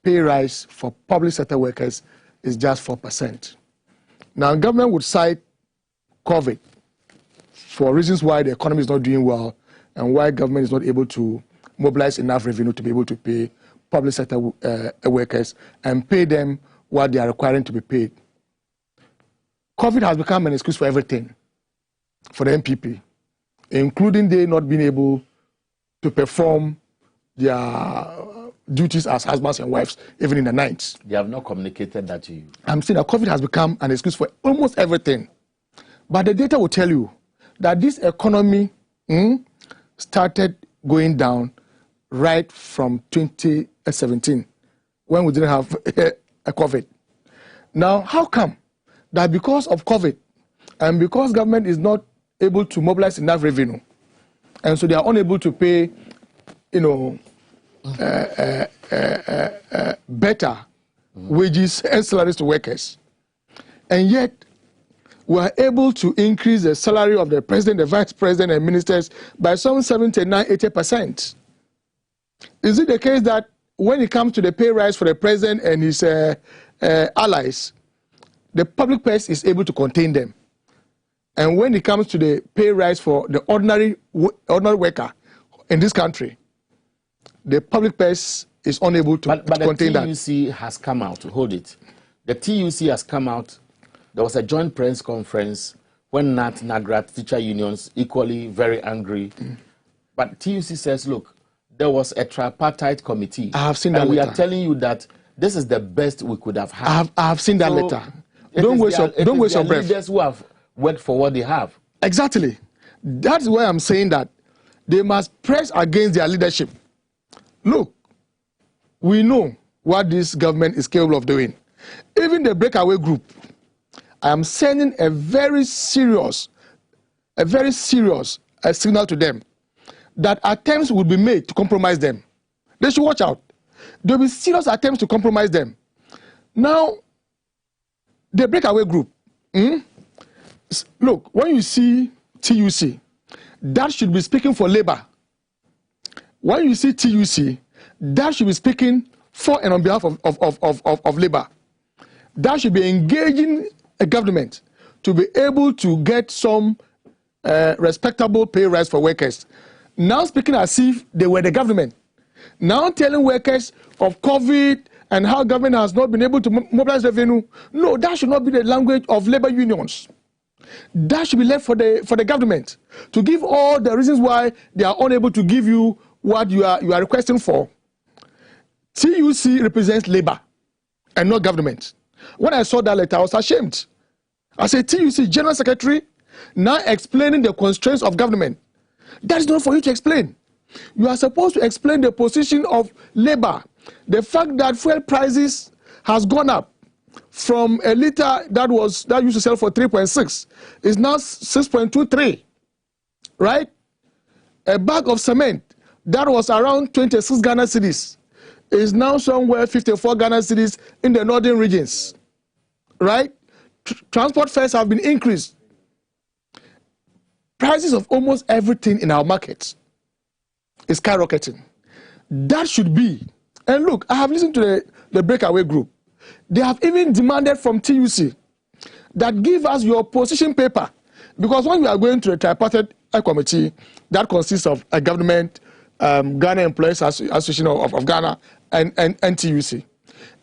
pay rise for public sector workers is just 4%. Now, government would cite COVID for reasons why the economy is not doing well and why government is not able to mobilize enough revenue to be able to pay public sector workers and pay them what they are requiring to be paid. COVID has become an excuse for everything for the MPP, including they not being able to perform their duties as husbands and wives, even in the nights. They have not communicated that to you. I'm saying that COVID has become an excuse for almost everything. But the data will tell you that this economy started going down right from 2017, when we didn't have a COVID. Now, how come that because of COVID and because government is not able to mobilize enough revenue, and so they are unable to pay, better wages and salaries to workers, and yet we are able to increase the salary of the president, the vice president, and ministers by some 79–80%. Is it the case that when it comes to the pay rise for the president and his allies, the public purse is able to contain them? And when it comes to the pay rise for the ordinary worker in this country, the public purse is unable to contain that. But the TUC has come out, hold it. The TUC has come out. There was a joint press conference when NAT, NAGRAT, teacher unions, equally very angry. But TUC says, look, there was a tripartite committee. I have seen that letter. We are telling you that this is the best we could have had. I have seen that letter. Don't waste your breath. Leaders who have worked for what they have. Exactly. That's why I'm saying that they must press against their leadership. Look, we know what this government is capable of doing. Even the breakaway group, I am sending a very serious signal to them that attempts will be made to compromise them. They should watch out. There will be serious attempts to compromise them. Now, the breakaway group, look, when you see TUC, that should be speaking for labor. When you see TUC, that should be speaking for and on behalf of labor. That should be engaging a government to be able to get some respectable pay rise for workers. Now speaking as if they were the government. Now telling workers of COVID and how government has not been able to mobilize revenue. No, that should not be the language of labor unions. That should be left for the government to give all the reasons why they are unable to give you what you are requesting for. TUC represents labor and not government. When I saw that letter, I was ashamed. I said, TUC General Secretary, now explaining the constraints of government. That is not for you to explain. You are supposed to explain the position of labor. The fact that fuel prices has gone up from a liter that used to sell for 3.6 is now 6.23, right? A bag of cement that was around 26 Ghana cedis is now somewhere 54 Ghana cedis in the northern regions, right? Transport fares have been increased. Prices of almost everything in our markets is skyrocketing. That should be, and look, I have listened to the breakaway group. They have even demanded from TUC that give us your position paper. Because when we are going to a tripartite committee that consists of a government, Ghana Employees Association of Ghana, and NTUC,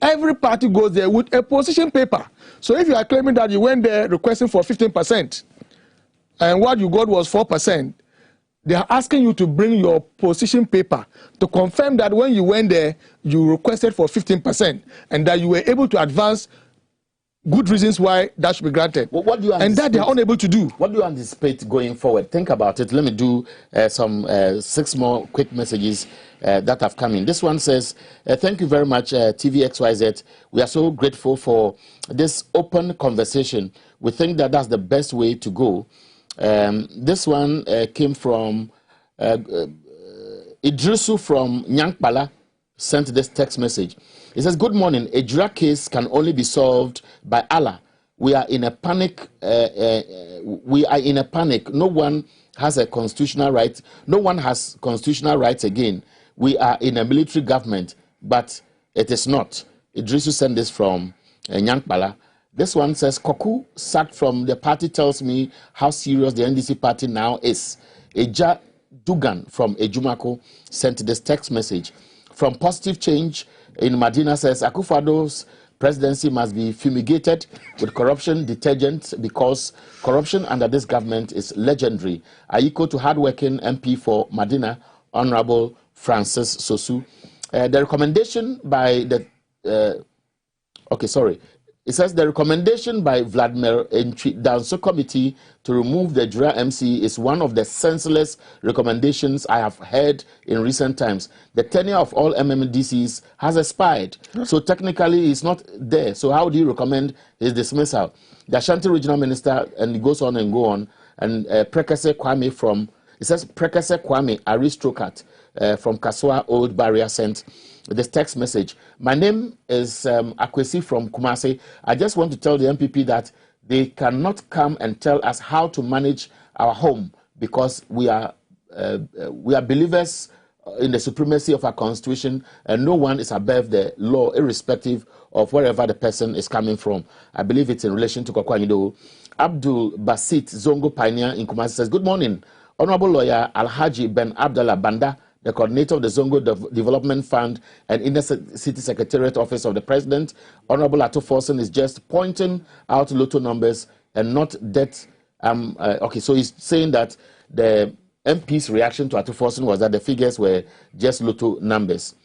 every party goes there with a position paper. So if you are claiming that you went there requesting for 15%, and what you got was 4%, they are asking you to bring your position paper to confirm that when you went there, you requested for 15%, and that you were able to advance good reasons why that should be granted. Well, what do you and that they are unable to do. What do you anticipate going forward? Think about it. Let me do some 6 more quick messages that have come in. This one says, thank you very much, TV XYZ. We are so grateful for this open conversation. We think that that's the best way to go. This one came from Idrisu from Nyankpala, sent this text message. It says, good morning. A drug case can only be solved by Allah. We are in a panic. No one has a constitutional right. No one has constitutional rights again. We are in a military government, but it is not. Idrisu sent this from Nyankpala. This one says, Koku sacked from the party tells me how serious the NDC party now is. Eja Dugan from Ejumako sent this text message. From Positive Change in Medina says, Akufo-Addo's presidency must be fumigated with corruption detergent because corruption under this government is legendary. I equal to hardworking MP for Medina, Honorable Francis Sosu. The recommendation by the... It says the recommendation by Vladimir Danso Committee to remove the Jura MC is one of the senseless recommendations I have heard in recent times. The tenure of all MMDCs has expired, so technically it's not there. So how do you recommend his dismissal? The Ashanti Regional Minister, and it goes on and go on, and Prekese Kwame from, it says Prekese Kwame Aristrocat from Kaswa Old Barrier sent this text message. My name is Akwesi from Kumasi. I just want to tell the MPP that they cannot come and tell us how to manage our home because we are believers in the supremacy of our constitution and no one is above the law irrespective of wherever the person is coming from. I believe it's in relation to Kwakwanyido. Abdul Basit Zongo Pioneer in Kumasi says, good morning. Honorable Lawyer Alhaji Ben Abdallah Banda, the coordinator of the Zongo Development Fund and Inner City Secretariat Office of the President, Honorable Ato Forson, is just pointing out lotto numbers and not debt. So he's saying that the MP's reaction to Ato Forson was that the figures were just lotto numbers.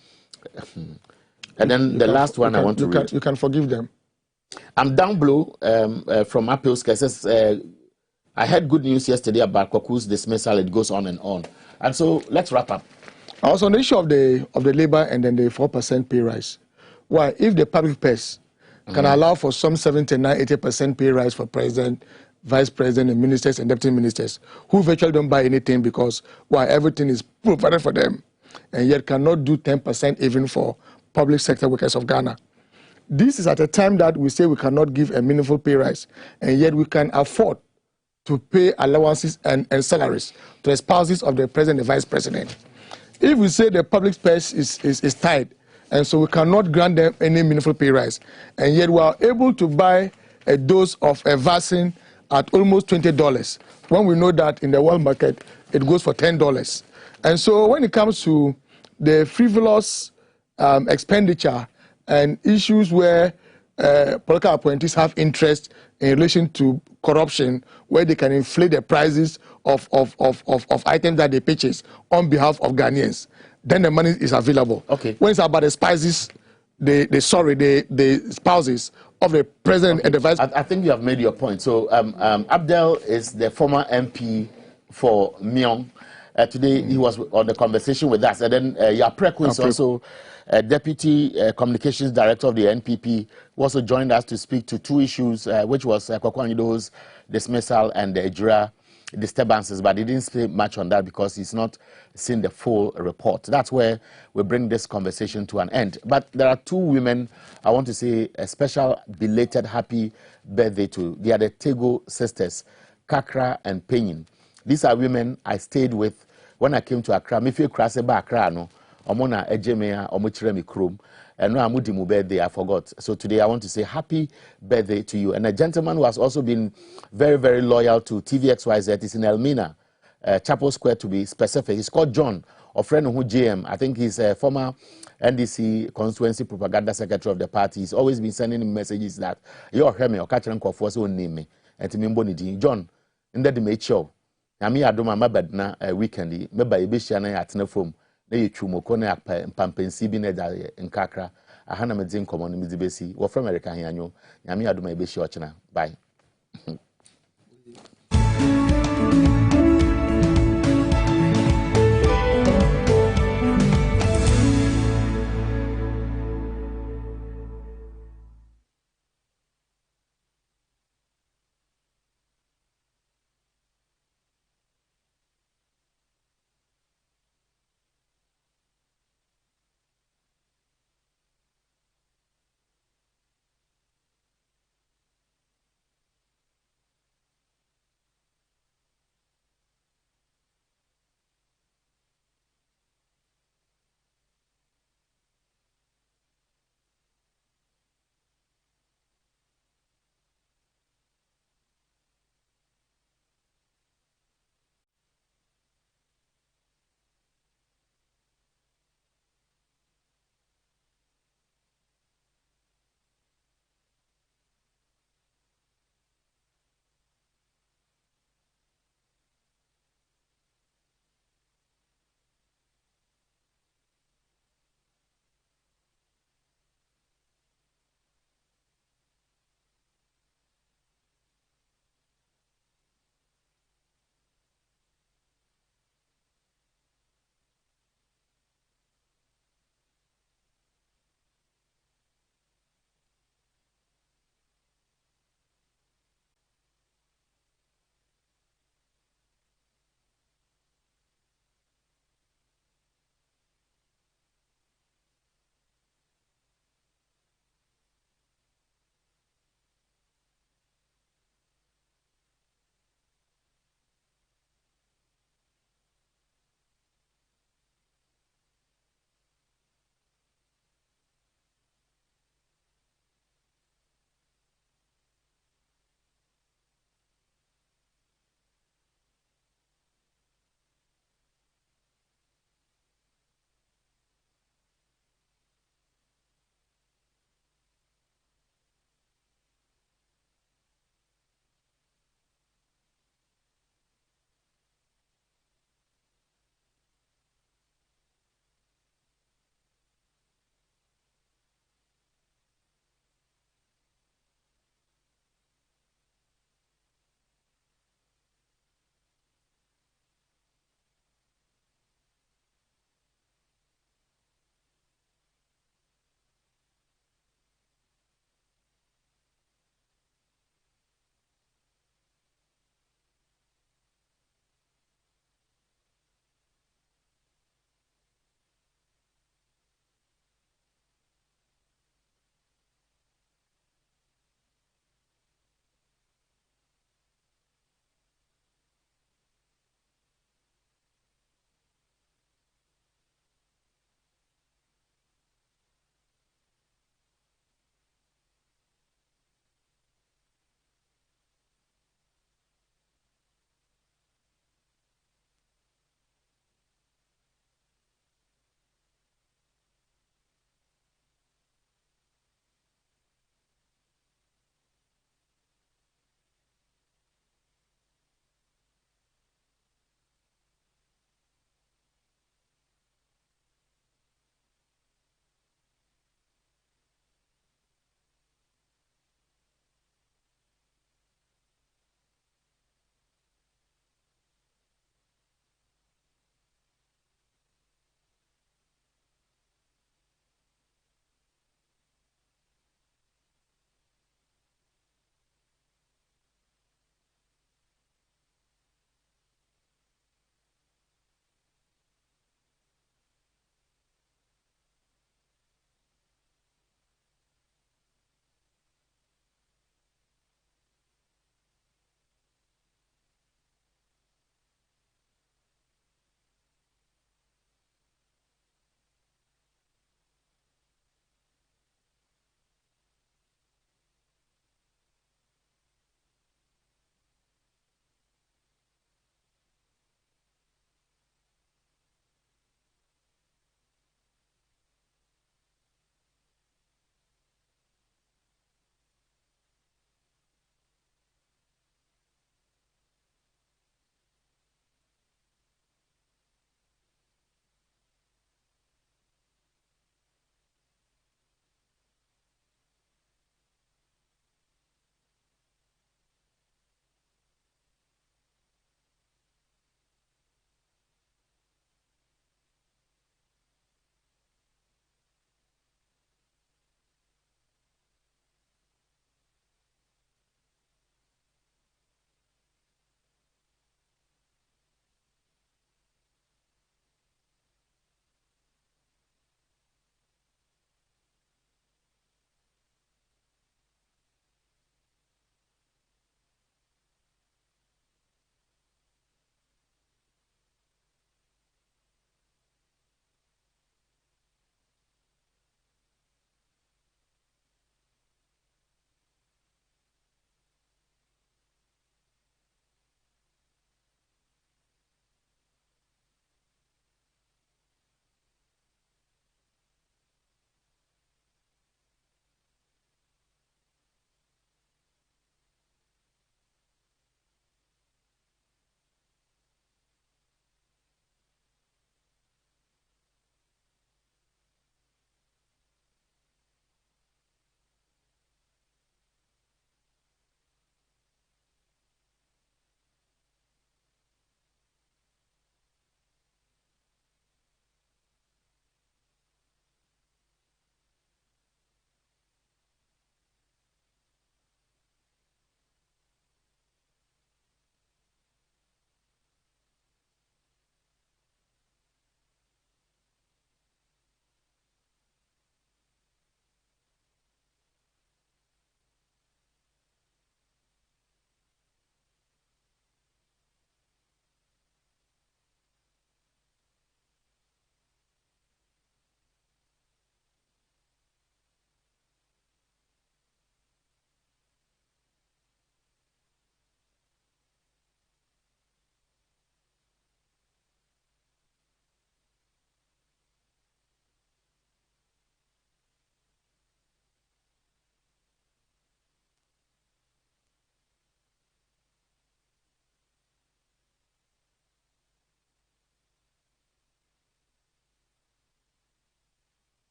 And then the last one I want to read. You can forgive them. I'm down below from Apilska. Says, I heard good news yesterday about Kwaku's dismissal. It goes on and on. And so let's wrap up. Also on the issue of the labor and then the 4% pay rise. Why, if the public purse can allow for some 79-80% pay rise for president, vice president, and ministers and deputy ministers, who virtually don't buy anything because everything is provided for them, and yet cannot do 10% even for public sector workers of Ghana. This is at a time that we say we cannot give a meaningful pay rise, and yet we can afford to pay allowances and salaries to the spouses of the president and vice president. If we say the public purse is tight, and so we cannot grant them any meaningful pay rise, and yet we are able to buy a dose of a vaccine at almost $20, when we know that in the world market it goes for $10. And so when it comes to the frivolous expenditure and issues where political appointees have interest in relation to corruption, where they can inflate the prices of items that they purchase on behalf of Ghanaians, then the money is available. Okay. When it's about the spices, the spouses of the president and the vice. I think you have made your point. So Abdel is the former MP for Myong. Today he was on the conversation with us, and then Yapreku is also Deputy Communications Director of the NPP, who also joined us to speak to two issues, which was Kwakwanyido's dismissal and the Ejura disturbances, but he didn't say much on that because he's not seen the full report. That's where we bring this conversation to an end. But there are two women I want to say a special belated happy birthday to. They are the Tego sisters, Kakra and Penyin. These are women I stayed with when I came to Accra. If you cross Accra, no, Omona ejeme omochire me krom. And no amudi mu birthday, I forgot. So today I want to say happy birthday to you. And a gentleman who has also been very, very loyal to TVXYZ is in Elmina, Chapel Square to be specific. He's called John, a friend who GM. I think he's a former NDC constituency propaganda secretary of the party. He's always been sending him messages that you're me or catching for so name me. And to me, John, in the debate show. I mean, I do my bed na weekend. Maybe I be sharing at the phone. Na yetwumo ko na mpampensi bi na da nkakra aha na medin komo no medibesi wo from America hianyo nyame adoma e be shi ochina bye